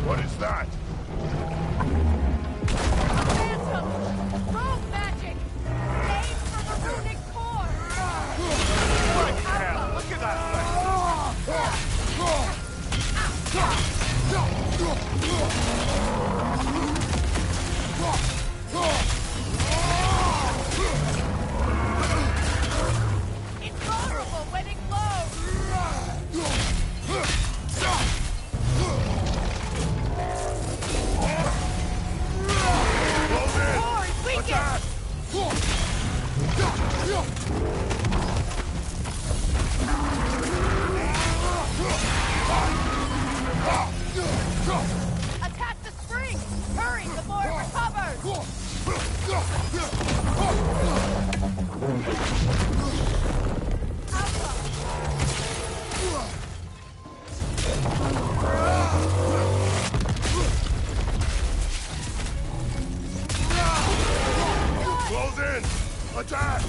What is that? Phantom! Rogue magic! Aim for the runic core! Bloody hell, look at that It's vulnerable when it glows! Core is weakened! Attack the spring! Hurry, the more it recovers! Close in! Attack!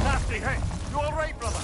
nasty hit. You all right, brother?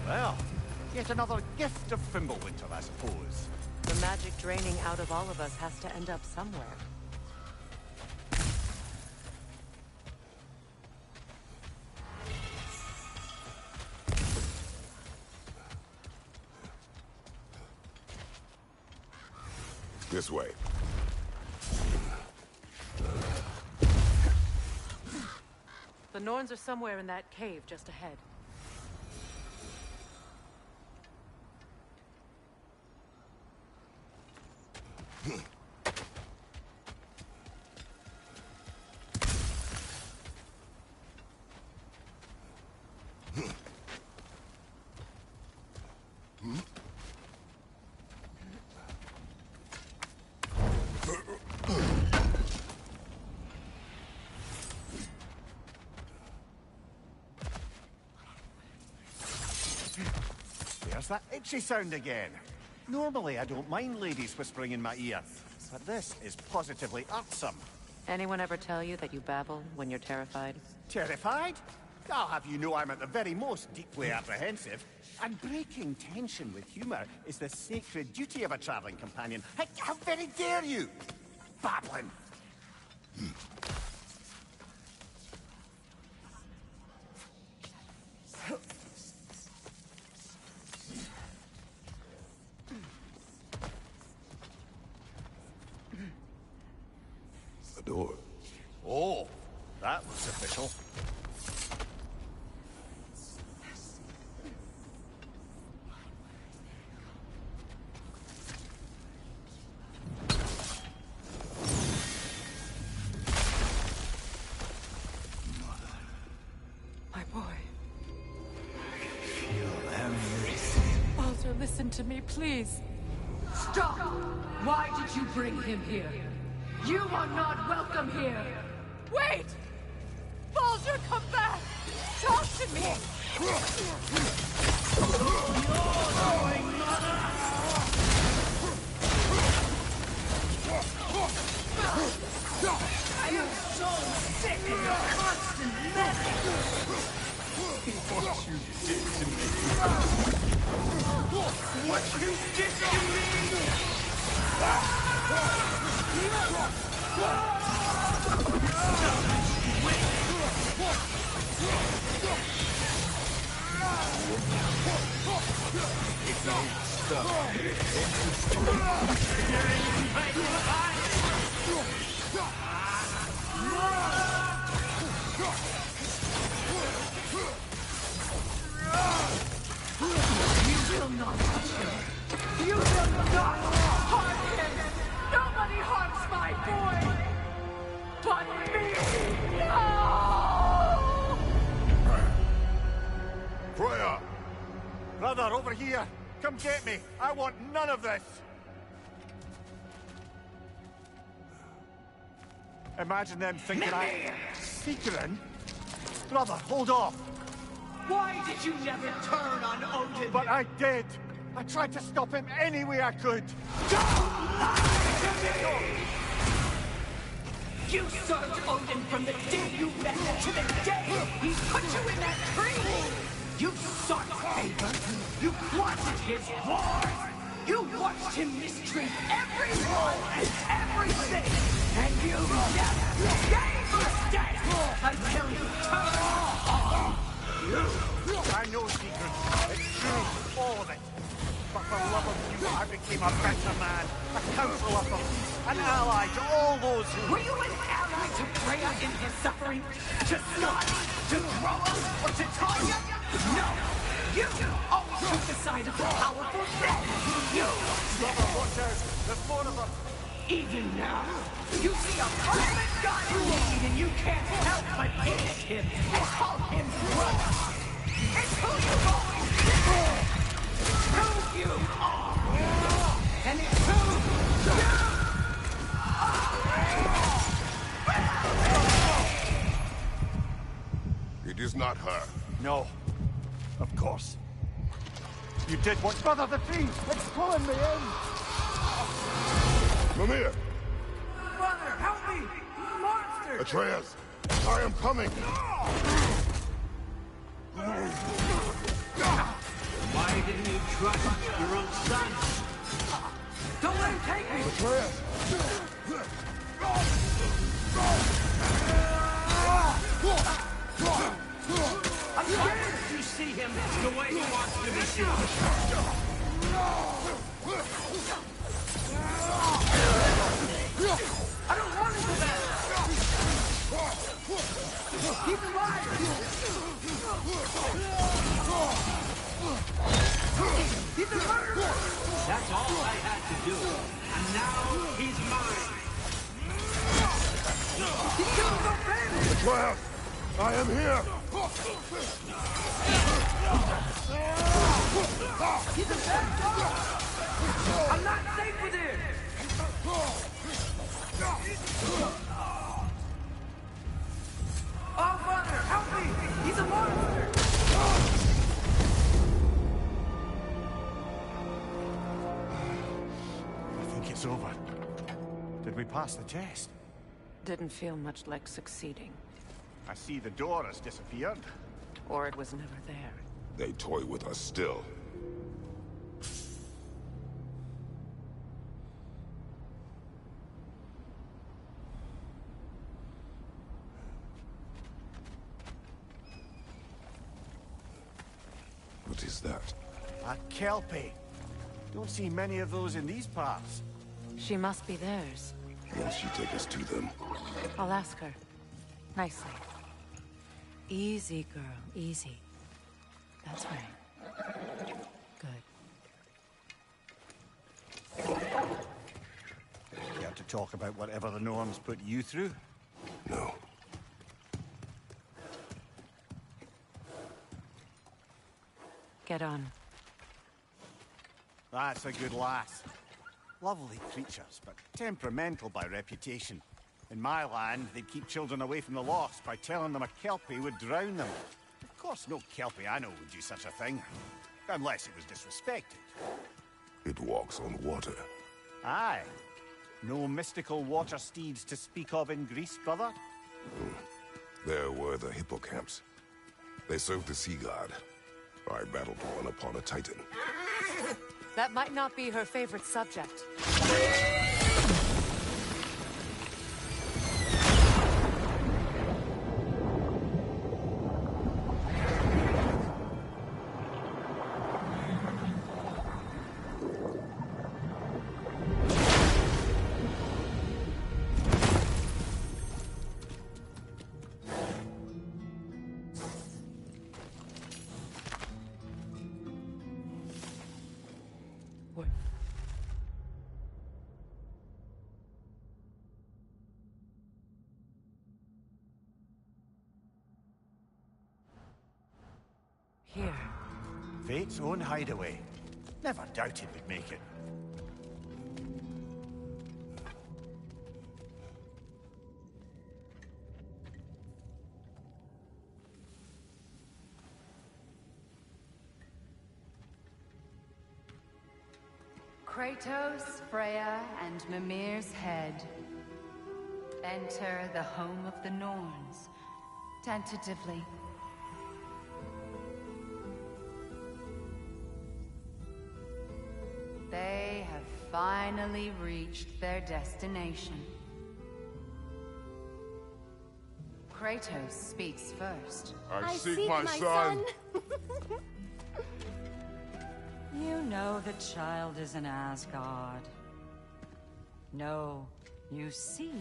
Well, yet another gift of Fimbulwinter, I suppose. The magic draining out of all of us has to end up somewhere. This way. The Norns are somewhere in that cave just ahead. There's that itchy sound again. Normally, I don't mind ladies whispering in my ear, but this is positively irksome. Anyone ever tell you that you babble when you're terrified? Terrified? I'll have you know I'm at the very most deeply apprehensive. And breaking tension with humor is the sacred duty of a traveling companion. How very dare you? Babbling. The door. Oh, that looks official. Listen to me, please. Stop! Why did you bring him here? You are not welcome here! Wait! Baldur, come back! Talk to me! I am so sick of your constant meddling! What you did to me! What you did to me! If you stop, You will not touch him! You will not harm him! Nobody harms my boy! But me! No! Freya! Brother, over here! Come get me! I want none of this! Imagine them thinking Secret? Brother, hold off! Why did you never turn on Odin? But I did! I tried to stop him any way I could! Don't lie to me! You served Odin from the day you met to the day he put you in that tree! You sought favor! You wanted his wars! You watched him mistreat everyone and everything! And you never gave a step until you turned on I know, Secret. It's true, all of it. But for love of you, I became a better man, a counselor for peace, an ally to all those who... Were you an ally to Freya in his suffering? To Scott? To Groa? Or to Tanya? No! You always took the side of the powerful men! You! Brother, watch out! There's more of them! Even now, you see a violent guy in need and you can't help but hate him and call him brother! It's who you've always been! Who you are! And it's who you are! It is not her. No. Of course. You did what... Brother, the tree! It's pulling me in! Mimir! Brother, help me! Monster! Atreus! I am coming! Why didn't you trust your own son? Don't let him take me! Atreus! I'm scared you see him the way he wants to be seen. I don't want to do that! Keep him alive! He's a murderer! That's all I had to do. And now he's mine. He killed our family! Atreus! I am here! He's a bad dog! I'm not safe with him! Oh, Father, help me! He's a monster! I think it's over. Did we pass the test? Didn't feel much like succeeding. I see the door has disappeared. Or it was never there. They toy with us still. What is that? A Kelpie. Don't see many of those in these parts. She must be theirs. Will she take us to them? I'll ask her. Nicely. Easy, girl. Easy. That's right. Good. Care to talk about whatever the norms put you through? No. Get on. That's a good lass. Lovely creatures, but temperamental by reputation. In my land, they'd keep children away from the lost by telling them a Kelpie would drown them. Of course, no Kelpie I know would do such a thing. Unless it was disrespected. It walks on water. Aye. No mystical water steeds to speak of in Greece, brother? There were the hippocamps. They served the sea god. I battled one upon a titan. That might not be her favorite subject. Here. Fate's own hideaway. Never doubted we'd make it. Kratos, Freya, and Mimir's head. Enter the home of the Norns. Tentatively. They have finally reached their destination. Kratos speaks first. I seek my son. You know the child is in Asgard. No, you seek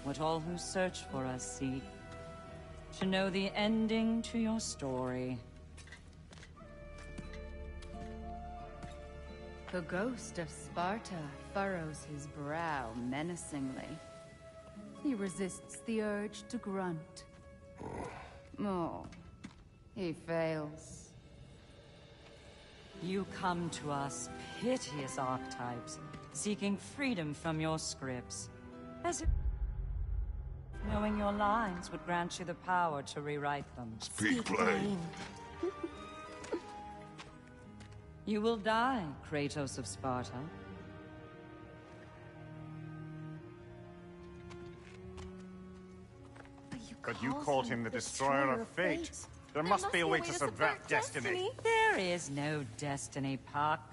what all who search for us seek. To know the ending to your story. The ghost of Sparta furrows his brow menacingly. He resists the urge to grunt. Oh, he fails. You come to us, piteous archetypes, seeking freedom from your scripts. As if knowing your lines would grant you the power to rewrite them. Speak plain. You will die, Kratos of Sparta. But you called him the Destroyer of Fate. There must be a way to subvert destiny. There is no destiny, Puck.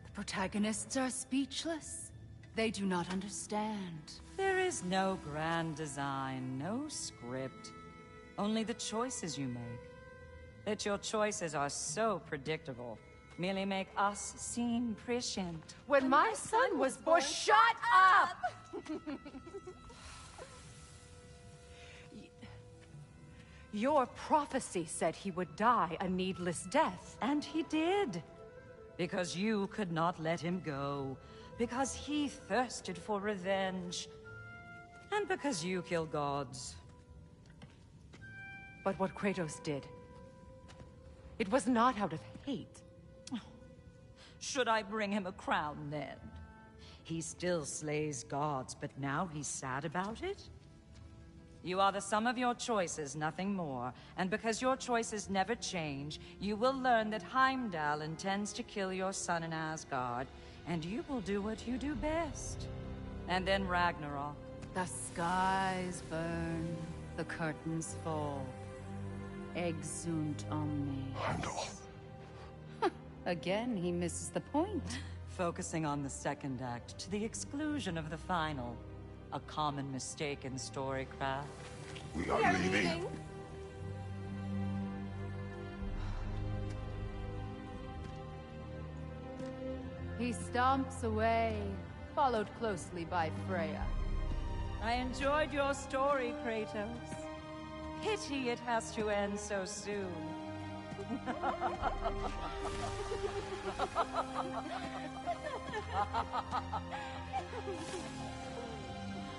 The protagonists are speechless. They do not understand. There is no grand design, no script. Only the choices you make. That your choices are so predictable. Merely make us seem prescient. When my son was born, shut up! Your prophecy said he would die a needless death. And he did. Because you could not let him go. Because he thirsted for revenge. And because you kill gods. But what Kratos did, it was not out of hate. Should I bring him a crown then? He still slays gods, but now he's sad about it? You are the sum of your choices, nothing more. And because your choices never change, you will learn that Heimdall intends to kill your son in Asgard, and you will do what you do best. And then Ragnarok. The skies burn, the curtains fall. Exunt omnes. Heimdall. Again, he misses the point. Focusing on the second act to the exclusion of the final. A common mistake in storycraft. We are leaving. He stomps away, followed closely by Freya. I enjoyed your story, Kratos. Pity it has to end so soon.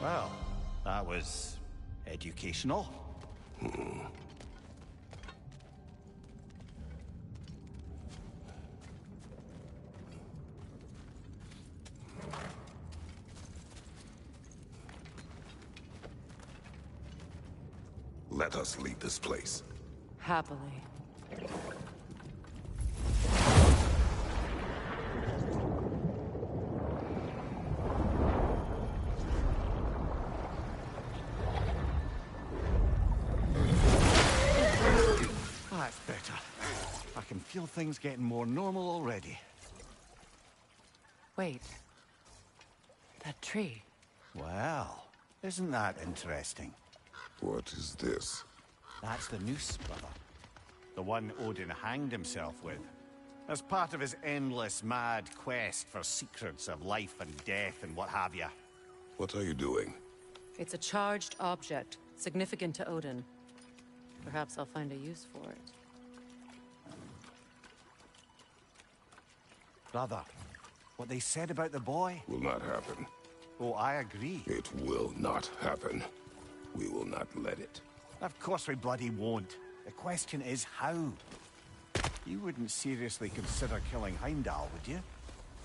Well, that was educational. let us leave this place. Happily. That's better. I can feel things getting more normal already. Wait. That tree. Well, isn't that interesting? What is this? That's the noose, brother. The one Odin hanged himself with. As part of his endless, mad quest for secrets of life and death and what have you. What are you doing? It's a charged object, significant to Odin. Perhaps I'll find a use for it. Brother, what they said about the boy? Will not happen. Oh, I agree. It will not happen. We will not let it. Of course we bloody won't. The question is how. You wouldn't seriously consider killing Heimdall, would you?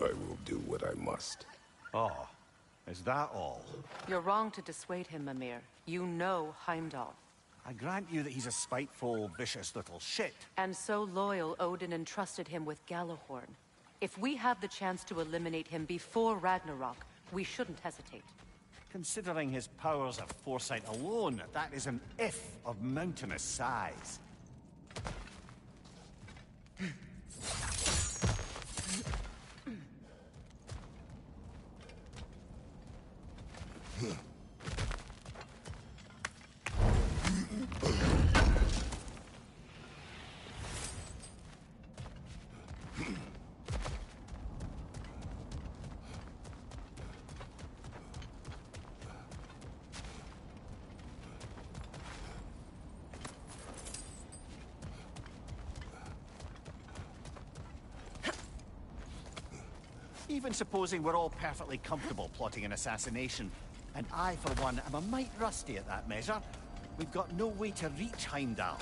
I will do what I must. Oh, is that all? You're wrong to dissuade him, Mimir. You know Heimdall. I grant you that he's a spiteful, vicious little shit. And so loyal, Odin entrusted him with Gjallarhorn. If we have the chance to eliminate him before Ragnarok, we shouldn't hesitate. Considering his powers of foresight alone, that is an if of mountainous size. Even supposing we're all perfectly comfortable plotting an assassination, and I, for one, am a mite rusty at that measure, we've got no way to reach Heimdall,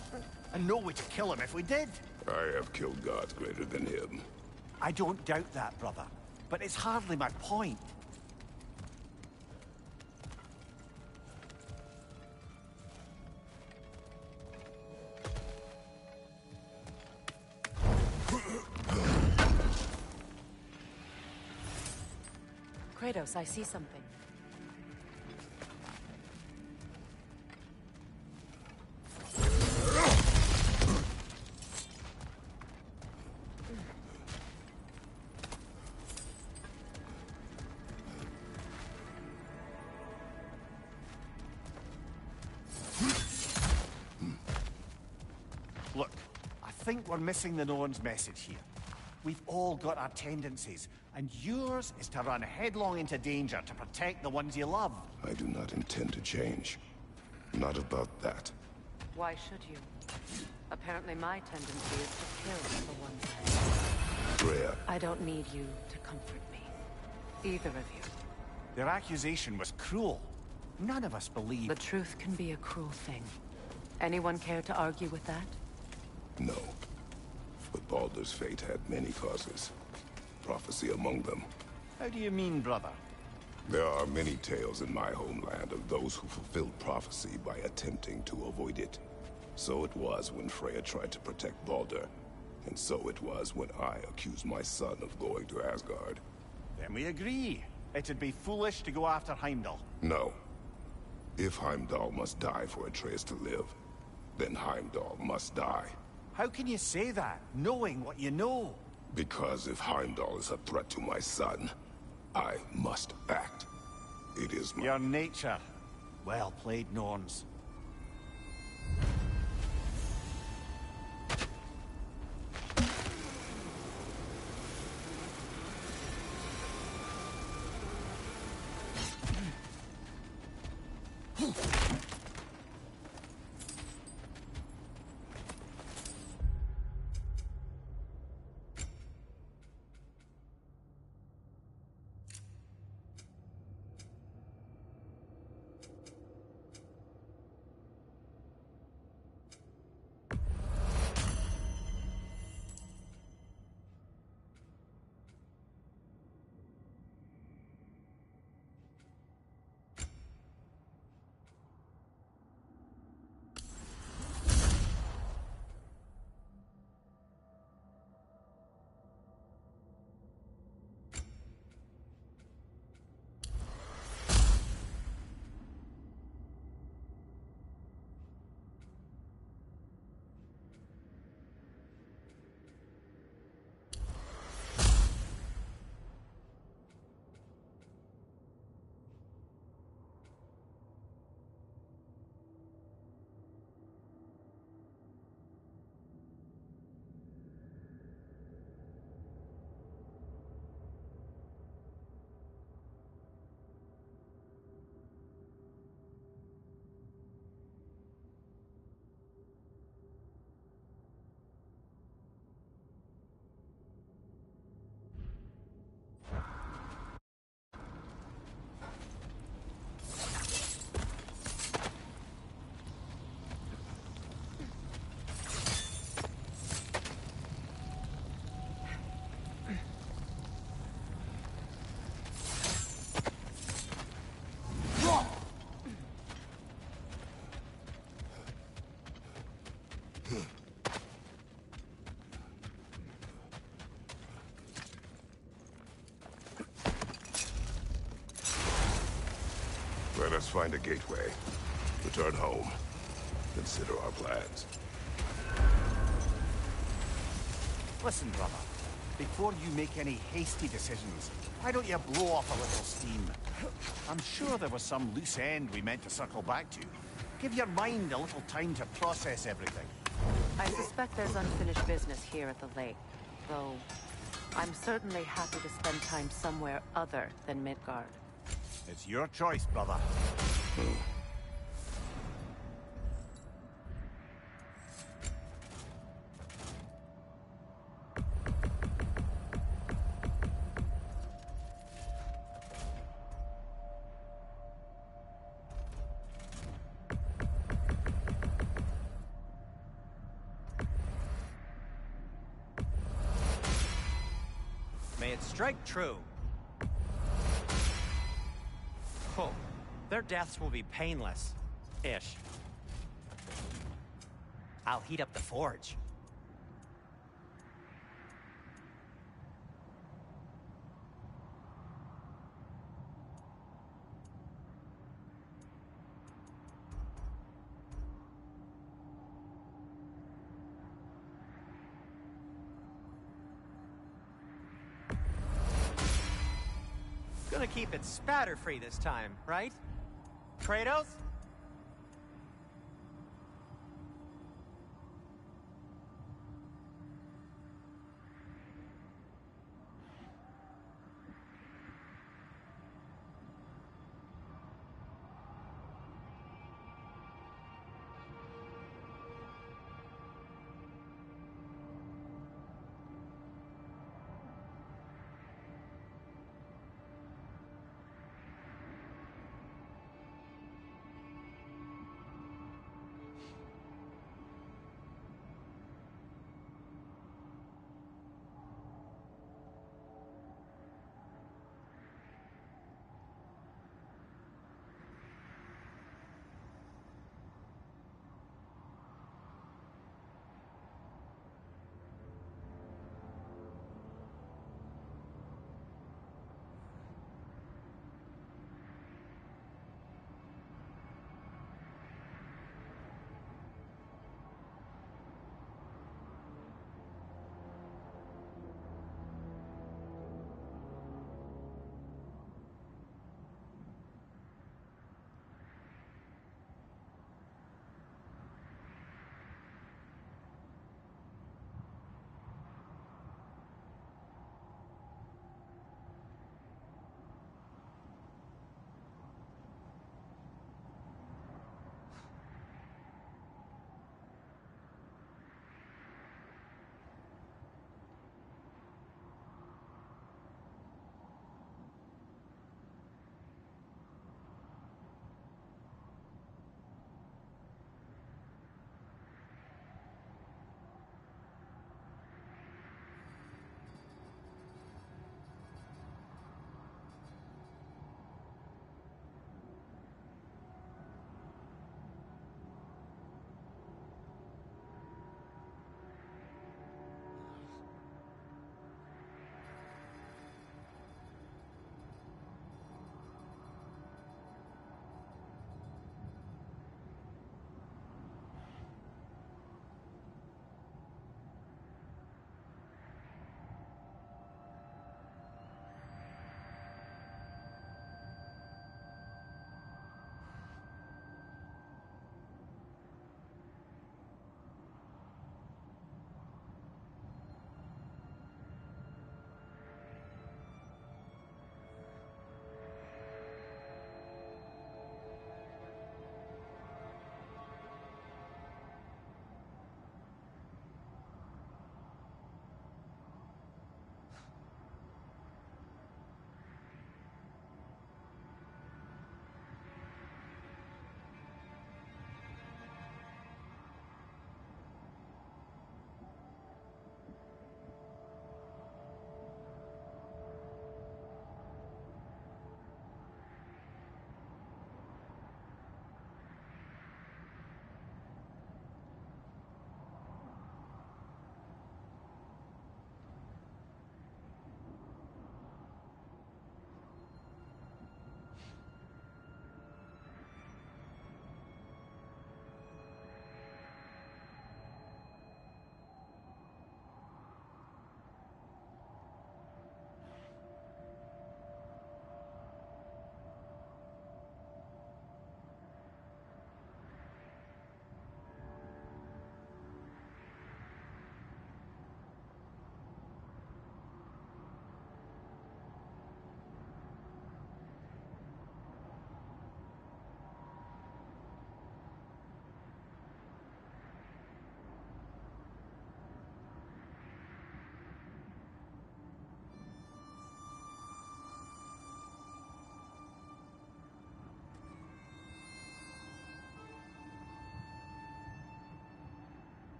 and no way to kill him if we did. I have killed gods greater than him. I don't doubt that, brother, but it's hardly my point. Kratos, I see something. Look, I think we're missing the Norn's message here. We've all got our tendencies, and yours is to run headlong into danger to protect the ones you love. I do not intend to change. Not about that. Why should you? Apparently my tendency is to kill the ones I love. Freya. I don't need you to comfort me. Either of you. Their accusation was cruel. None of us believe... The truth can be a cruel thing. Anyone care to argue with that? No. But Baldur's fate had many causes. Prophecy among them. How do you mean, brother? There are many tales in my homeland of those who fulfilled prophecy by attempting to avoid it. So it was when Freya tried to protect Baldur. And so it was when I accused my son of going to Asgard. Then we agree. It'd be foolish to go after Heimdall. No. If Heimdall must die for Atreus to live, then Heimdall must die. How can you say that, knowing what you know? Because if Heimdall is a threat to my son, I must act. It is my... Your nature. Well played, Norns. us find a gateway, return home, consider our plans. Listen, brother. Before you make any hasty decisions, why don't you blow off a little steam? I'm sure there was some loose end we meant to circle back to. Give your mind a little time to process everything. I suspect there's unfinished business here at the lake, though I'm certainly happy to spend time somewhere other than Midgard. It's your choice, brother. May it strike true. Oh, their deaths will be painless. Ish. I'll heat up the forge. Gonna keep it spatter-free this time, right? Kratos?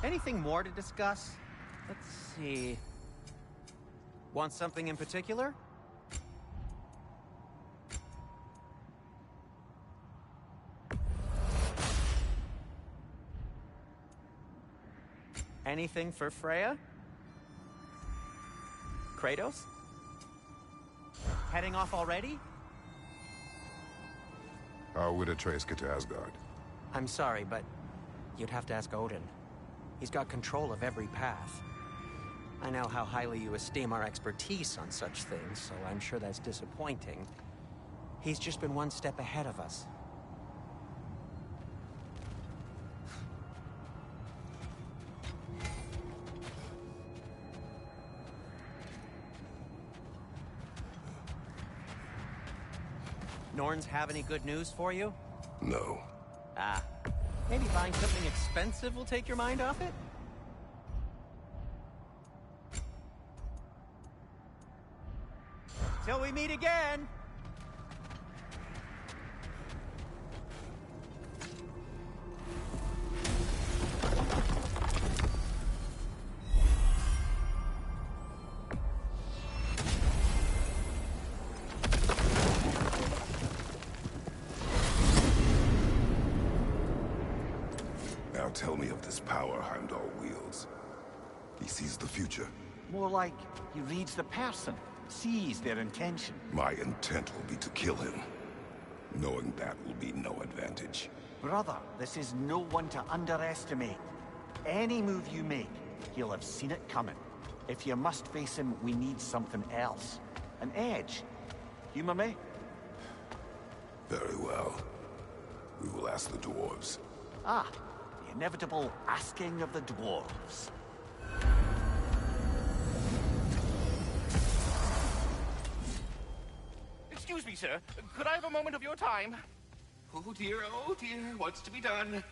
Anything more to discuss? Let's see. Want something in particular? Anything for Freya? Kratos? Heading off already? How would Atreus get to Asgard? I'm sorry, but you'd have to ask Odin. He's got control of every path. I know how highly you esteem our expertise on such things, so I'm sure that's disappointing. He's just been one step ahead of us. Norns have any good news for you? No. Ah. Maybe buying something expensive will take your mind off it? Till we meet again! Now tell me of this power Heimdall wields. He sees the future. More like he reads the person, sees their intention. My intent will be to kill him. Knowing that will be no advantage. Brother, this is no one to underestimate. Any move you make, he'll have seen it coming. If you must face him, we need something else. An edge. Humor me? Very well. We will ask the dwarves. Ah, the inevitable asking of the dwarves. Excuse me, sir. Could I have a moment of your time? Oh dear, what's to be done?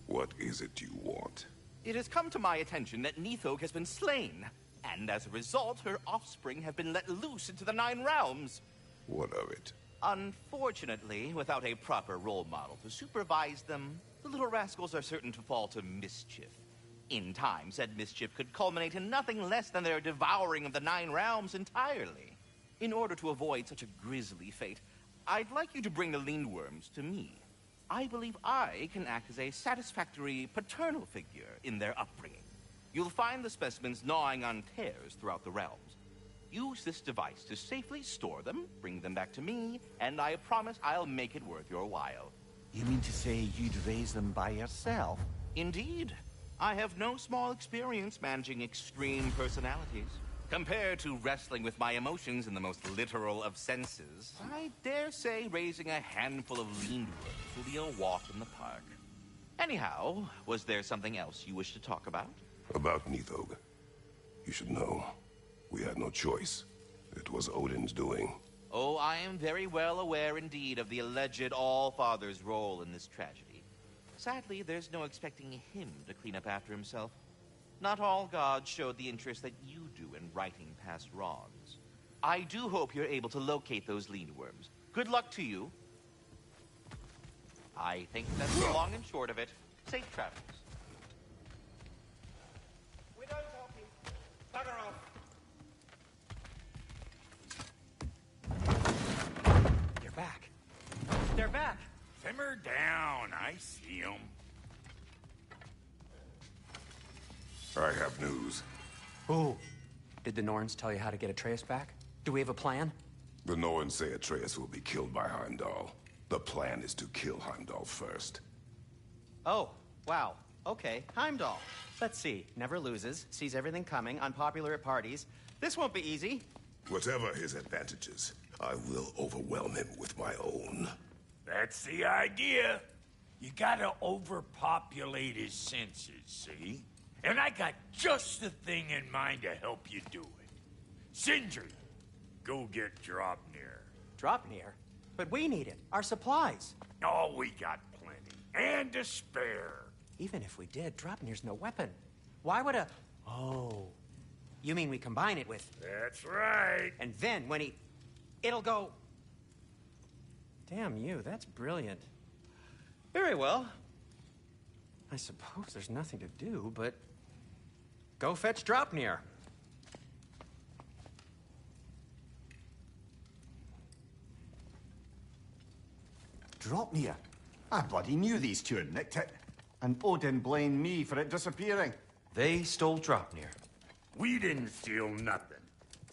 What is it you want? It has come to my attention that Nithog has been slain, and as a result, her offspring have been let loose into the Nine Realms. What of it? Unfortunately, without a proper role model to supervise them, the little rascals are certain to fall to mischief. In time, said mischief could culminate in nothing less than their devouring of the Nine Realms entirely. In order to avoid such a grisly fate, I'd like you to bring the Lindworms to me. I believe I can act as a satisfactory paternal figure in their upbringing. You'll find the specimens gnawing on tears throughout the realms. Use this device to safely store them, bring them back to me, and I promise I'll make it worth your while. You mean to say you'd raise them by yourself? Indeed. I have no small experience managing extreme personalities. Compared to wrestling with my emotions in the most literal of senses, I dare say raising a handful of Lindworms will be a walk in the park. Anyhow, was there something else you wish to talk about? About Nithog. You should know. We had no choice. It was Odin's doing. Oh, I am very well aware indeed of the alleged All-Father's role in this tragedy. Sadly, there's no expecting him to clean up after himself. Not all gods showed the interest that you do in righting past wrongs. I do hope you're able to locate those Lindworms. Good luck to you. I think that's the long and short of it. Safe travels. We're done talking. Bugger off. You're back. They're back. Simmer down. I see them. I have news. Oh. Did the Norns tell you how to get Atreus back? Do we have a plan? The Norns say Atreus will be killed by Heimdall. The plan is to kill Heimdall first. Oh, wow. Okay, Heimdall. Let's see. Never loses, sees everything coming, unpopular at parties. This won't be easy. Whatever his advantages, I will overwhelm him with my own. That's the idea. You gotta overpopulate his senses, see? And I got just the thing in mind to help you do it. Sindri, go get Draupnir. Draupnir? But we need it. Our supplies. Oh, we got plenty. And to spare. Even if we did, Draupnir's no weapon. Why would a... Oh. You mean we combine it with... That's right. And then when he... It'll go... Damn you, that's brilliant. Very well. I suppose there's nothing to do, but... go fetch Draupnir. Draupnir? I bloody knew these two had nicked it. And Odin blamed me for it disappearing. They stole Draupnir. We didn't steal nothing.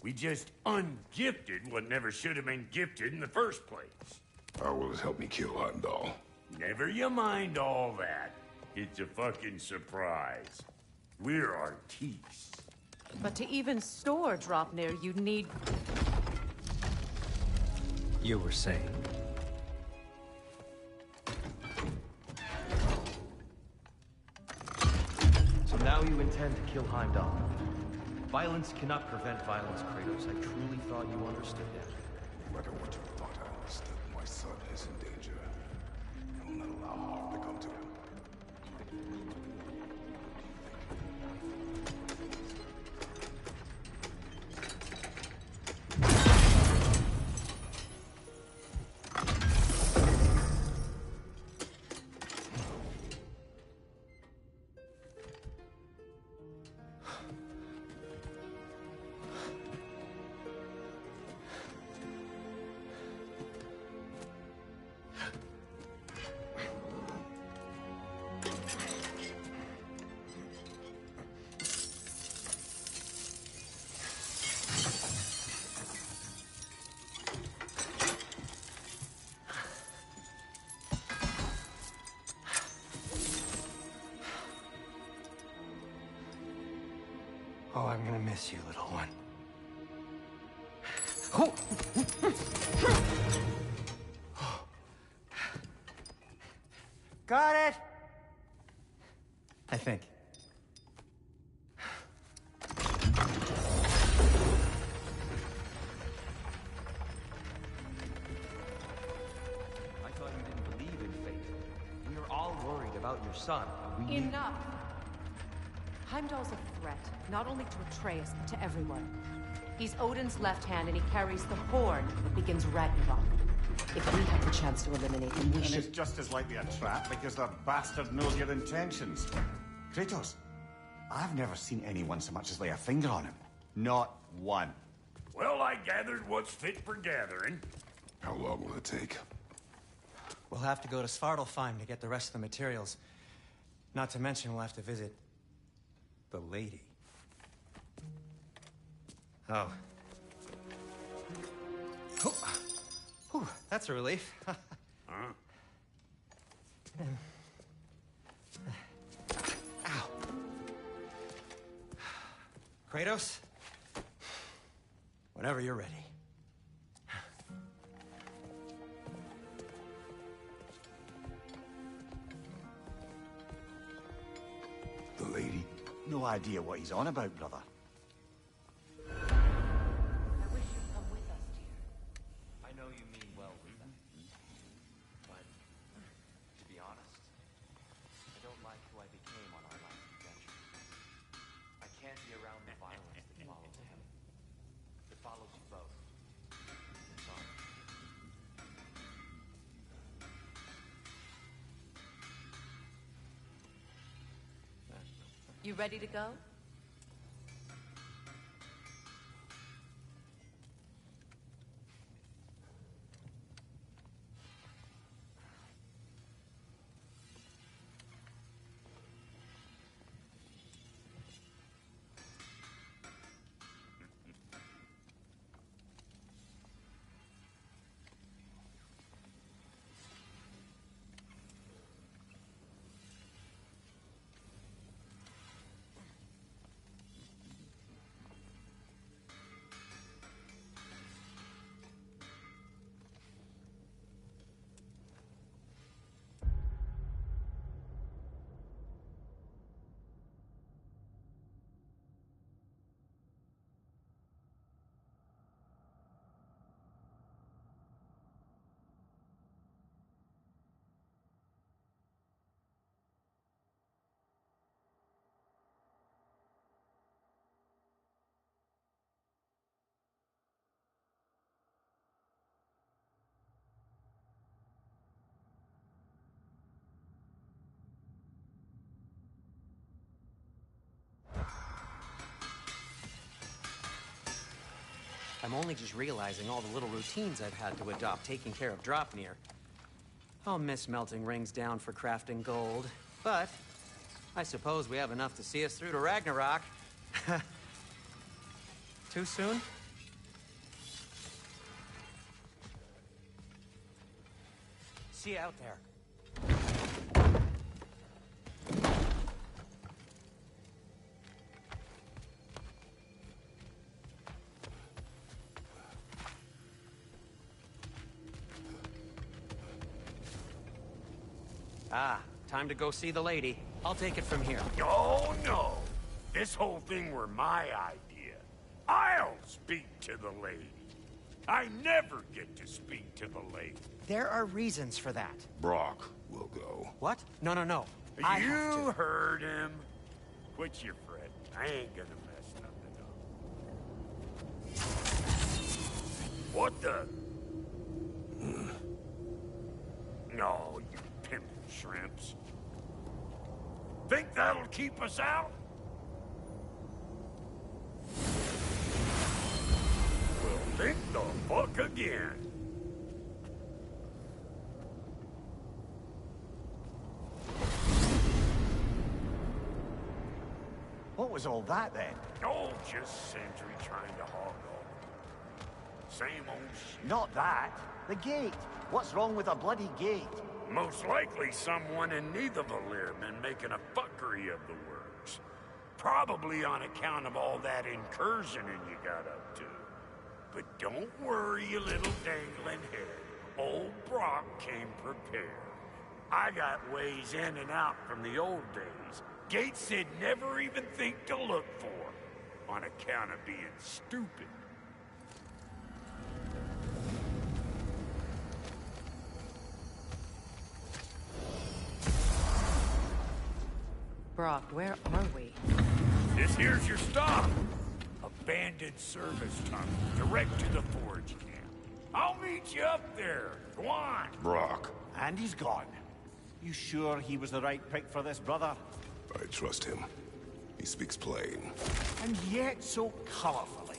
We just ungifted what never should have been gifted in the first place. How will it help me kill Heimdall? Never you mind all that. It's a fucking surprise. We're artistes. But to even store Draupnir, you'd need... You were saying? So now you intend to kill Heimdall. Violence cannot prevent violence, Kratos. I truly thought you understood that. No matter what you thought I understood, my son is in danger. I will not allow harm to come to him. Oh, I'm gonna miss you, little one. Got it! I think. I thought you didn't believe in fate. We are all worried about your son. We need... Enough! Heimdall's a threat, not only to Atreus, but to everyone. He's Odin's left hand, and he carries the horn that begins Ragnarok. If we have the chance to eliminate him, we And should... it's just as likely a trap because the bastard knows your intentions. Kratos, I've never seen anyone so much as lay a finger on him. Not one. Well, I gathered what's fit for gathering. How long will it take? We'll have to go to Svartalfheim to get the rest of the materials. Not to mention we'll have to visit... the lady. Oh. Whew, that's a relief. Huh? Ow. Kratos? Whenever you're ready. The lady? No idea what he's on about, brother. I wish you'd come with us, dear. I know you mean well with them. But, to be honest, I don't like who I became on our last adventure. I can't be around the violence that follows him. It follows you both. I'm sorry. You ready to go? I'm only just realizing all the little routines I've had to adopt taking care of Dropnir. I'll miss melting rings down for crafting gold, but I suppose we have enough to see us through to Ragnarok. Too soon? See you out there. Ah, time to go see the lady. I'll take it from here. Oh, no. This whole thing were my idea. I'll speak to the lady. I never get to speak to the lady. There are reasons for that. Brock will go. What? No. You heard him. Quit your fret. I ain't gonna mess nothing up. What the? No, you pimpin' shrimps. Think that'll keep us out? Well, think the fuck again. What was all that, then? Oh, just Sentry trying to hog off. Same old shit. Not that. The gate. What's wrong with a bloody gate? Most likely someone in Nidavellir been making a fuckery of the works. Probably on account of all that incursioning you got up to. But don't worry, you little dangling head. Old Brock came prepared. I got ways in and out from the old days. Gates he'd never even think to look for, on account of being stupid. Brock, where are we? This here's your stop. Abandoned service tunnel, direct to the forge camp. I'll meet you up there. Go on. Brock. And he's gone. You sure he was the right pick for this, brother? I trust him. He speaks plain. And yet so colorfully.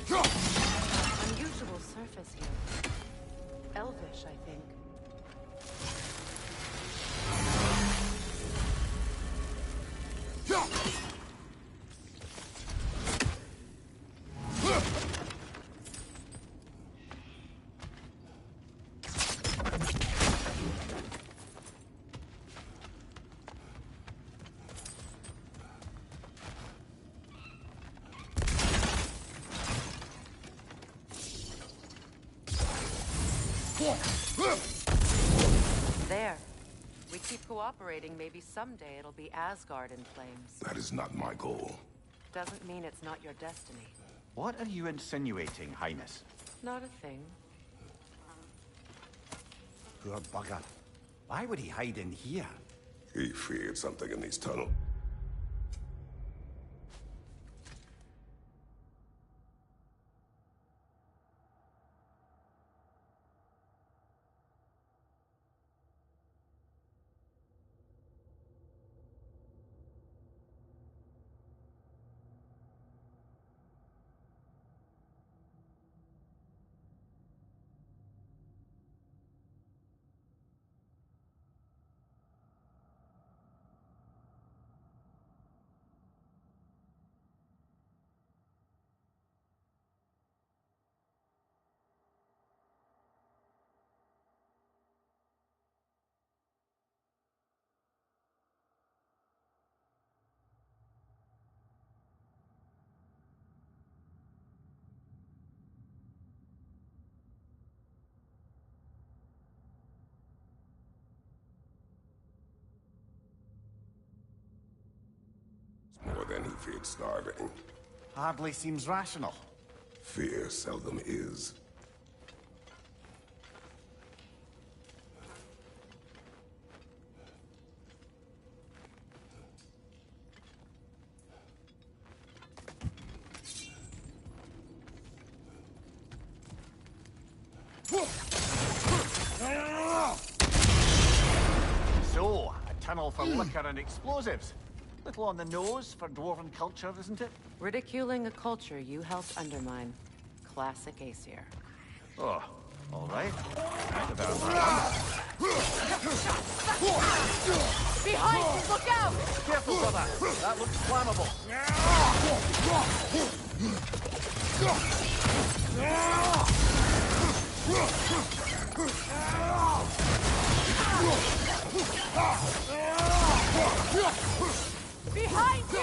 Unusual surface here. Elvish, I think. There. We keep cooperating, maybe someday it'll be Asgard in flames. That is not my goal. Doesn't mean it's not your destiny. What are you insinuating, Highness? Not a thing. Poor bugger. Why would he hide in here? He feared something in these tunnels. More than he feared starving. Hardly seems rational. Fear seldom is. So, a tunnel for liquor and explosives. Little on the nose for dwarven culture, isn't it? Ridiculing a culture you helped undermine. Classic Aesir. Oh, all right. Behind you! Look out! Careful, brother. That looks flammable. Behind you!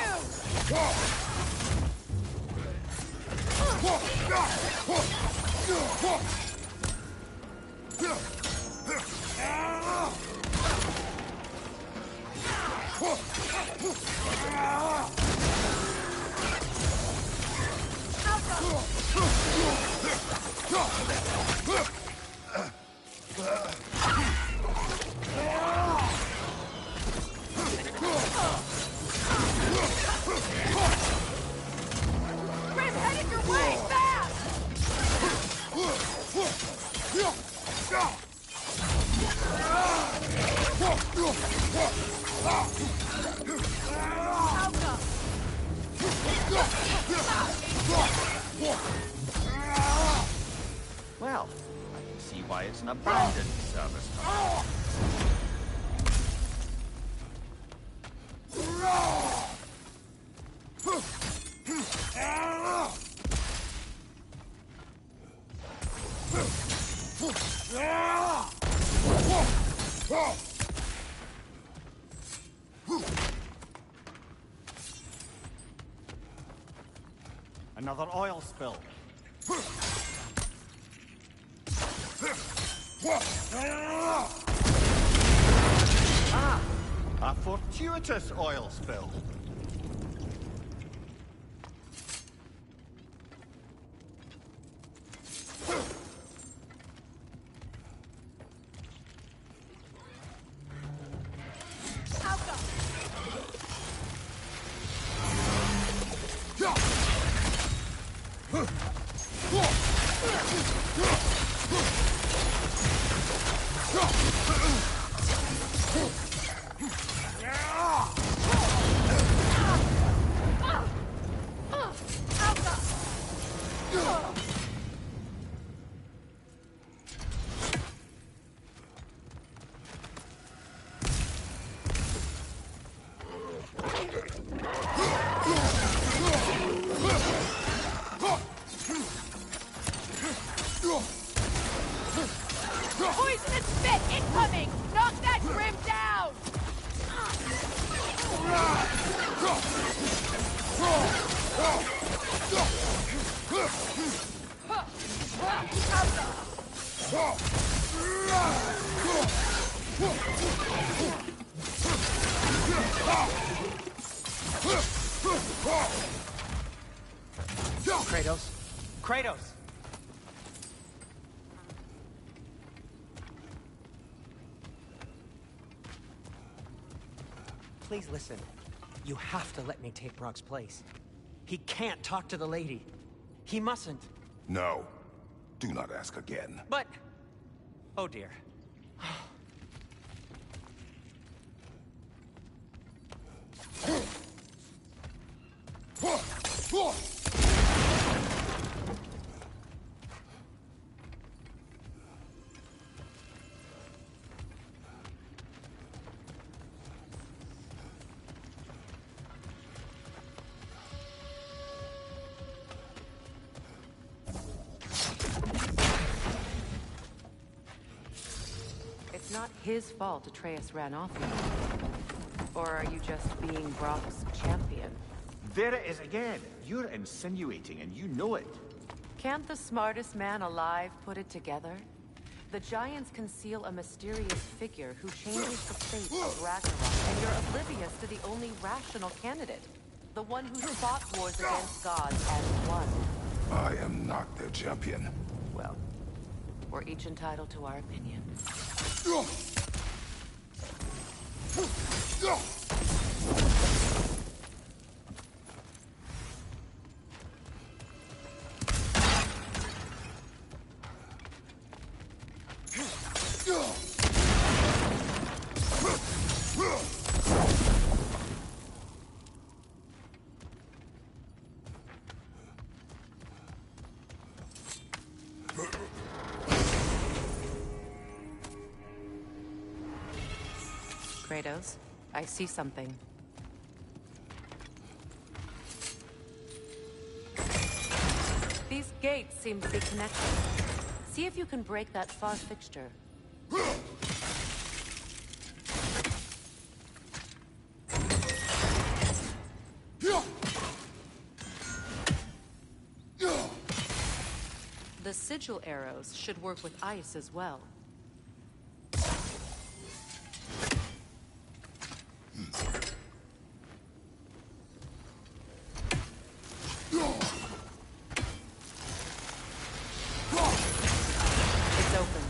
Grim, headed your way! Fast! Well, I can see why it's an abandoned service. Another oil spill. Ah! A fortuitous oil spill. Poisonous spit incoming! Knock that Grim down! Kratos! Kratos! Please listen. You have to let me take Brock's place. He can't talk to the lady. He mustn't. No. Do not ask again. But... Oh dear. It's not his fault Atreus ran off with you. Or are you just being Brock's champion? There it is again. You're insinuating, and you know it. Can't the smartest man alive put it together? The Giants conceal a mysterious figure who changes the fate of Ragnarok, and you're oblivious to the only rational candidate. The one who fought wars against gods and won. I am not their champion. Well, we're each entitled to our opinion. Kratos. I see something. These gates seem to be connected. See if you can break that far fixture. The sigil arrows should work with ice as well. It's open.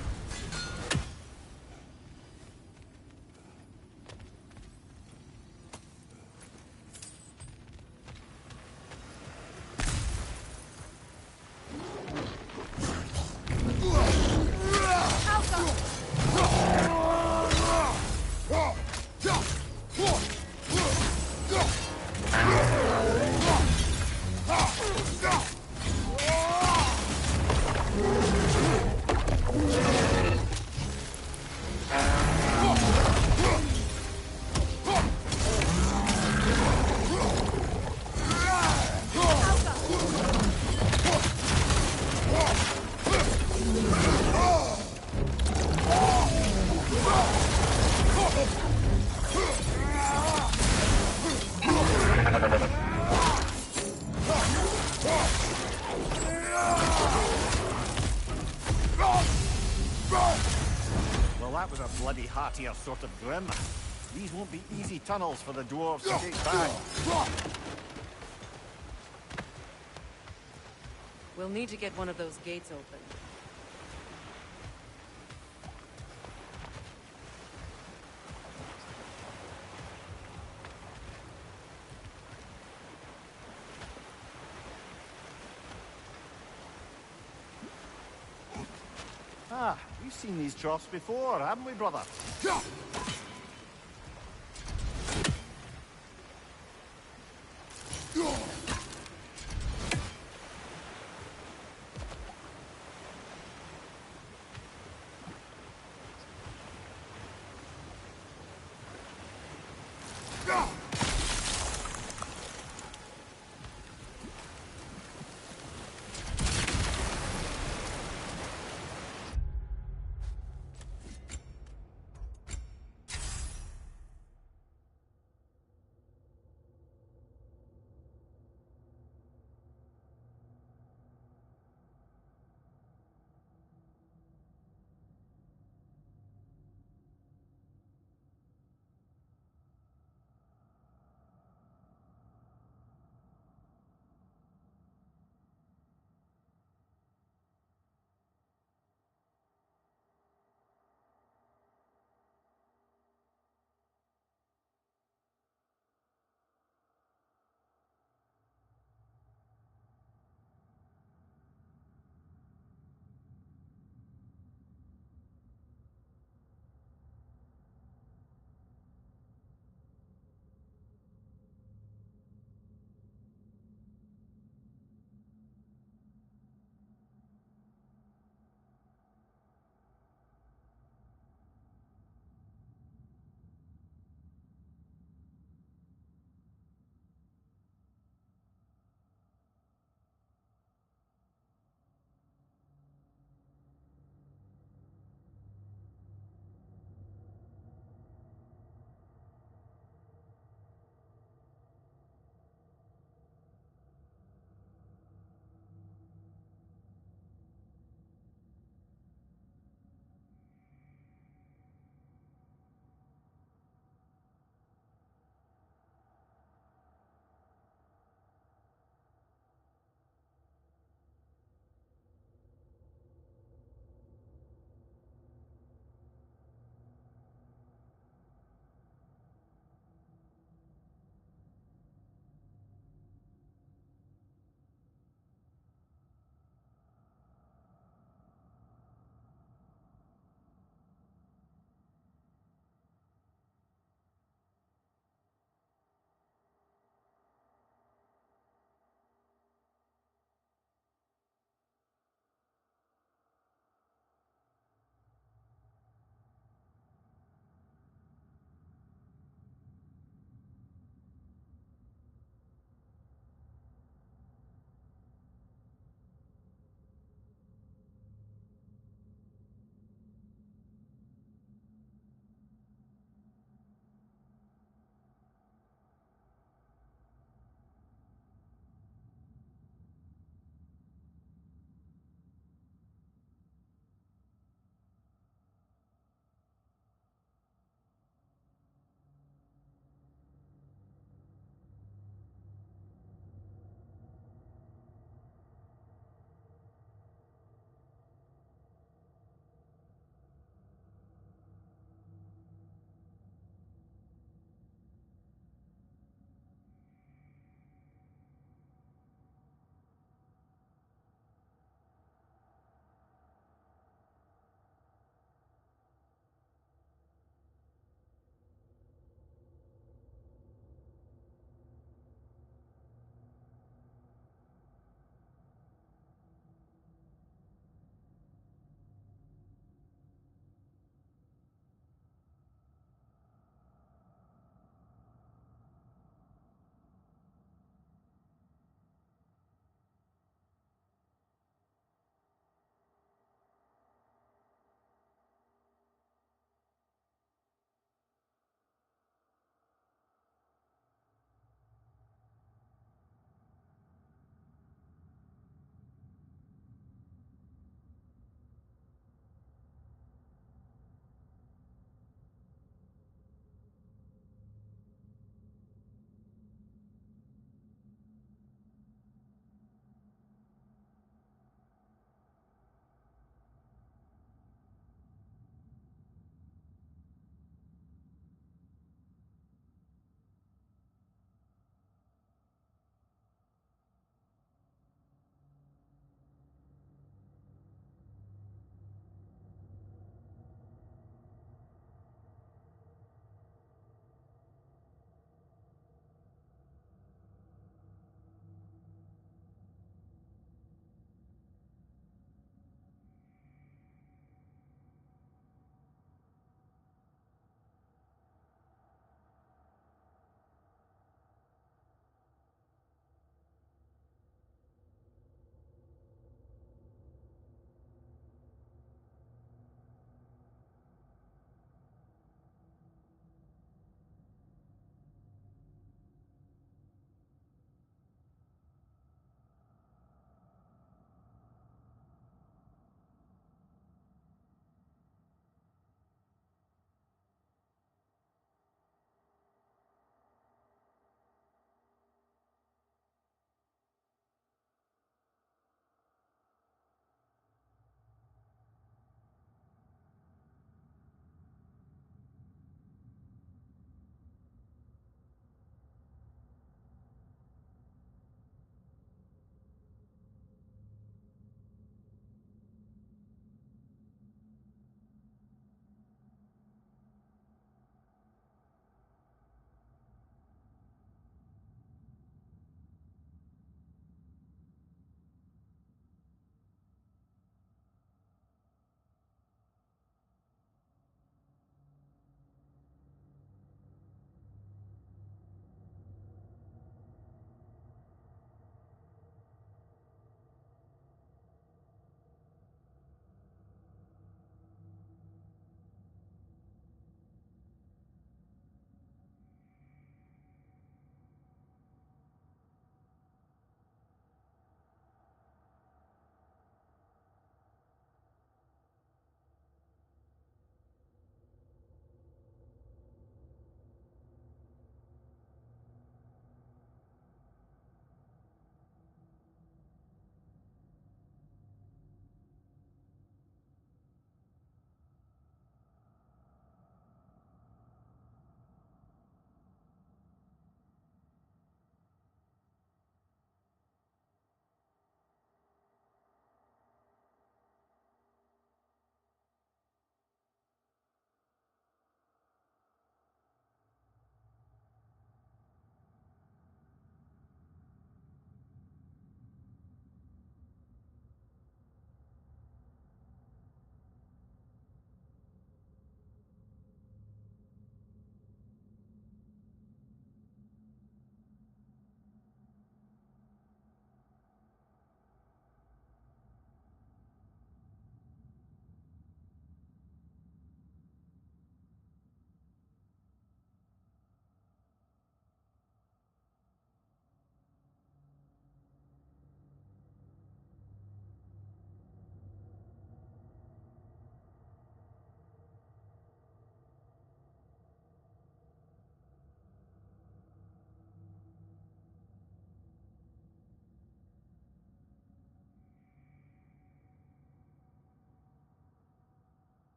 Well, that was a bloody heartier sort of grim. These won't be easy tunnels for the dwarves to take back. We'll need to get one of those gates open. Ah, we've seen these troughs before, haven't we, brother?